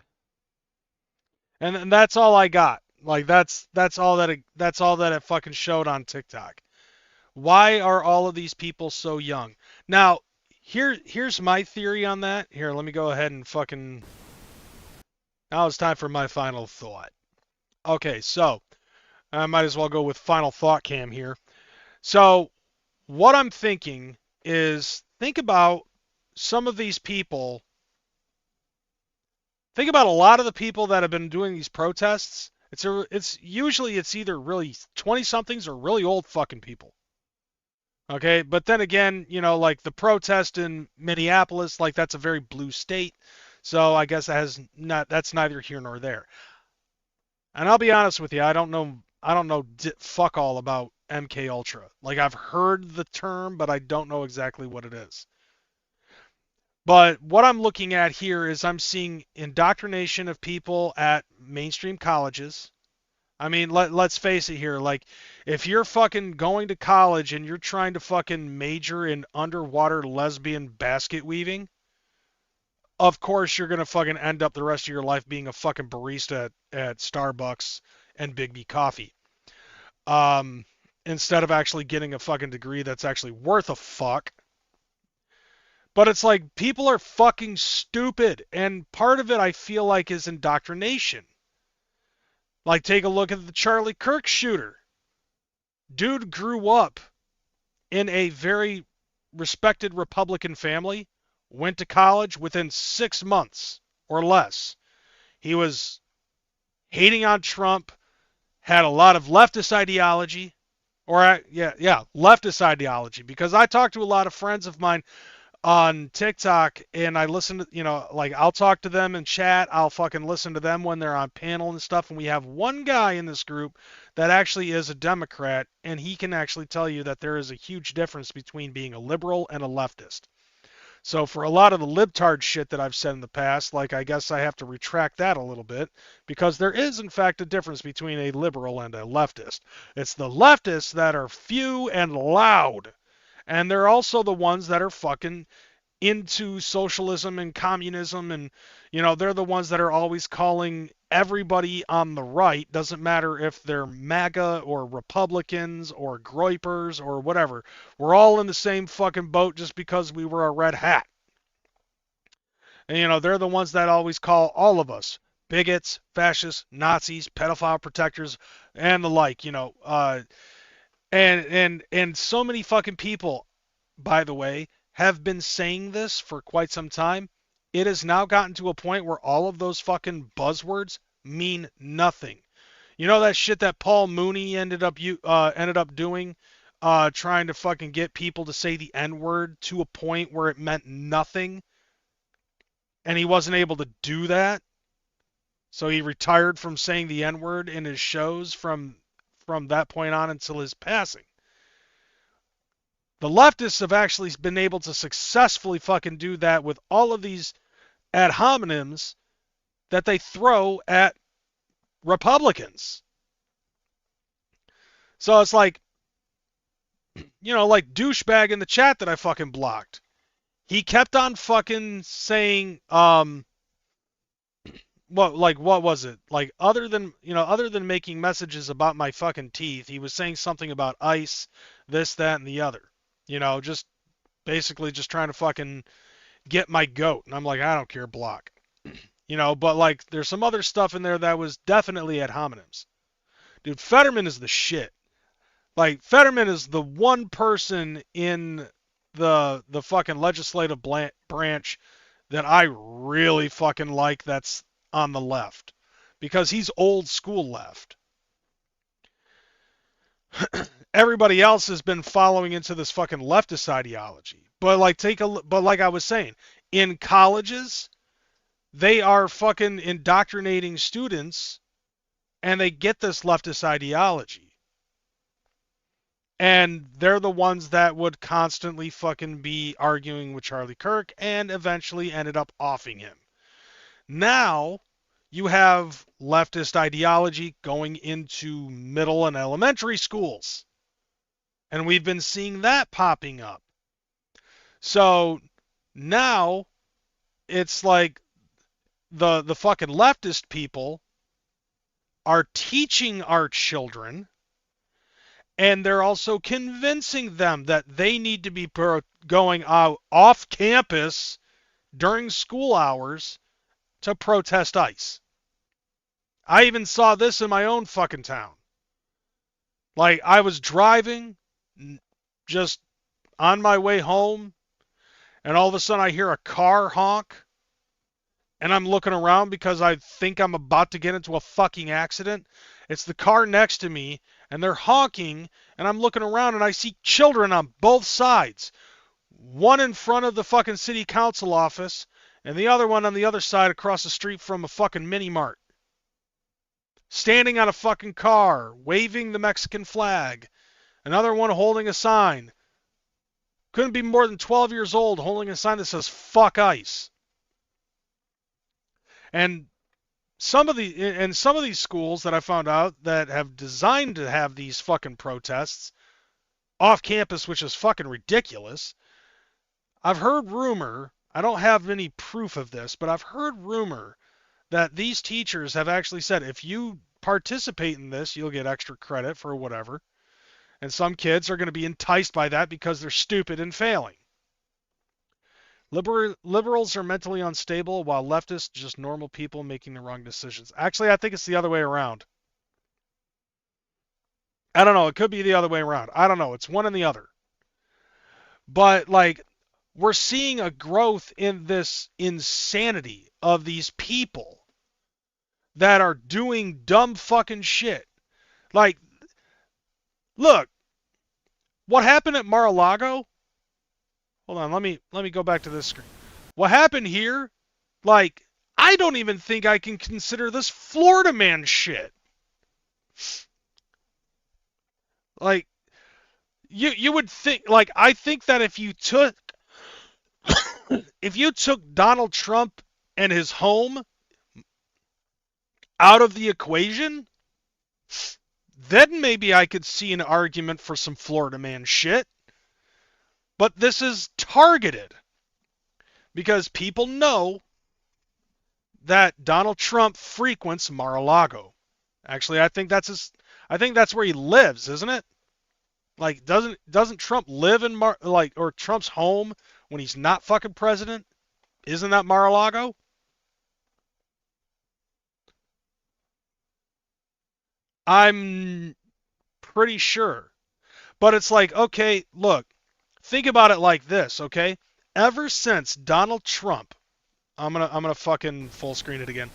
And that's all I got. Like, that's all that it fucking showed on TikTok. Why are all of these people so young? Now, here's my theory on that. Here, let me go ahead and fucking... Now it's time for my final thought. Okay, so I might as well go with final thought cam here. So what I'm thinking is, think about some of these people. Think about a lot of the people that have been doing these protests. It's usually either really 20-somethings or really old fucking people. Okay, but then again, you know, like the protest in Minneapolis, like that's a very blue state. So I guess that's neither here nor there. And I'll be honest with you, I don't know fuck all about MK Ultra. Like, I've heard the term, but I don't know exactly what it is. But what I'm looking at here is I'm seeing indoctrination of people at mainstream colleges. I mean, let's face it here. Like, if you're fucking going to college and you're trying to fucking major in underwater lesbian basket weaving, of course you're going to fucking end up the rest of your life being a fucking barista at Starbucks and Big B Coffee. Instead of actually getting a fucking degree that's actually worth a fuck. But it's like people are fucking stupid, and part of it I feel like is indoctrination. Like, take a look at the Charlie Kirk shooter. Dude grew up in a very respected Republican family, went to college within 6 months or less. He was hating on Trump, had a lot of leftist ideology, leftist ideology, because I talked to a lot of friends of mine on TikTok, and I listen to, like, I'll talk to them in chat, I'll fucking listen to them when they're on panel and stuff, and we have one guy in this group that actually is a Democrat, and he can actually tell you that there is a huge difference between being a liberal and a leftist. So for a lot of the libtard shit that I've said in the past, like, I guess I have to retract that a little bit, because there is in fact a difference between a liberal and a leftist. It's the leftists that are few and loud. And they're also the ones that are fucking into socialism and communism, and, they're the ones that are always calling everybody on the right, doesn't matter if they're MAGA or Republicans or Groypers or whatever. We're all in the same fucking boat just because we wear a red hat. And, they're the ones that always call all of us bigots, fascists, Nazis, pedophile protectors, and the like, And so many fucking people, by the way, have been saying this for quite some time. It has now gotten to a point where all of those fucking buzzwords mean nothing. You know that shit that Paul Mooney ended up doing, trying to fucking get people to say the N-word to a point where it meant nothing, and he wasn't able to do that. So he retired from saying the N-word in his shows from that point on until his passing. The leftists have actually been able to successfully fucking do that with all of these ad hominems that they throw at Republicans. So it's like, like douchebag in the chat that I fucking blocked. He kept on fucking saying, what was it? Like, other than making messages about my fucking teeth, he was saying something about ice, this, that, and the other. Just basically just trying to fucking get my goat. And I'm like, I don't care, block. But like, there's some other stuff in there that was definitely ad hominems. Dude, Fetterman is the shit. Like, Fetterman is the one person in the fucking legislative branch that I really fucking like that's on the left, because he's old school left. Everybody else has been following into this fucking leftist ideology. But like I was saying, in colleges, they are fucking indoctrinating students, and they get this leftist ideology. And they're the ones that would constantly fucking be arguing with Charlie Kirk, and eventually ended up offing him. Now, you have leftist ideology going into middle and elementary schools. And we've been seeing that popping up. So now it's like the fucking leftist people are teaching our children, and they're also convincing them that they need to be going out off campus during school hours to protest ICE. I even saw this in my own fucking town. Like, I was driving, just on my way home, and all of a sudden I hear a car honk, and I'm looking around because I think I'm about to get into a fucking accident. It's the car next to me, and they're honking, and I'm looking around, and I see children on both sides. One in front of the fucking city council office, and the other one on the other side across the street from a fucking mini-mart. Standing on a fucking car, waving the Mexican flag. Another one holding a sign. Couldn't be more than 12 years old, holding a sign that says, fuck ICE. And some of these schools that I found out that have designed to have these fucking protests off campus, which is fucking ridiculous. I've heard rumor, I don't have any proof of this, but I've heard rumor that these teachers have actually said, if you participate in this, you'll get extra credit for whatever. And some kids are going to be enticed by that because they're stupid and failing. Liberals are mentally unstable, while leftists just normal people making the wrong decisions. Actually, I think it's the other way around. I don't know. It could be the other way around. I don't know. It's one and the other. But, like, we're seeing a growth in this insanity of these people that are doing dumb fucking shit. Like, look, what happened at Mar-a-Lago? Hold on, let me go back to this screen. What happened here? Like, I don't even think I can consider this Florida man shit. Like, you would think, like, I think that if you took Donald Trump and his home out of the equation, then maybe I could see an argument for some Florida man shit. But this is targeted because people know that Donald Trump frequents Mar-a-Lago. Actually, I think that's where he lives, isn't it? Like, doesn't Trump live in or Trump's home when he's not fucking president? Isn't that Mar-a-Lago? I'm pretty sure. But it's like, okay, look, think about it like this, okay? Ever since Donald Trump, I'm gonna fucking full screen it again.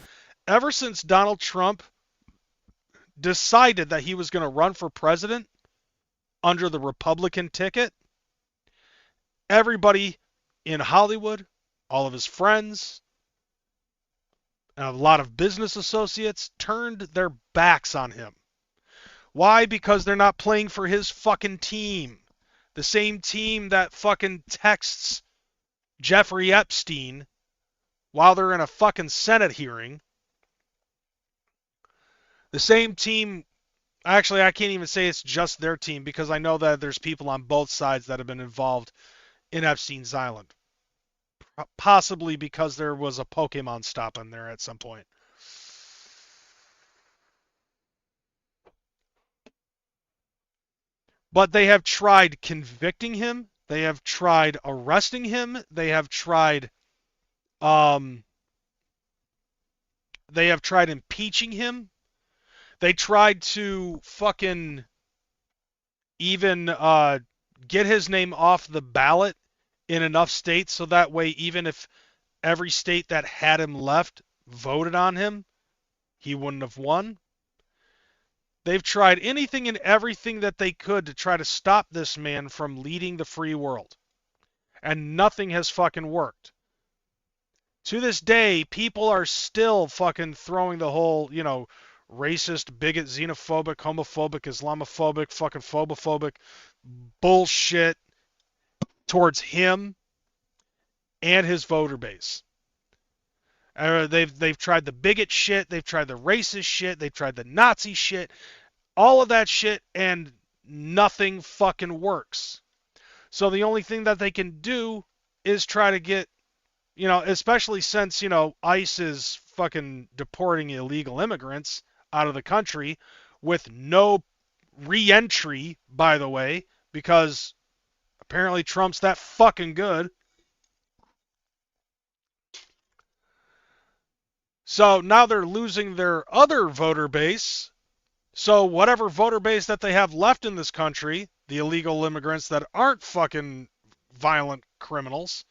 Ever since Donald Trump decided that he was gonna run for president under the Republican ticket, everybody in Hollywood, all of his friends, and a lot of business associates turned their backs on him. Why? Because they're not playing for his fucking team. The same team that fucking texts Jeffrey Epstein while they're in a fucking Senate hearing. The same team, actually I can't even say it's just their team because I know that there's people on both sides that have been involved in Epstein's Island. Possibly because there was a Pokemon stop in there at some point. But they have tried convicting him. They have tried arresting him. They have tried impeaching him. They tried to fucking even get his name off the ballot in enough states so that way even if every state that had him left voted on him, he wouldn't have won. They've tried anything and everything that they could to try to stop this man from leading the free world. And nothing has fucking worked. To this day, people are still fucking throwing the whole, racist, bigot, xenophobic, homophobic, Islamophobic, fucking phobophobic bullshit towards him and his voter base. They've tried the bigot shit, they've tried the racist shit, they've tried the Nazi shit, all of that shit, and nothing fucking works. So the only thing that they can do is try to get, especially since, ICE is fucking deporting illegal immigrants out of the country with no re-entry, by the way, because apparently Trump's that fucking good. So now they're losing their other voter base. So whatever voter base that they have left in this country, the illegal immigrants that aren't fucking violent criminals,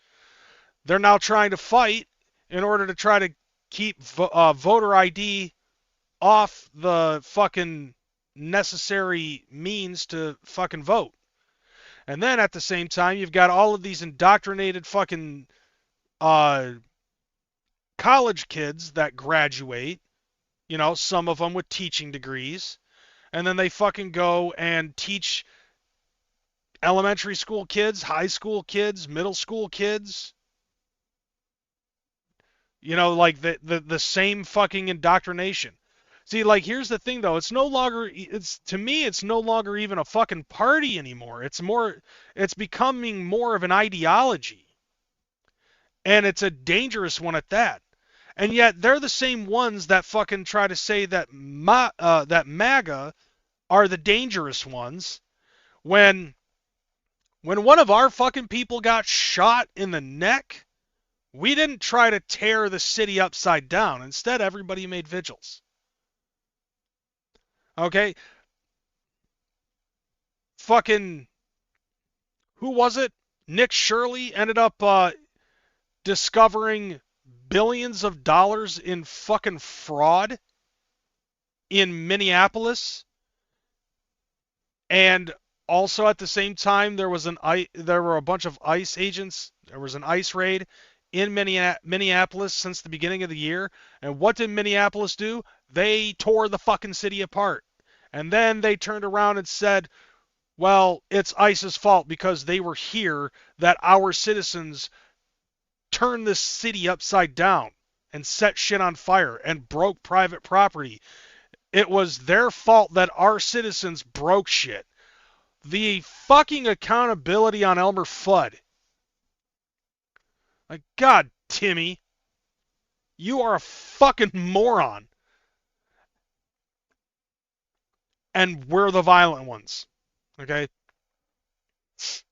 they're now trying to fight in order to try to keep voter ID off the fucking necessary means to fucking vote. And then at the same time, you've got all of these indoctrinated fucking college kids that graduate, some of them with teaching degrees, and then they fucking go and teach elementary school kids, high school kids, middle school kids, like the same fucking indoctrination. See, like, here's the thing though, it's no longer even a fucking party anymore. It's becoming more of an ideology. And it's a dangerous one at that. And yet they're the same ones that fucking try to say that that MAGA are the dangerous ones. When one of our fucking people got shot in the neck We didn't try to tear the city upside down. Instead, everybody made vigils. Okay? Fucking, who was it? Nick Shirley ended up discovering billions of dollars in fucking fraud in Minneapolis. And also at the same time, there were a bunch of ICE agents. There was an ICE raid in Minneapolis since the beginning of the year. And what did Minneapolis do? They tore the fucking city apart. And then they turned around and said, well, it's ICE's fault because they were here that our citizens turned this city upside down and set shit on fire and broke private property. It was their fault that our citizens broke shit. The fucking accountability on Elmer Fudd. Like, God, Timmy, you are a fucking moron. And we're the violent ones. Okay?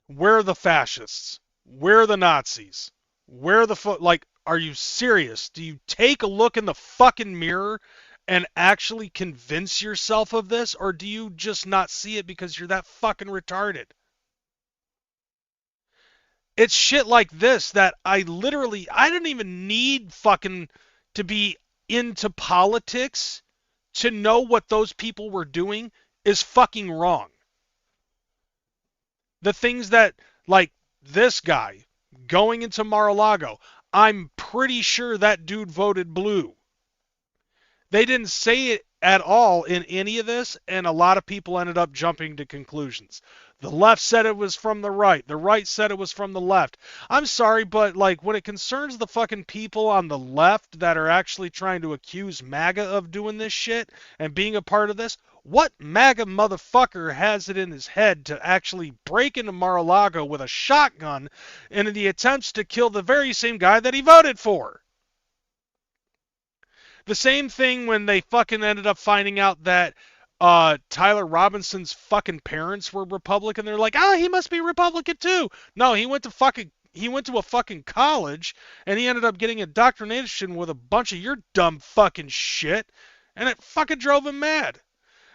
We're the fascists. We're the Nazis. We're the like, are you serious? Do you take a look in the fucking mirror and actually convince yourself of this? Or do you just not see it because you're that fucking retarded? It's shit like this that I didn't even need fucking to be into politics to know what those people were doing is fucking wrong. The things that, like this guy going into Mar-a-Lago, I'm pretty sure that dude voted blue. They didn't say it at all in any of this, and a lot of people ended up jumping to conclusions. The left said it was from the right. The right said it was from the left. I'm sorry, but like when it concerns the fucking people on the left that are actually trying to accuse MAGA of doing this shit and being a part of this, what MAGA motherfucker has it in his head to actually break into Mar-a-Lago with a shotgun in the attempts to kill the very same guy that he voted for? The same thing when they fucking ended up finding out that Tyler Robinson's fucking parents were Republican. They're like, he must be Republican too. No, he went to a fucking college and he ended up getting indoctrination with a bunch of your dumb fucking shit, and it fucking drove him mad.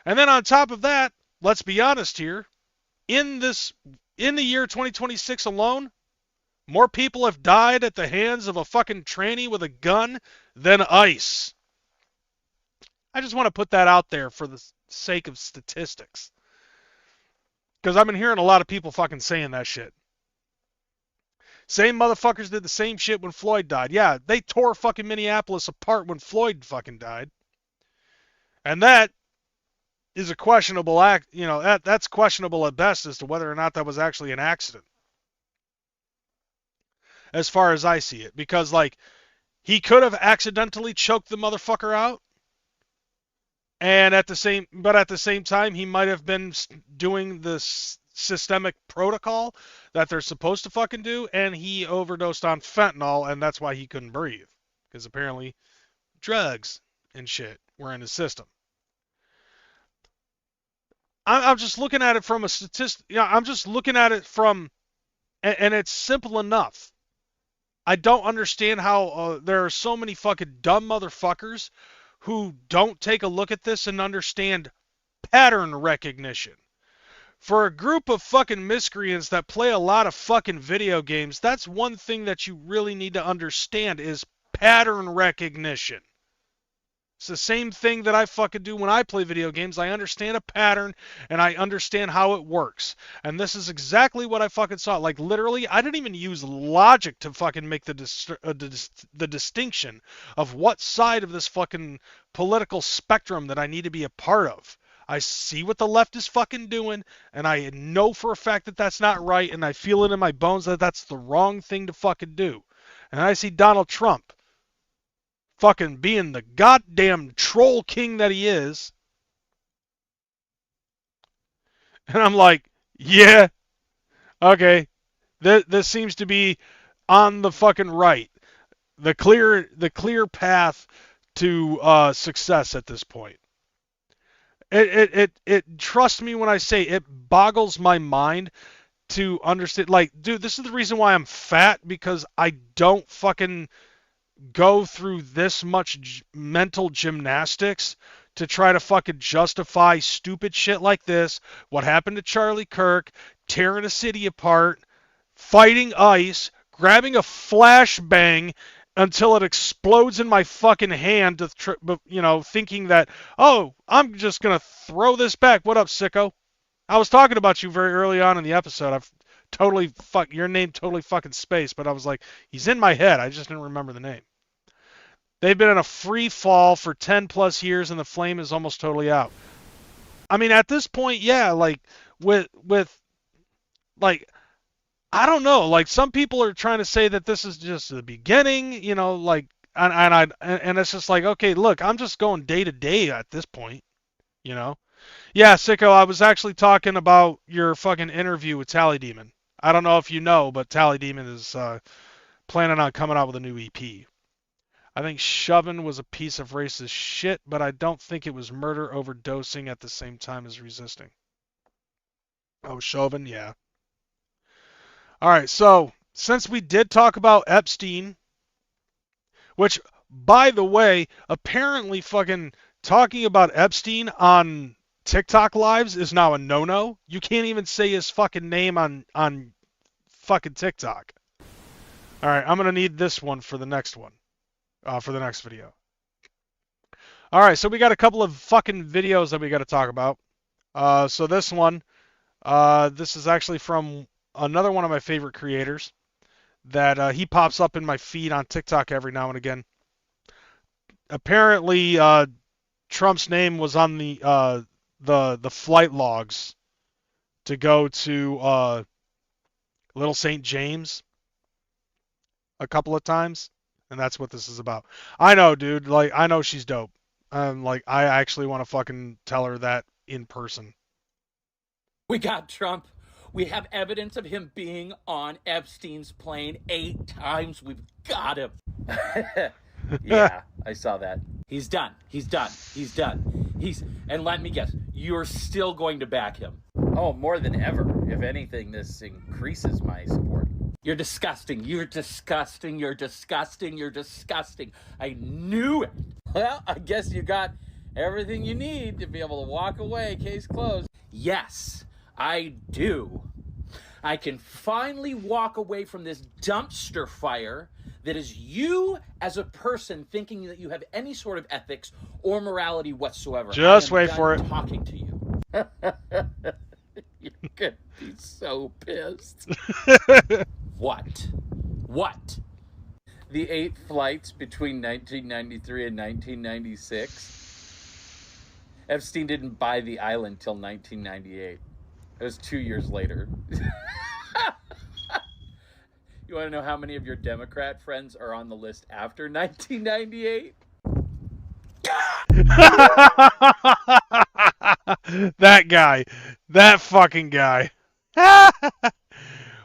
And then on top of that, let's be honest here, in the year 2026 alone, more people have died at the hands of a fucking tranny with a gun than ICE. I just want to put that out there for the sake of statistics. Because I've been hearing a lot of people fucking saying that shit. Same motherfuckers did the same shit when Floyd died. Yeah, they tore fucking Minneapolis apart when Floyd fucking died. And that is a questionable act, that's questionable at best as to whether or not that was actually an accident. As far as I see it. Because, like, he could have accidentally choked the motherfucker out. And at the same time, he might have been doing the systemic protocol that they're supposed to fucking do, and he overdosed on fentanyl, and that's why he couldn't breathe. Because apparently drugs and shit were in his system. I'm just looking at it from a statistic. I'm just looking at it from, and it's simple enough. I don't understand how there are so many fucking dumb motherfuckers who don't take a look at this and understand pattern recognition. For a group of fucking miscreants that play a lot of fucking video games, that's one thing that you really need to understand is pattern recognition. It's the same thing that I fucking do when I play video games. I understand a pattern and I understand how it works. And this is exactly what I fucking saw. Like literally, I didn't even use logic to fucking make the distinction of what side of this fucking political spectrum that I need to be a part of. I see what the left is fucking doing, and I know for a fact that that's not right, and I feel it in my bones that that's the wrong thing to fucking do. And I see Donald Trump fucking being the goddamn troll king that he is. And I'm like, yeah, okay, this seems to be on the fucking right. The clear path to success at this point. It trust me when I say it boggles my mind to understand. Like, dude, this is the reason why I'm fat, because I don't fucking go through this much mental gymnastics to try to fucking justify stupid shit like this. What happened to Charlie Kirk, tearing a city apart, fighting ICE, grabbing a flashbang until it explodes in my fucking hand, thinking that, oh, I'm just gonna throw this back. What up, sicko? I was talking about you very early on in the episode. I've totally your name totally fucking spaced, but I was like, he's in my head. I just didn't remember the name. They've been in a free fall for 10 plus years, and the flame is almost totally out. I mean, at this point, yeah, like with like, I don't know. Like, some people are trying to say that this is just the beginning, like, and it's just like, okay, look, I'm just going day to day at this point, Yeah, sicko, I was actually talking about your fucking interview with Tally Demon. I don't know if you know, but Tally Demon is planning on coming out with a new EP. I think shoving was a piece of racist shit, but I don't think it was murder overdosing at the same time as resisting. Oh, shoving, yeah. All right, so since we did talk about Epstein, which, by the way, apparently fucking talking about Epstein on TikTok lives is now a no-no. You can't even say his fucking name on fucking TikTok. All right, I'm going to need this one for the next one, for the next video. All right, so we got a couple of fucking videos that we got to talk about. So this one, this is actually from another one of my favorite creators that he pops up in my feed on TikTok every now and again. Apparently, Trump's name was on the flight logs to go to Little St. James a couple of times, and that's what this is about. I know, dude. Like, I know she's dope. Like, I actually want to fucking tell her that in person. We got Trump. We have evidence of him being on Epstein's plane 8 times. We've got him. Yeah, I saw that. He's done. He's done. He's done. And let me guess, you're still going to back him. Oh, more than ever. If anything, this increases my support. You're disgusting. You're disgusting. You're disgusting. You're disgusting. I knew it. Well, I guess you got everything you need to be able to walk away. Case closed. Yes, I do. I can finally walk away from this dumpster fire that is you as a person thinking that you have any sort of ethics or morality whatsoever. Just wait for it. Talking to you. You're gonna be so pissed. What? What? The 8 flights between 1993 and 1996. Epstein didn't buy the island till 1998. It was 2 years later. You want to know how many of your Democrat friends are on the list after 1998? That guy. That fucking guy.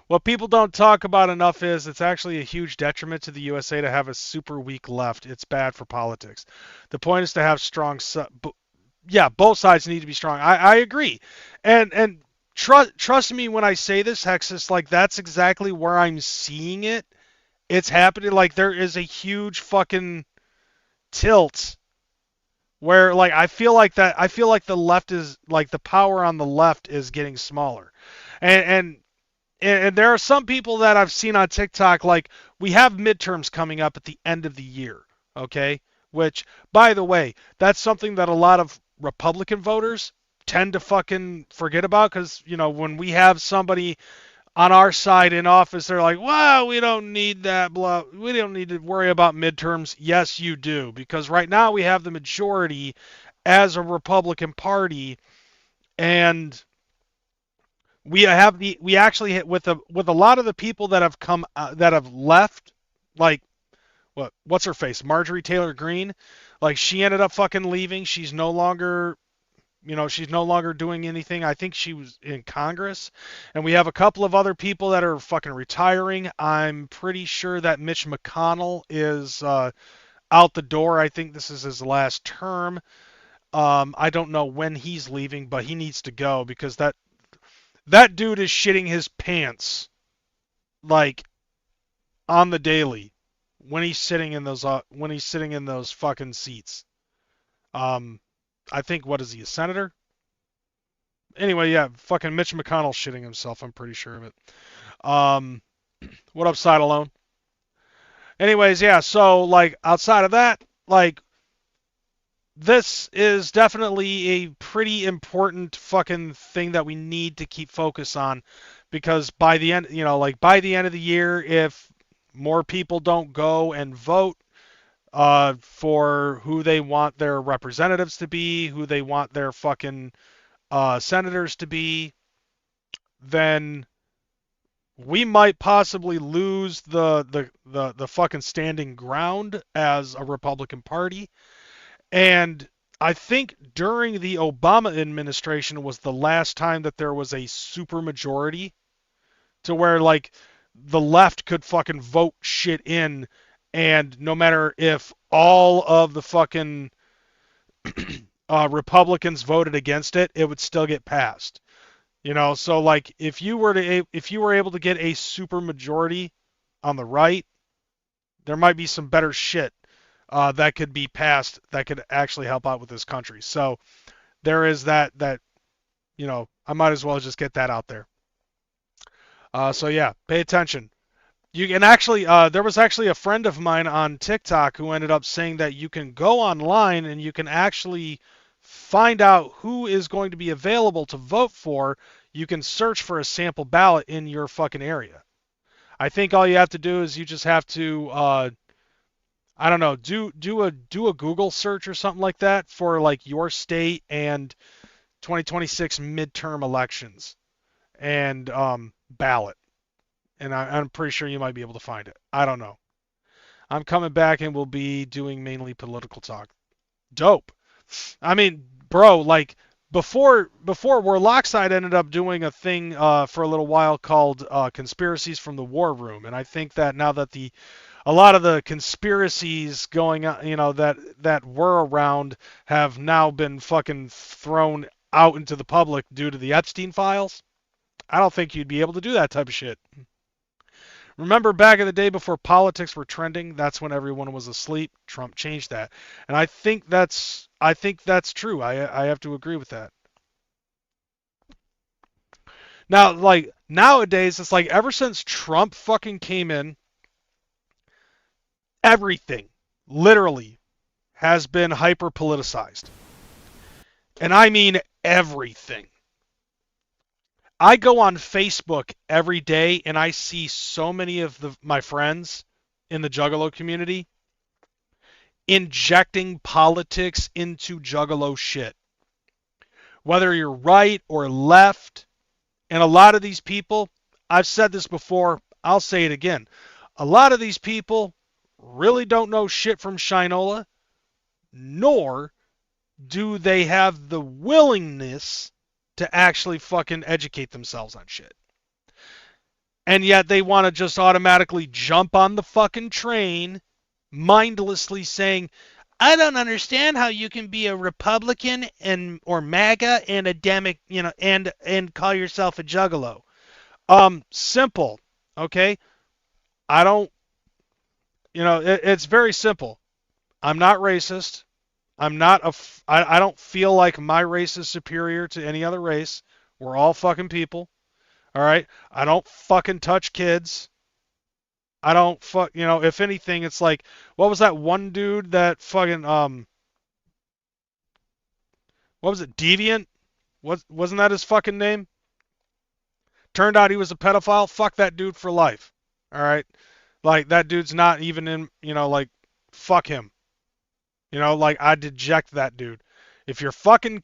What people don't talk about enough is it's actually a huge detriment to the USA to have a super weak left. It's bad for politics. The point is to have strong... yeah, both sides need to be strong. I agree. And trust me when I say this, Hexus, like, that's exactly where I'm seeing it. It's happening. Like, there is a huge fucking tilt where, like, I feel like the left is, like, the power on the left is getting smaller. And there are some people that I've seen on TikTok, like, we have midterms coming up at the end of the year, okay? Which, by the way, that's something that a lot of Republican voters tend to fucking forget about, because, when we have somebody on our side in office, they're like, well, we don't need that, blah, we don't need to worry about midterms. Yes, you do, because right now we have the majority as a Republican Party, and we actually hit with a lot of the people that have come that have left, like, what's her face, Marjorie Taylor Greene, like, she ended up fucking leaving. She's no longer doing anything. I think she was in Congress. And we have a couple of other people that are fucking retiring. I'm pretty sure that Mitch McConnell is out the door. I think this is his last term. I don't know when he's leaving, but he needs to go, because That dude is shitting his pants, like, on the daily when he's sitting in those fucking seats. I think, what is he, a senator? Anyway, yeah, fucking Mitch McConnell shitting himself. I'm pretty sure of it. What up, Side Alone? Anyways, yeah. So, like, outside of that, like, this is definitely a pretty important fucking thing that we need to keep focus on, because by the end, by the end of the year, if more people don't go and vote for who they want their representatives to be, who they want their fucking senators to be, then we might possibly lose the fucking standing ground as a Republican Party. And I think during the Obama administration was the last time that there was a supermajority to where, like, the left could fucking vote shit in, and no matter if all of the fucking Republicans voted against it, it would still get passed. So, like, if you were able to get a supermajority on the right, there might be some better shit that could be passed that could actually help out with this country. So there is that I might as well just get that out there. So yeah, pay attention. You can actually, there was actually a friend of mine on TikTok who ended up saying that you can go online and you can actually find out who is going to be available to vote for. You can search for a sample ballot in your fucking area. I think all you have to do is you just have to, I don't know, do a Google search or something like that for, like, your state and 2026 midterm elections and ballot. And I'm pretty sure you might be able to find it. I don't know. I'm coming back and we'll be doing mainly political talk. Dope. I mean, bro, like, before Warlockside ended up doing a thing for a little while called Conspiracies from the War Room. And I think that now that a lot of the conspiracies going on, that were around have now been fucking thrown out into the public due to the Epstein files, I don't think you'd be able to do that type of shit. Remember back in the day before politics were trending, that's when everyone was asleep. Trump changed that. And I think that's true. I have to agree with that. Now, like, nowadays, it's like ever since Trump fucking came in, everything, literally, has been hyper politicized. And I mean everything. I go on Facebook every day and I see so many of my friends in the Juggalo community injecting politics into Juggalo shit. Whether you're right or left, and a lot of these people, I've said this before, I'll say it again, a lot of these people really don't know shit from Shinola, nor do they have the willingness to actually fucking educate themselves on shit. And yet they want to just automatically jump on the fucking train, mindlessly saying, I don't understand how you can be a Republican or MAGA and a Demic, and call yourself a Juggalo. Simple, okay? I don't, it's very simple. I'm not racist. I don't feel like my race is superior to any other race. We're all fucking people. All right? I don't fucking touch kids. I don't if anything, it's like, what was that one dude that fucking, what was it, Deviant? Wasn't that his fucking name? Turned out he was a pedophile. Fuck that dude for life. All right? Like, that dude's not even in, fuck him. I deject that dude. If you're fucking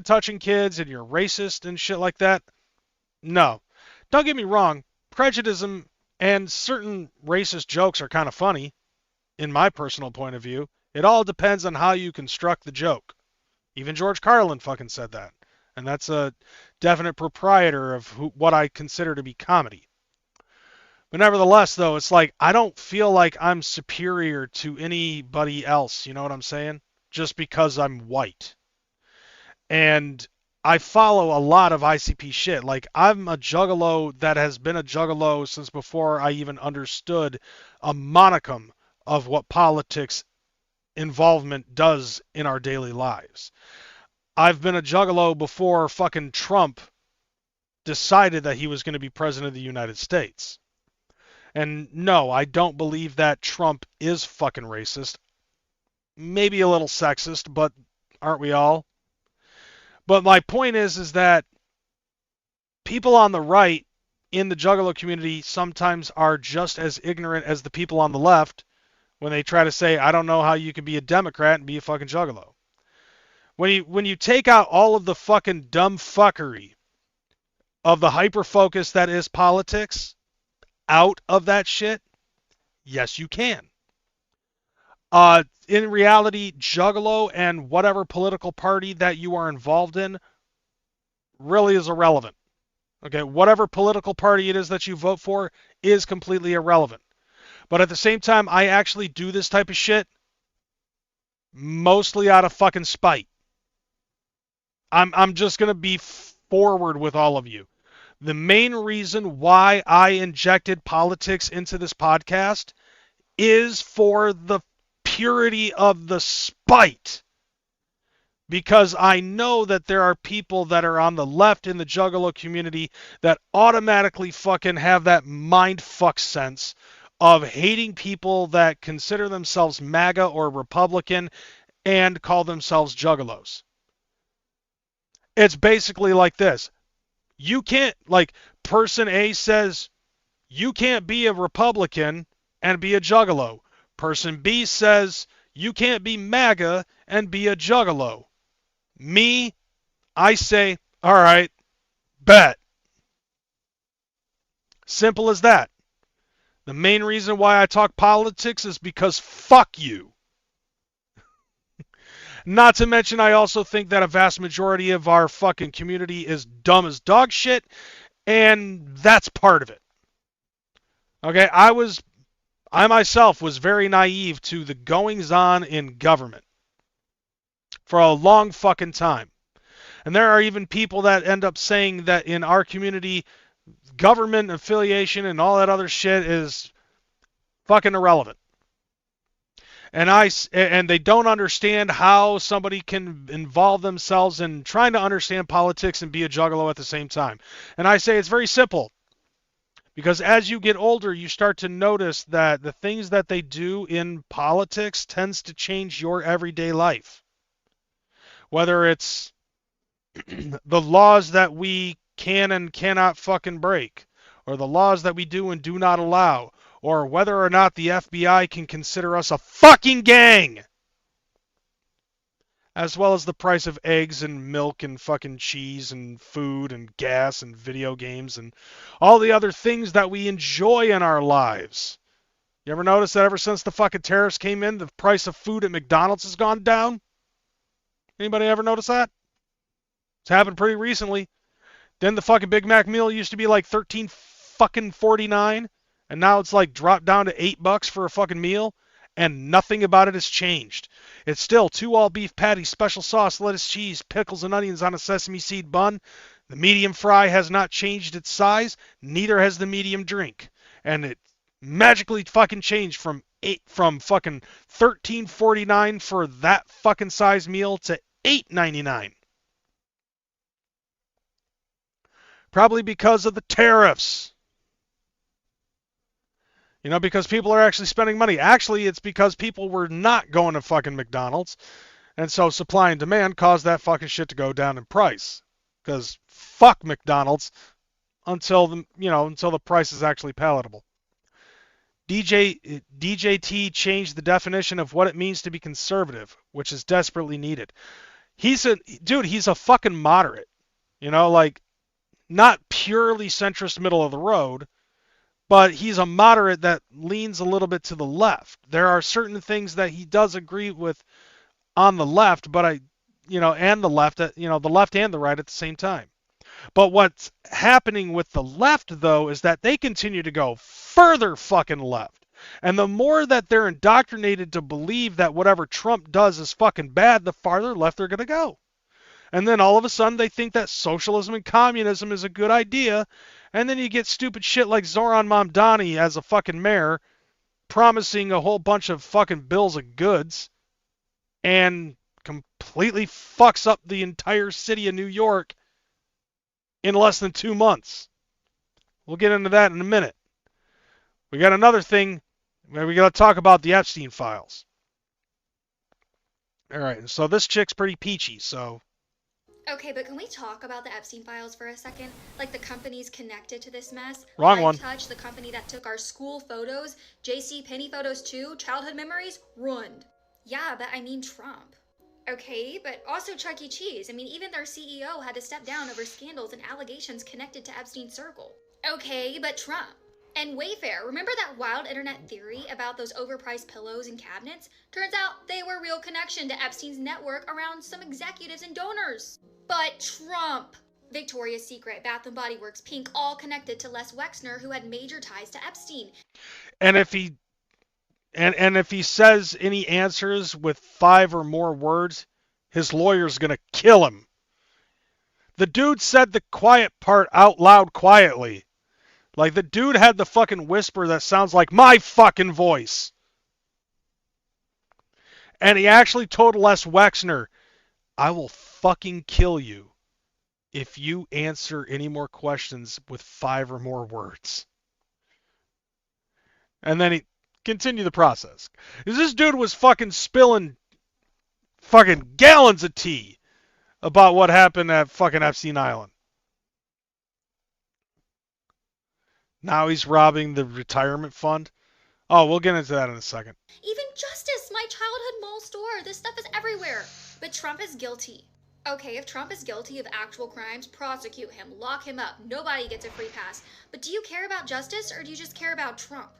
touching kids and you're racist and shit like that, no. Don't get me wrong, prejudice and certain racist jokes are kind of funny, in my personal point of view. It all depends on how you construct the joke. Even George Carlin fucking said that. And that's a definite proprietor of what I consider to be comedy. But nevertheless, though, it's like, I don't feel like I'm superior to anybody else, you know what I'm saying? Just because I'm white. And I follow a lot of ICP shit. Like, I'm a juggalo that has been a juggalo since before I even understood a monicum of what politics involvement does in our daily lives. I've been a juggalo before fucking Trump decided that he was going to be president of the United States. And no, I don't believe that Trump is fucking racist. Maybe a little sexist, but aren't we all? But my point is that people on the right in the juggalo community sometimes are just as ignorant as the people on the left when they try to say, I don't know how you can be a Democrat and be a fucking juggalo. When you take out all of the fucking dumb fuckery of the hyper-focus that is politics out of that shit, yes, you can. In reality, juggalo and whatever political party that you are involved in really is irrelevant. Okay, whatever political party it is that you vote for is completely irrelevant. But at the same time, I actually do this type of shit mostly out of fucking spite. I'm just going to be forward with all of you. The main reason why I injected politics into this podcast is for the purity of the spite. Because I know that there are people that are on the left in the juggalo community that automatically fucking have that mindfuck sense of hating people that consider themselves MAGA or Republican and call themselves juggalos. It's basically like this. You can't, like, person A says, you can't be a Republican and be a juggalo. Person B says, you can't be MAGA and be a juggalo. Me, I say, all right, bet. Simple as that. The main reason why I talk politics is because fuck you. Not to mention, I also think that a vast majority of our fucking community is dumb as dog shit, and that's part of it. Okay, I myself was very naive to the goings-on in government for a long fucking time. And there are even people that end up saying that in our community, government affiliation and all that other shit is fucking irrelevant. And they don't understand how somebody can involve themselves in trying to understand politics and be a juggalo at the same time. And I say it's very simple. Because as you get older, you start to notice that the things that they do in politics tends to change your everyday life. Whether it's the laws that we can and cannot fucking break, or the laws that we do and do not allow, or whether or not the FBI can consider us a fucking gang, as well as the price of eggs and milk and fucking cheese and food and gas and video games and all the other things that we enjoy in our lives. You ever notice that ever since the fucking tariffs came in, the price of food at McDonald's has gone down? Anybody ever notice that? It's happened pretty recently. Then the fucking Big Mac meal used to be like $13.49, and now it's like dropped down to $8 for a fucking meal, and nothing about it has changed. It's still 2 all-beef patties, special sauce, lettuce, cheese, pickles, and onions on a sesame seed bun. The medium fry has not changed its size, neither has the medium drink. And it magically fucking changed from fucking $13.49 for that fucking size meal to $8.99. Probably because of the tariffs. You know, because people are actually spending money. Actually, it's because people were not going to fucking McDonald's. And so supply and demand caused that fucking shit to go down in price. Because fuck McDonald's until the price is actually palatable. DJT changed the definition of what it means to be conservative, which is desperately needed. He's a fucking moderate. You know, like, not purely centrist middle of the road, but he's a moderate that leans a little bit to the left. There are certain things that he does agree with on the left, but and the left, the left and the right at the same time. But what's happening with the left, though, is that they continue to go further fucking left. And the more that they're indoctrinated to believe that whatever Trump does is fucking bad, the farther left they're going to go. And then all of a sudden they think that socialism and communism is a good idea. And then you get stupid shit like Zoran Mamdani as a fucking mayor promising a whole bunch of fucking bills of goods and completely fucks up the entire city of New York in less than 2 months. We'll get into that in a minute. We got another thing where we got to talk about the Epstein files. All right, so this chick's pretty peachy, so... Okay, but can we talk about the Epstein files for a second? Like the companies connected to this mess? Wrong one. Touch, the company that took our school photos, JC Penney photos too, childhood memories, ruined. Yeah, but I mean Trump. Okay, but also Chuck E. Cheese. I mean, even their CEO had to step down over scandals and allegations connected to Epstein's circle. Okay, but Trump. And Wayfair, remember that wild internet theory about those overpriced pillows and cabinets? Turns out they were real connection to Epstein's network around some executives and donors. But Trump. Victoria's Secret, Bath & Body Works, Pink, all connected to Les Wexner, who had major ties to Epstein. And if he says any answers with 5 or more words, his lawyer's going to kill him. The dude said the quiet part out loud quietly. Like, the dude had the fucking whisper that sounds like my fucking voice. And he actually told Les Wexner, I will fucking kill you if you answer any more questions with 5 or more words. And then he continued the process. This dude was fucking spilling fucking gallons of tea about what happened at fucking Epstein Island. Now he's robbing the retirement fund. Oh, we'll get into that in a second. Even Justice, my childhood mall store. This stuff is everywhere. But Trump is guilty. Okay, if Trump is guilty of actual crimes, prosecute him, lock him up. Nobody gets a free pass. But do you care about justice or do you just care about Trump?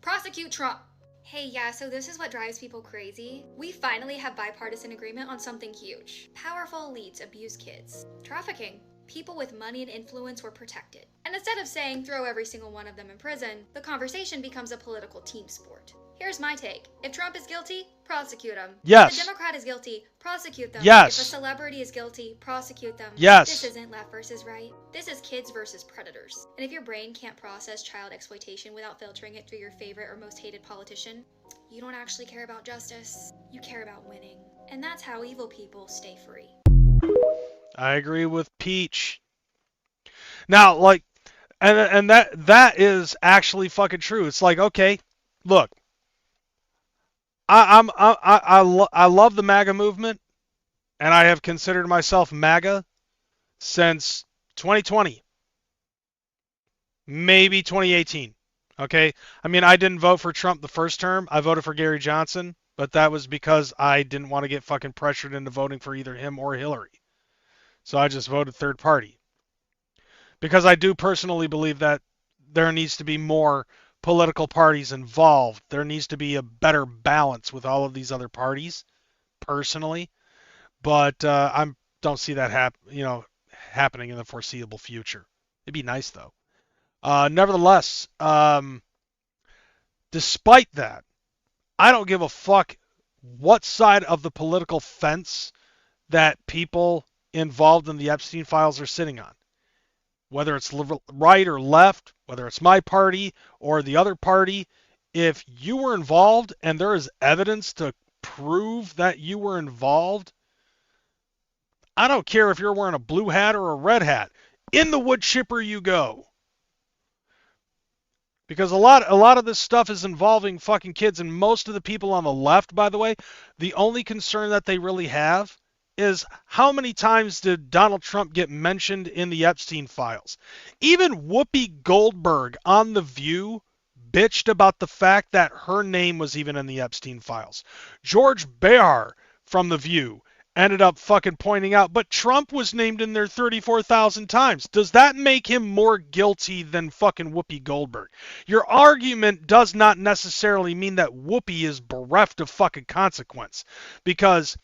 Prosecute Trump. Hey, yeah, so this is what drives people crazy. We finally have bipartisan agreement on something huge. Powerful elites abuse kids. Trafficking. People with money and influence were protected. And instead of saying throw every single one of them in prison, the conversation becomes a political team sport. Here's my take. If Trump is guilty, prosecute him. Yes. If a Democrat is guilty, prosecute them. Yes. If a celebrity is guilty, prosecute them. Yes. This isn't left versus right. This is kids versus predators. And if your brain can't process child exploitation without filtering it through your favorite or most hated politician, you don't actually care about justice. You care about winning. And that's how evil people stay free. I agree with Peach. Now, like, and that is actually fucking true. It's like, okay, look, I love the MAGA movement, and I have considered myself MAGA since 2020, maybe 2018. Okay, I mean, I didn't vote for Trump the first term. I voted for Gary Johnson, but that was because I didn't want to get fucking pressured into voting for either him or Hillary. So I just voted third party. Because I do personally believe that there needs to be more political parties involved. There needs to be a better balance with all of these other parties, personally. But I don't see that happening in the foreseeable future. It'd be nice, though. Nevertheless, despite that, I don't give a fuck what side of the political fence that people involved in the Epstein files are sitting on. Whether it's right or left, whether it's my party or the other party, if you were involved and there is evidence to prove that you were involved, I don't care if you're wearing a blue hat or a red hat. In the wood chipper you go. Because a lot of this stuff is involving fucking kids, and most of the people on the left, by the way, the only concern that they really have is how many times did Donald Trump get mentioned in the Epstein files? Even Whoopi Goldberg on The View bitched about the fact that her name was even in the Epstein files. George Behar from The View ended up fucking pointing out, but Trump was named in there 34,000 times. Does that make him more guilty than fucking Whoopi Goldberg? Your argument does not necessarily mean that Whoopi is bereft of fucking consequence. Because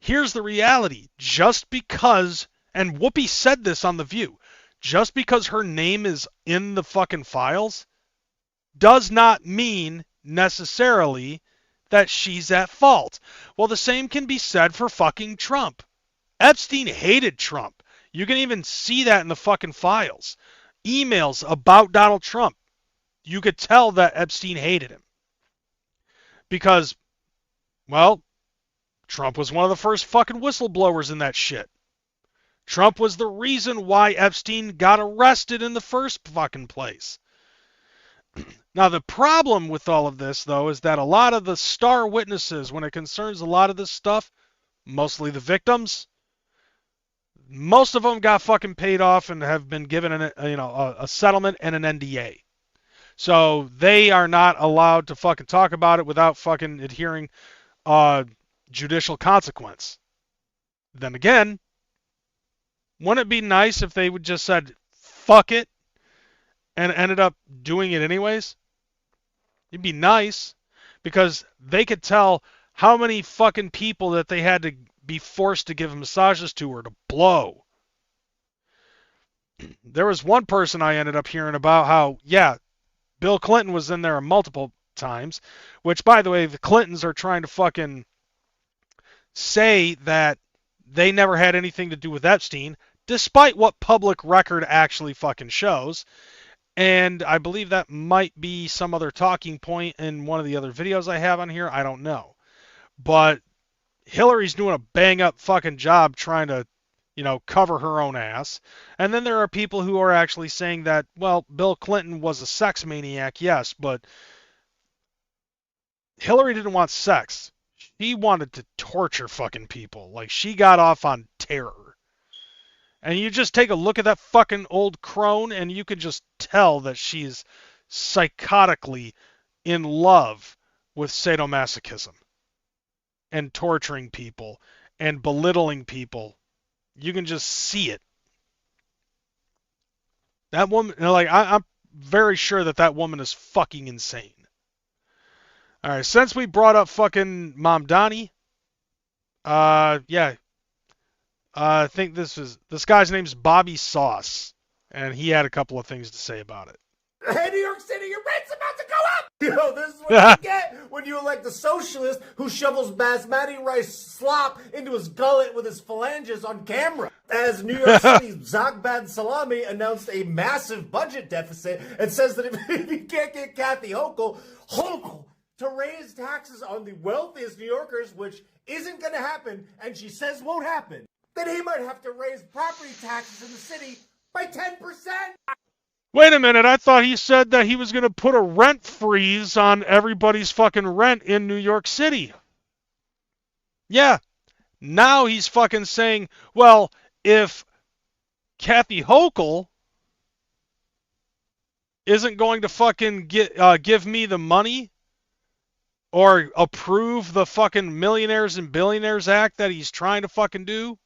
here's the reality. Just because, and Whoopi said this on The View, just because her name is in the fucking files does not mean necessarily that she's at fault. Well, the same can be said for fucking Trump. Epstein hated Trump. You can even see that in the fucking files. Emails about Donald Trump. You could tell that Epstein hated him. Because, well, Trump was one of the first fucking whistleblowers in that shit. Trump was the reason why Epstein got arrested in the first fucking place. Now, the problem with all of this, though, is that a lot of the star witnesses, when it concerns a lot of this stuff, mostly the victims, most of them got fucking paid off and have been given a settlement and an NDA. So they are not allowed to fucking talk about it without fucking adhering judicial consequence. Then again, wouldn't it be nice if they would just said, fuck it, and ended up doing it anyways? It'd be nice, because they could tell how many fucking people that they had to be forced to give massages to or to blow. There was one person I ended up hearing about how, yeah, Bill Clinton was in there multiple times, which, by the way, the Clintons are trying to fucking say that they never had anything to do with Epstein, despite what public record actually fucking shows. And I believe that might be some other talking point in one of the other videos I have on here. I don't know. But Hillary's doing a bang-up fucking job trying to, cover her own ass. And then there are people who are actually saying that, well, Bill Clinton was a sex maniac, yes, but Hillary didn't want sex. She wanted to torture fucking people. Like, she got off on terror. And you just take a look at that fucking old crone, and you can just tell that she's psychotically in love with sadomasochism and torturing people and belittling people. You can just see it. That woman, I'm very sure that woman is fucking insane. All right, since we brought up fucking Mom Donnie, yeah. I think this guy's name's Bobby Sauce, and he had a couple of things to say about it. Hey, New York City, your rent's about to go up! This is what you get when you elect a socialist who shovels basmati rice slop into his gullet with his phalanges on camera. As New York City's Zagbad Salami announced a massive budget deficit and says that if you can't get Kathy Hochul to raise taxes on the wealthiest New Yorkers, which isn't going to happen, and she says won't happen, then he might have to raise property taxes in the city by 10%. Wait a minute, I thought he said that he was going to put a rent freeze on everybody's fucking rent in New York City. Yeah, now he's fucking saying, well, if Kathy Hochul isn't going to fucking give me the money or approve the fucking Millionaires and Billionaires Act that he's trying to fucking do,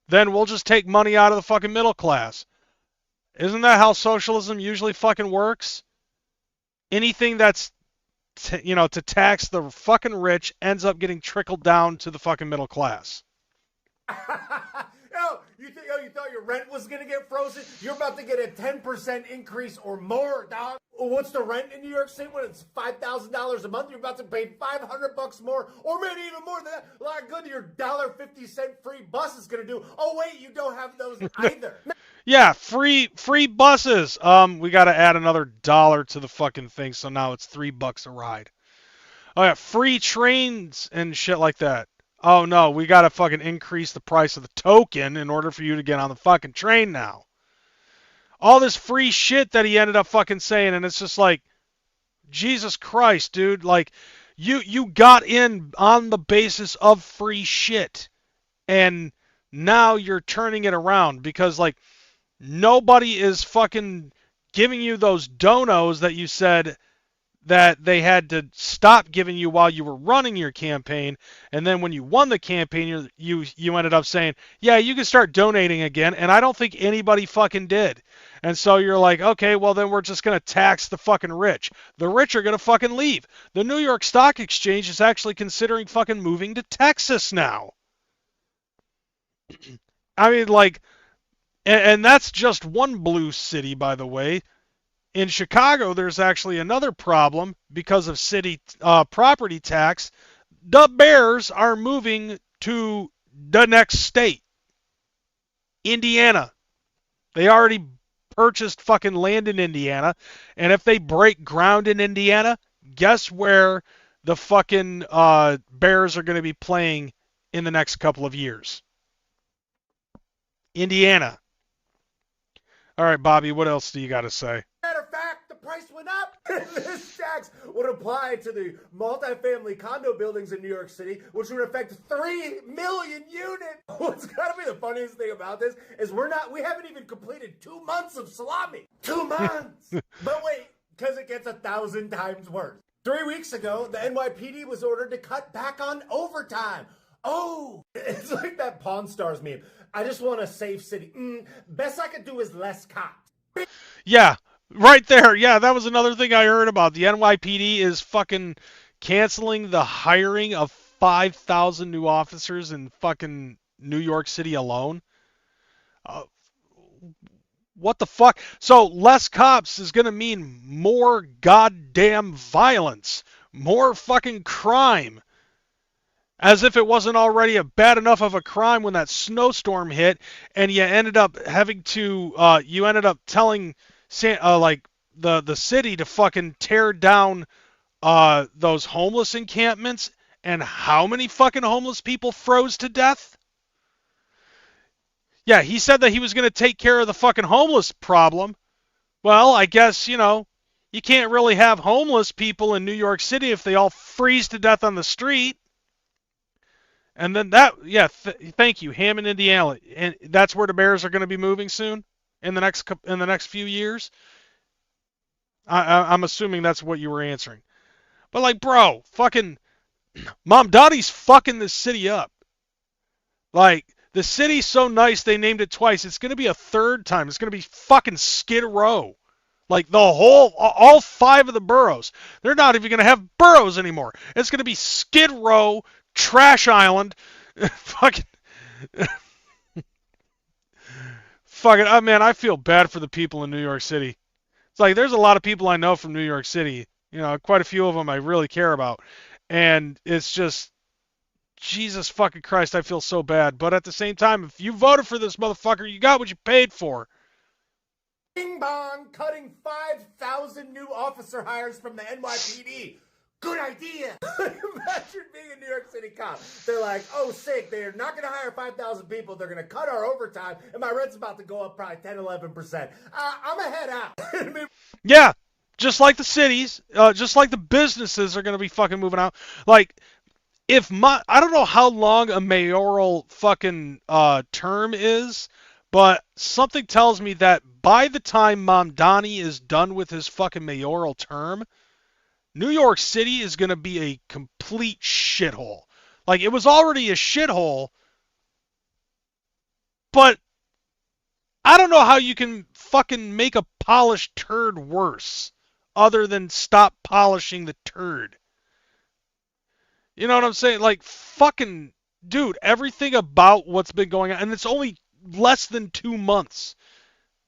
then we'll just take money out of the fucking middle class. Isn't that how socialism usually fucking works? Anything that's, to tax the fucking rich ends up getting trickled down to the fucking middle class. You thought your rent was going to get frozen? You're about to get a 10% increase or more, dog. What's the rent in New York City when it's $5,000 a month? You're about to pay $500 more, or maybe even more than that. A lot of good your $1.50 free bus is going to do. Oh, wait, you don't have those either. Yeah, free buses. We got to add another $1 to the fucking thing, so now it's $3 a ride. Oh, yeah, free trains and shit like that. Oh, no, we got to fucking increase the price of the token in order for you to get on the fucking train now. All this free shit that he ended up fucking saying, and it's just like, Jesus Christ, dude. Like, you got in on the basis of free shit, and now you're turning it around because, like, nobody is fucking giving you those donos that you said that they had to stop giving you while you were running your campaign, and then when you won the campaign, you ended up saying, yeah, you can start donating again, and I don't think anybody fucking did. And so you're like, okay, well then we're just going to tax the fucking rich. The rich are going to fucking leave. The New York Stock Exchange is actually considering fucking moving to Texas now. I mean, like, and that's just one blue city, by the way. In Chicago, there's actually another problem because of city property tax. The Bears are moving to the next state. Indiana. They already purchased fucking land in Indiana. And if they break ground in Indiana, guess where the fucking Bears are going to be playing in the next couple of years? Indiana. All right, Bobby, what else do you got to say? Matter of fact, the price went up. This tax would apply to the multifamily condo buildings in New York City, which would affect 3 million units. What's got to be the funniest thing about this is we haven't even completed 2 months of salami. 2 months. But wait, because it gets 1,000 times worse. 3 weeks ago, the NYPD was ordered to cut back on overtime. Oh, it's like that Pawn Stars meme. I just want a safe city. Best I could do is less cops. Yeah, right there. Yeah, that was another thing I heard about. The NYPD is fucking canceling the hiring of 5,000 new officers in fucking New York City alone. What the fuck? So less cops is going to mean more goddamn violence, more fucking crime. As if it wasn't already a bad enough of a crime when that snowstorm hit, and you ended up having to, telling, the city to fucking tear down, those homeless encampments, and how many fucking homeless people froze to death? Yeah, he said that he was going to take care of the fucking homeless problem. Well, I guess, you can't really have homeless people in New York City if they all freeze to death on the street. And then thank you, Hammond, Indiana, and that's where the Bears are going to be moving soon in the next few years. I'm assuming that's what you were answering. But like, bro, fucking Mom Dottie's fucking this city up. Like, the city's so nice they named it twice. It's going to be a third time. It's going to be fucking Skid Row. Like all 5 of the boroughs. They're not even going to have boroughs anymore. It's going to be Skid Row, Trash Island, fucking, man, I feel bad for the people in New York City. It's like, there's a lot of people I know from New York City, quite a few of them I really care about, and it's just, Jesus fucking Christ, I feel so bad, but at the same time, if you voted for this motherfucker, you got what you paid for. Bing bong, cutting 5,000 new officer hires from the NYPD. Good idea. Imagine being a New York City cop. They're like, oh, sick. They're not going to hire 5,000 people. They're going to cut our overtime, and my rent's about to go up probably 10, 11%. I'm going to head out. Yeah, just like the cities, just like the businesses are going to be fucking moving out. Like, I don't know how long a mayoral fucking term is, but something tells me that by the time Mamdani is done with his fucking mayoral term, New York City is going to be a complete shithole. Like, it was already a shithole, but I don't know how you can fucking make a polished turd worse other than stop polishing the turd. You know what I'm saying? Like, fucking, dude, everything about what's been going on, and it's only less than 2 months.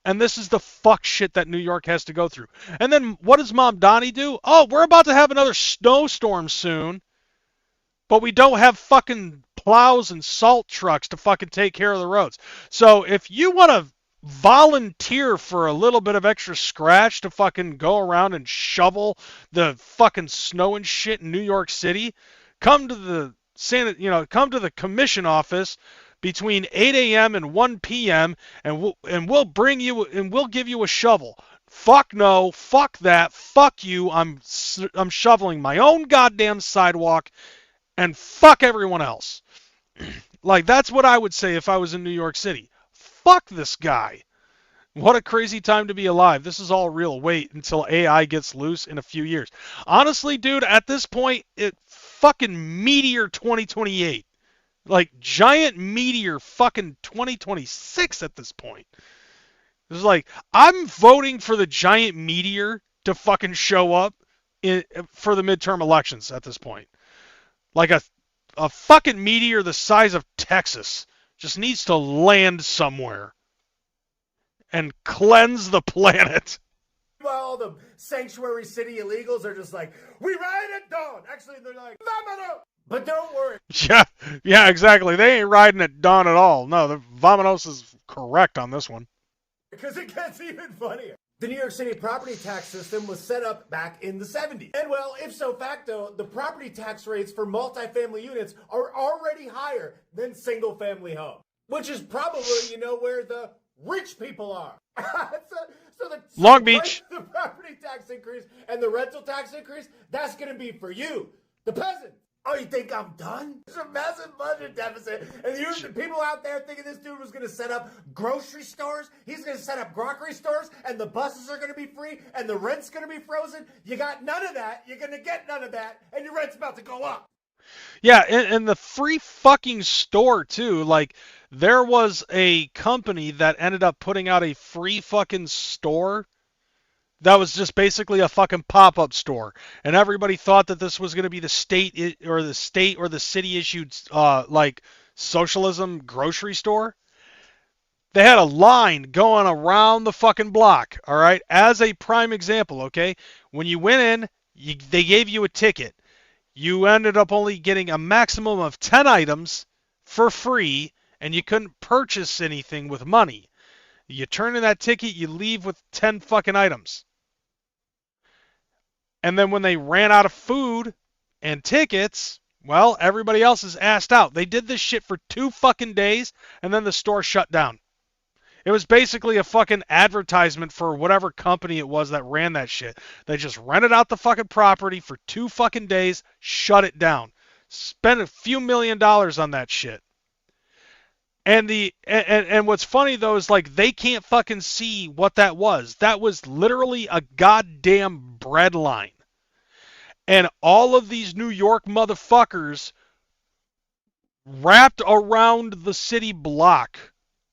And this is the fuck shit that New York has to go through. And then what does Mamdani do? Oh, we're about to have another snowstorm soon, but we don't have fucking plows and salt trucks to fucking take care of the roads. So if you want to volunteer for a little bit of extra scratch to fucking go around and shovel the fucking snow and shit in New York City, come to the commission office between 8 a.m. and 1 p.m. and we'll give you a shovel. Fuck no, fuck that, fuck you. I'm shoveling my own goddamn sidewalk, and fuck everyone else. Like, that's what I would say if I was in New York City. Fuck this guy. What a crazy time to be alive. This is all real. Wait until AI gets loose in a few years. Honestly, dude, at this point, it fucking meteor 2028. Like, giant meteor fucking 2026 at this point. It's like, I'm voting for the giant meteor to fucking show up for the midterm elections at this point. Like a fucking meteor the size of Texas just needs to land somewhere and cleanse the planet. While all the sanctuary city illegals are just like, we ride at dawn. Actually, they're like, vámonos. But don't worry. Yeah, exactly. They ain't riding at dawn at all. No, the Vamanos is correct on this one. Because it gets even funnier. The New York City property tax system was set up back in the 70s. And well, ipso facto, the property tax rates for multifamily units are already higher than single family homes. Which is probably, where the rich people are. so Long Beach. The property tax increase and the rental tax increase, that's going to be for you, the peasant. Oh, you think I'm done? There's a massive budget deficit. And the people out there thinking this dude was going to set up grocery stores. He's going to set up grocery stores, and the buses are going to be free, and the rent's going to be frozen. You got none of that. You're going to get none of that, and your rent's about to go up. Yeah, and the free fucking store, too. Like, there was a company that ended up putting out a free fucking store that was just basically a fucking pop-up store, and everybody thought that this was going to be the state or the city issued like socialism grocery store. They had a line going around the fucking block. All right, as a prime example, okay, when you went in, they gave you a ticket. You ended up only getting a maximum of 10 items for free, and you couldn't purchase anything with money. You turn in that ticket, you leave with 10 fucking items. And then when they ran out of food and tickets, well, everybody else is assed out. They did this shit for 2 fucking days, and then the store shut down. It was basically a fucking advertisement for whatever company it was that ran that shit. They just rented out the fucking property for 2 fucking days, shut it down. Spent a few $1 million on that shit. And what's funny though is like they can't fucking see what that was. That was literally a goddamn bread line. And all of these New York motherfuckers wrapped around the city block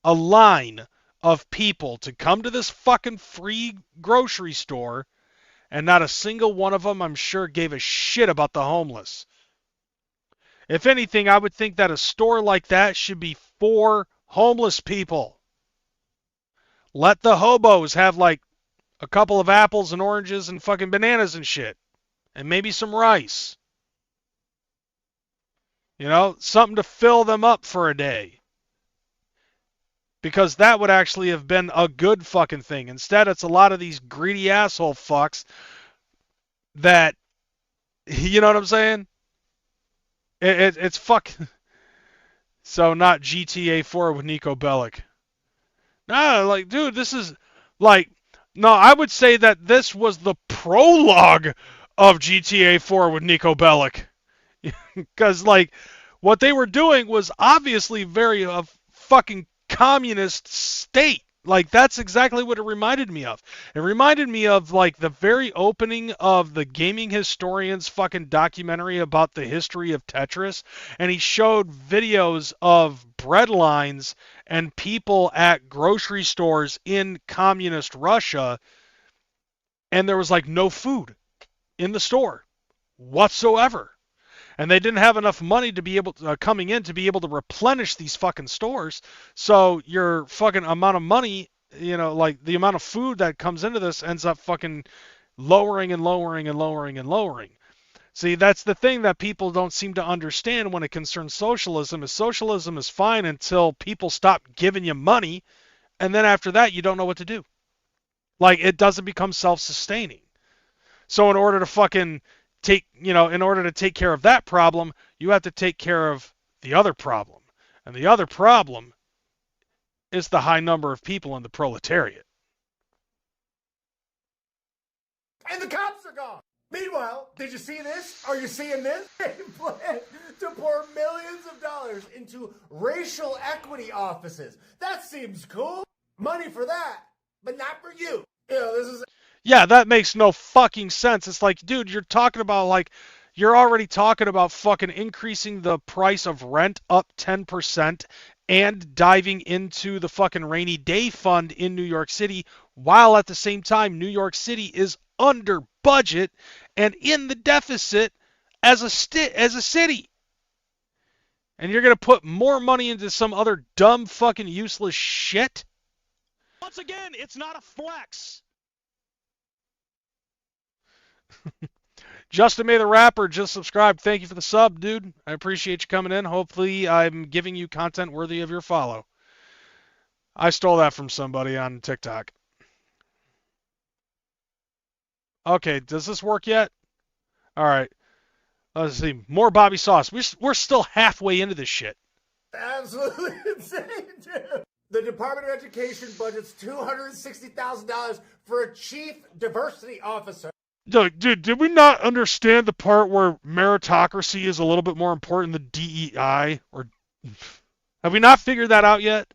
a line of people to come to this fucking free grocery store, and not a single one of them, I'm sure, gave a shit about the homeless. If anything, I would think that a store like that should be for homeless people. Let the hobos have like a couple of apples and oranges and fucking bananas and shit. And maybe some rice. Something to fill them up for a day. Because that would actually have been a good fucking thing. Instead, it's a lot of these greedy asshole fucks that, you know what I'm saying? It's fuck. So not GTA 4 with Nico Bellic. No, like, dude, this is like, no, I would say that this was the prologue of GTA 4 with Nico Bellic. Because, like, what they were doing was obviously very fucking communist state. Like, that's exactly what it reminded me of. It reminded me of, like, the very opening of the Gaming Historian's fucking documentary about the history of Tetris. And he showed videos of bread lines and people at grocery stores in communist Russia. And there was, like, no food in the store whatsoever. And they didn't have enough money to be able to, coming in to be able to replenish these fucking stores. So your fucking amount of money, like the amount of food that comes into this ends up fucking lowering and lowering and lowering and lowering. See, that's the thing that people don't seem to understand when it concerns socialism. Is socialism is fine until people stop giving you money, and then after that you don't know what to do. Like, it doesn't become self-sustaining. So in order to fucking in order to take care of that problem, you have to take care of the other problem. And the other problem is the high number of people in the proletariat. And the cops are gone. Meanwhile, did you see this? Are you seeing this? They plan to pour millions of dollars into racial equity offices. That seems cool. Money for that, but not for you. This is... Yeah, that makes no fucking sense. It's like, dude, you're already talking about fucking increasing the price of rent up 10% and diving into the fucking rainy day fund in New York City, while at the same time New York City is under budget and in the deficit as a city. And you're going to put more money into some other dumb fucking useless shit? Once again, it's not a flex. Justin May the Rapper just subscribed. Thank you for the sub, dude. I appreciate you coming in. Hopefully I'm giving you content worthy of your follow. I stole that from somebody on TikTok. Okay, does this work yet? All right. Let's see. More Bobby Sauce. We're still halfway into this shit. Absolutely insane, dude. The Department of Education budgets $260,000 for a chief diversity officer. Dude, did we not understand the part where meritocracy is a little bit more important than DEI? Or have we not figured that out yet?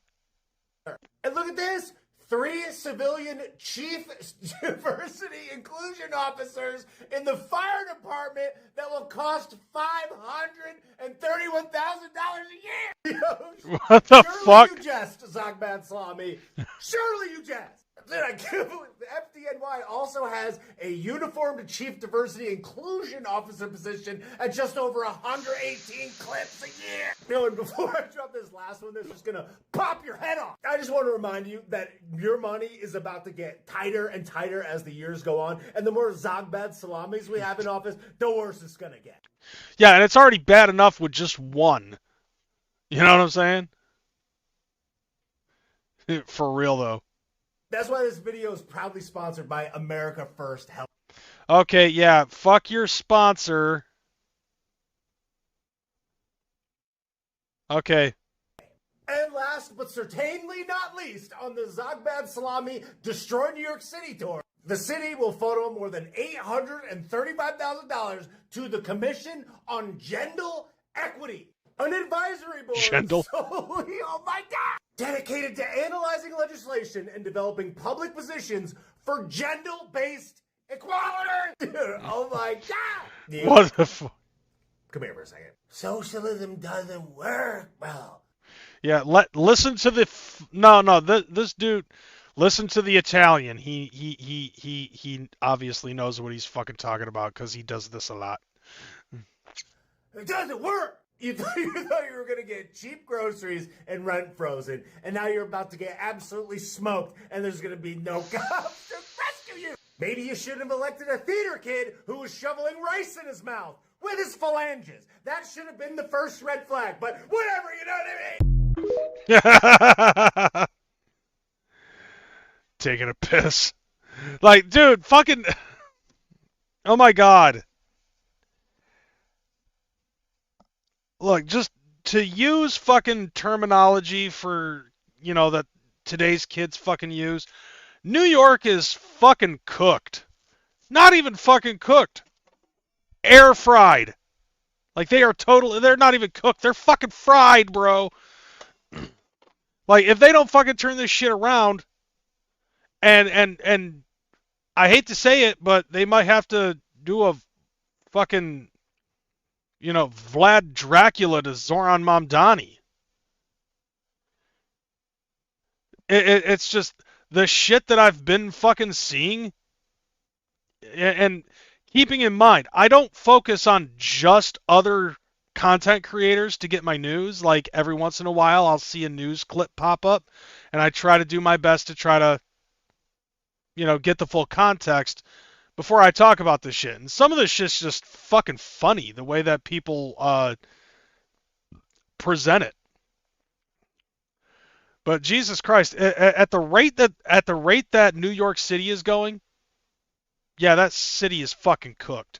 And look at this. 3 civilian chief diversity inclusion officers in the fire department that will cost $531,000 a year. What the fuck? Surely you jest, Zogbad Salami. Surely you jest. Dude, I can't believe the FDNY also has a uniformed chief diversity inclusion officer position at just over 118 clips a year. No, and before I drop this last one, this is going to pop your head off. I just want to remind you that your money is about to get tighter and tighter as the years go on. And the more Zogbad Salamis we have in office, the worse it's going to get. Yeah, and it's already bad enough with just one. You know what I'm saying? For real, though. That's why this video is proudly sponsored by America First Health. Okay, yeah, fuck your sponsor. Okay. And last but certainly not least, on the Zogbad Salami Destroy New York City tour, the city will photo more than $835,000 to the Commission on Gender Equity, an advisory board Gendel. solely, oh my God, dedicated to analyzing legislation and developing public positions for gender-based equality. Dude, oh my God. Dude. What the fuck? Come here for a second. Socialism doesn't work well. Yeah, listen to the this dude. Listen to the Italian. He obviously knows what he's fucking talking about because he does this a lot. It doesn't work. You thought you were going to get cheap groceries and rent frozen, and now you're about to get absolutely smoked, and there's going to be no cops to rescue you. Maybe you shouldn't have elected a theater kid who was shoveling rice in his mouth with his phalanges. That should have been the first red flag, but whatever, you know what I mean? Taking a piss. Like, dude, fucking... Oh my God. Look, just to use fucking terminology for, you know, that today's kids fucking use, New York is fucking cooked. Not even fucking cooked. Air fried. Like, they're not even cooked. They're fucking fried, bro. Like, if they don't fucking turn this shit around, and I hate to say it, but they might have to do a fucking, you know, Vlad Dracula to Zoran Mamdani. It's just the shit that I've been fucking seeing. And keeping in mind, I don't focus on just other content creators to get my news. Like, every once in a while, I'll see a news clip pop up, and I try to do my best to try to, you know, get the full context before I talk about this shit. And some of this shit's just fucking funny, the way that people present it. But Jesus Christ, at the rate that New York City is going, yeah, that city is fucking cooked.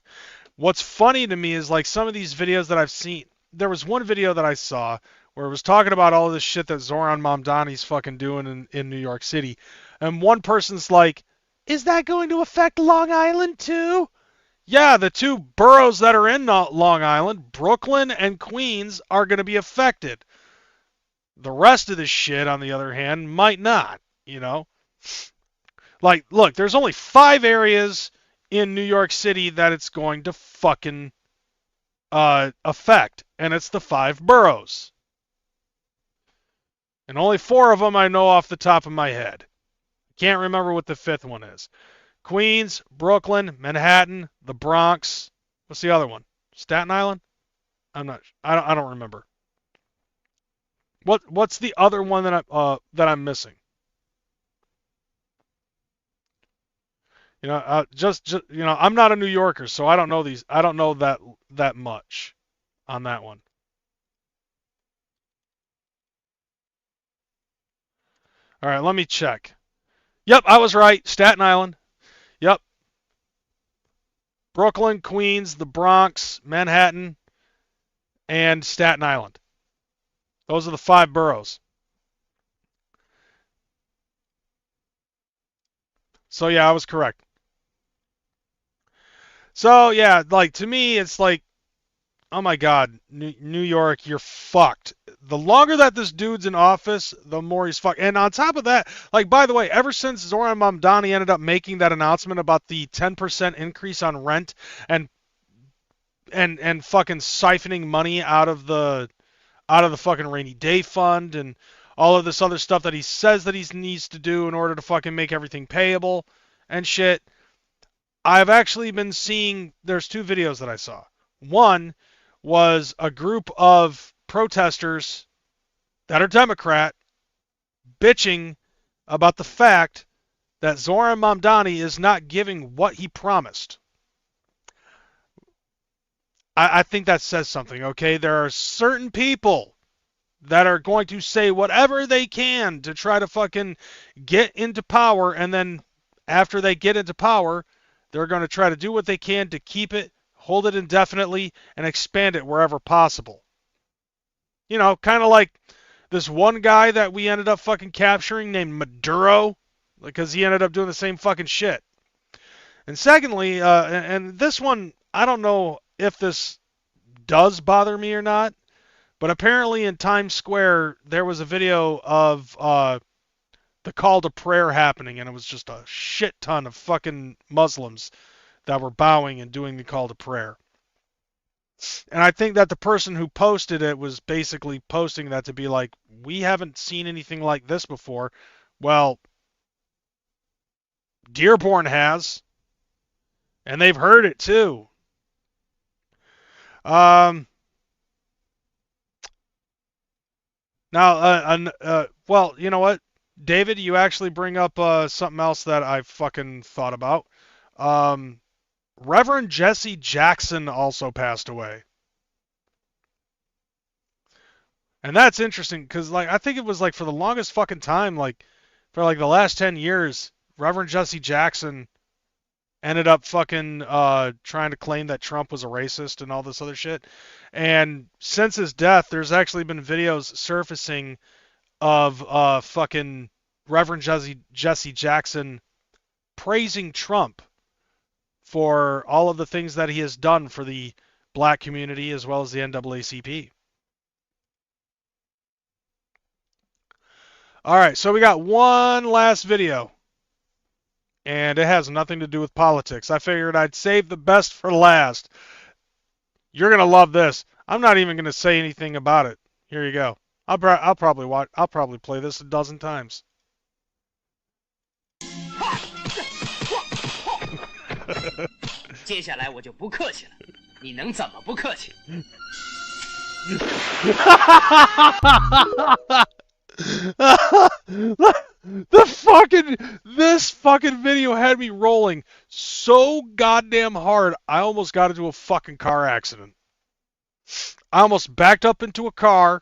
What's funny to me is, like, some of these videos that I've seen. There was one video that I saw where it was talking about all this shit that Zoran Mamdani's fucking doing in New York City. And one person's like, is that going to affect Long Island too? Yeah, the two boroughs that are in Long Island, Brooklyn and Queens, are going to be affected. The rest of the shit, on the other hand, might not, you know? Like, look, there's only 5 areas in New York City that it's going to fucking affect, and it's the 5 boroughs. And only 4 of them I know off the top of my head. Can't remember what the 5th one is. Queens, Brooklyn, Manhattan, the Bronx. What's the other one? Staten Island? I don't remember. What's the other one that I'm missing? You know, just you know, I'm not a New Yorker, so I don't know these. I don't know that much on that one. All right, let me check. Yep, I was right. Staten Island. Yep. Brooklyn, Queens, the Bronx, Manhattan, and Staten Island. Those are the 5 boroughs. So yeah, I was correct. So yeah, like to me, it's like, oh my God, New York, you're fucked. The longer that this dude's in office, the more he's fucked. And on top of that, like, by the way, ever since Zoran Mamdani ended up making that announcement about the 10% increase on rent and fucking siphoning money out of the fucking rainy day fund and all of this other stuff that he says that he needs to do in order to fucking make everything payable and shit. I've actually been seeing, there's 2 videos that I saw. One was a group of protesters that are Democrat bitching about the fact that Zoran Mamdani is not giving what he promised. I think that says something, okay? There are certain people that are going to say whatever they can to try to fucking get into power, and then after they get into power, they're going to try to do what they can to keep it, hold it indefinitely, and expand it wherever possible. You know, kind of like this one guy that we ended up fucking capturing named Maduro, because he ended up doing the same fucking shit. And secondly, and this one, I don't know if this does bother me or not, but apparently in Times Square, there was a video of the call to prayer happening, and it was just a shit ton of fucking Muslims that were bowing and doing the call to prayer. And I think that the person who posted it was basically posting that to be like, we haven't seen anything like this before. Well, Dearborn has, and they've heard it too. Now, well, you know what, David, you actually bring up something else that I fucking thought about. Reverend Jesse Jackson also passed away. And that's interesting because, like, I think it was like for the longest fucking time, like for like the last 10 years, Reverend Jesse Jackson ended up fucking trying to claim that Trump was a racist and all this other shit. And since his death, there's actually been videos surfacing of fucking Reverend Jesse Jackson praising Trump for all of the things that he has done for the black community as well as the NAACP. All right, so we got one last video, and it has nothing to do with politics. I figured I'd save the best for last. You're gonna love this. I'm not even gonna say anything about it. Here you go. I'll probably play this a dozen times. 接下来我就不客气了，你能怎么不客气？ This fucking video had me rolling so goddamn hard, I almost got into a fucking car accident. I almost backed up into a car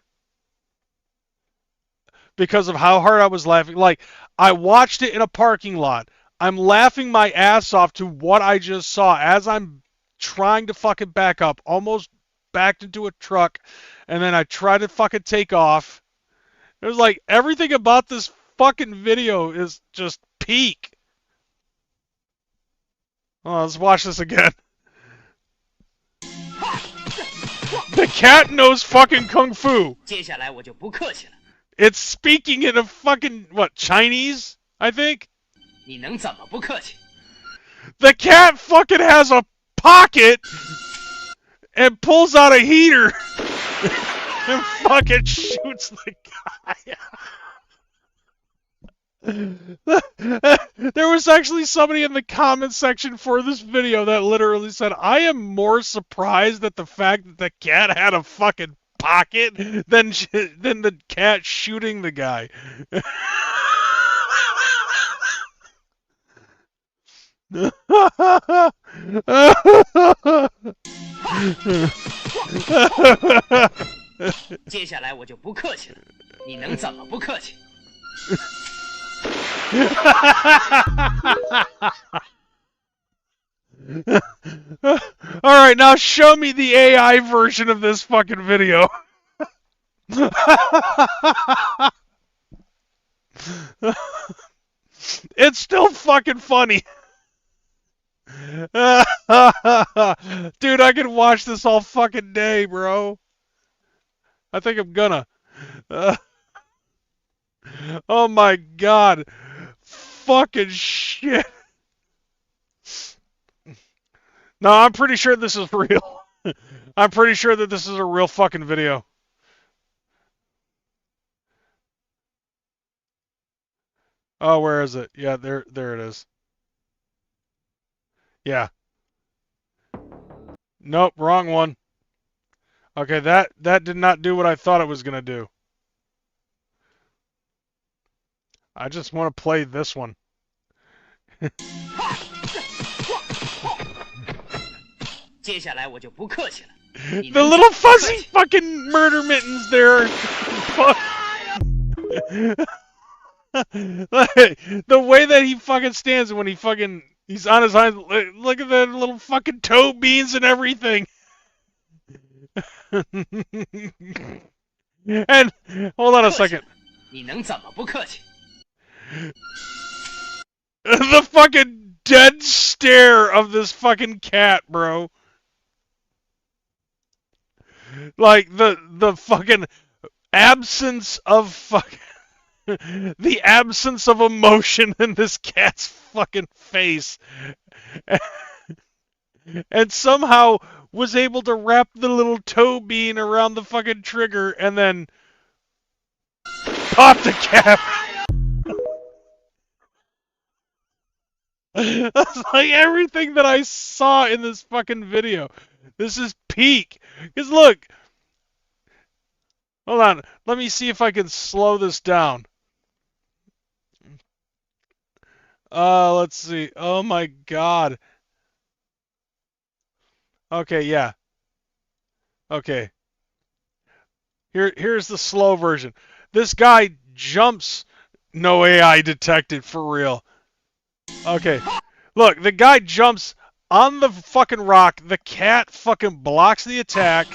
because of how hard I was laughing. Like, I watched it in a parking lot. I'm laughing my ass off to what I just saw as I'm trying to fucking back up, almost backed into a truck, and then I tried to fucking take off. It was like everything about this fucking video is just peak. Oh, let's watch this again. The cat knows fucking kung fu. 接下来我就不客气了。 It's speaking in a fucking, what, Chinese, I think? 你能怎么不客气？ The cat fucking has a pocket and pulls out a heater and fucking shoots the guy. There was actually somebody in the comment section for this video that literally said, I am more surprised at the fact that the cat had a fucking pocket than the cat shooting the guy. 接下来我就不客气了，你能怎么不客气？ Alright, now show me the AI version of this fucking video. It's still fucking funny. Dude, I could watch this all fucking day, bro. I think I'm gonna. Oh my god. Fucking shit. No, I'm pretty sure this is real. I'm pretty sure that this is a real fucking video. Oh, where is it? Yeah, there it is. Yeah. Nope, wrong one. Okay, that did not do what I thought it was gonna do. I just want to play this one. The little fuzzy fucking murder mittens there. The way that he fucking stands when he's on his hind, look at the little fucking toe beans and everything. And hold on a second. The fucking dead stare of this fucking cat, bro. Like the fucking absence of fucking the absence of emotion in this cat's fucking face. And somehow was able to wrap the little toe bean around the fucking trigger and then pop the cap. That's like everything that I saw in this fucking video. This is peak. Because look. Hold on. Let me see if I can slow this down. Let's see. Oh my god. Okay, yeah. Okay. Here's the slow version. This guy jumps. No AI detected for real. Okay. Look, the guy jumps on the fucking rock. The cat fucking blocks the attack.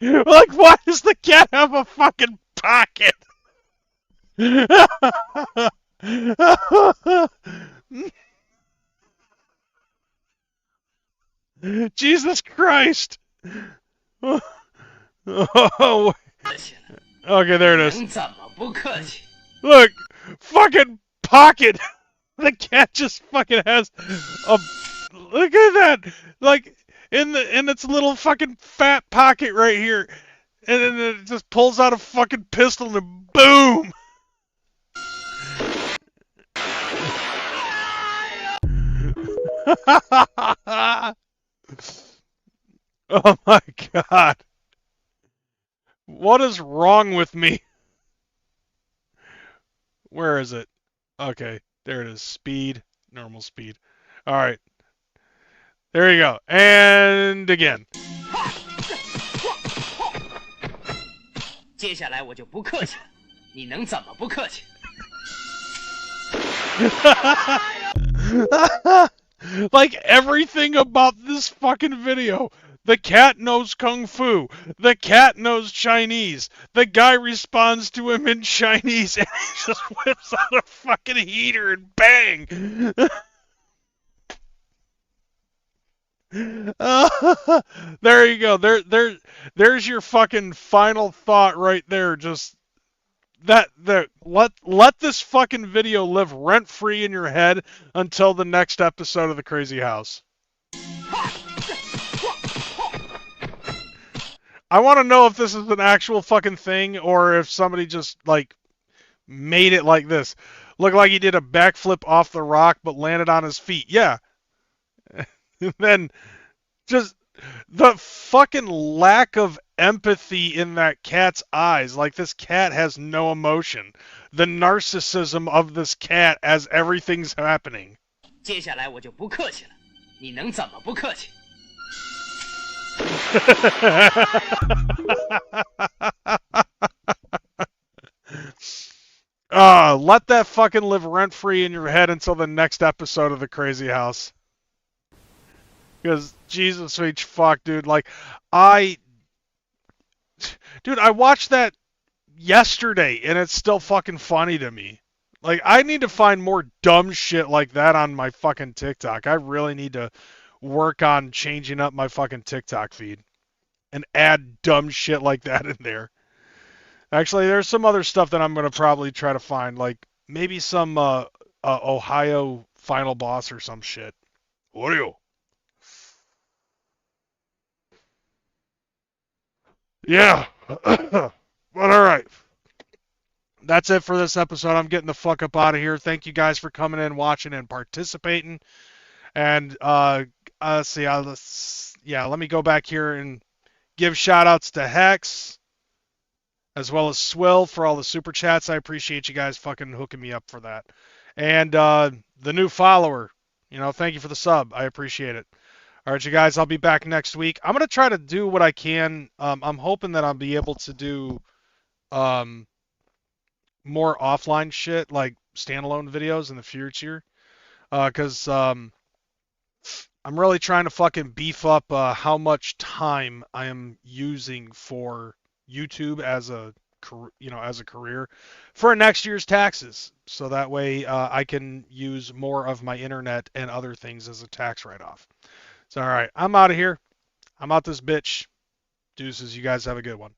Like, why does the cat have a fucking pocket? Jesus Christ! Oh, okay, there it is. Look, fucking pocket. The cat just fucking has a. Look at that! Like in its little fucking fat pocket right here, and then it just pulls out a fucking pistol and boom! Oh my god. What is wrong with me? Where is it? Okay, there it is. Speed, normal speed. Alright. There you go. And again. Like everything about this fucking video. The cat knows Kung Fu. The cat knows Chinese. The guy responds to him in Chinese and he just whips out a fucking heater and bang! There you go. There's your fucking final thought right there. Just let this fucking video live rent free in your head until the next episode of the Crazy House. I want to know if this is an actual fucking thing or if somebody just like made it like this. Looked like he did a backflip off the rock but landed on his feet. Yeah. Then just the fucking lack of empathy in that cat's eyes. Like, this cat has no emotion. The narcissism of this cat as everything's happening. 接下来我就不客气了，你能怎么不客气？ Let that fucking live rent-free in your head until the next episode of The Crazy House. Because, Jesus H. fuck, dude, like, Dude, I watched that yesterday, and it's still fucking funny to me. Like, I need to find more dumb shit like that on my fucking TikTok. I really need to work on changing up my fucking TikTok feed and add dumb shit like that in there. Actually, there's some other stuff that I'm going to probably try to find, like maybe some Ohio final boss or some shit. What are you? Yeah. But alright. That's it for this episode. I'm getting the fuck up out of here. Thank you guys for coming in, watching, and participating. And let me go back here and give shout outs to Hex, as well as Swill for all the super chats. I appreciate you guys fucking hooking me up for that. And the new follower, thank you for the sub. I appreciate it. All right, you guys, I'll be back next week. I'm going to try to do what I can. I'm hoping that I'll be able to do more offline shit, like standalone videos in the future. Because I'm really trying to fucking beef up how much time I am using for YouTube as a career for next year's taxes, so that way I can use more of my internet and other things as a tax write-off. So all right, I'm out of here. I'm out this bitch. Deuces. You guys have a good one.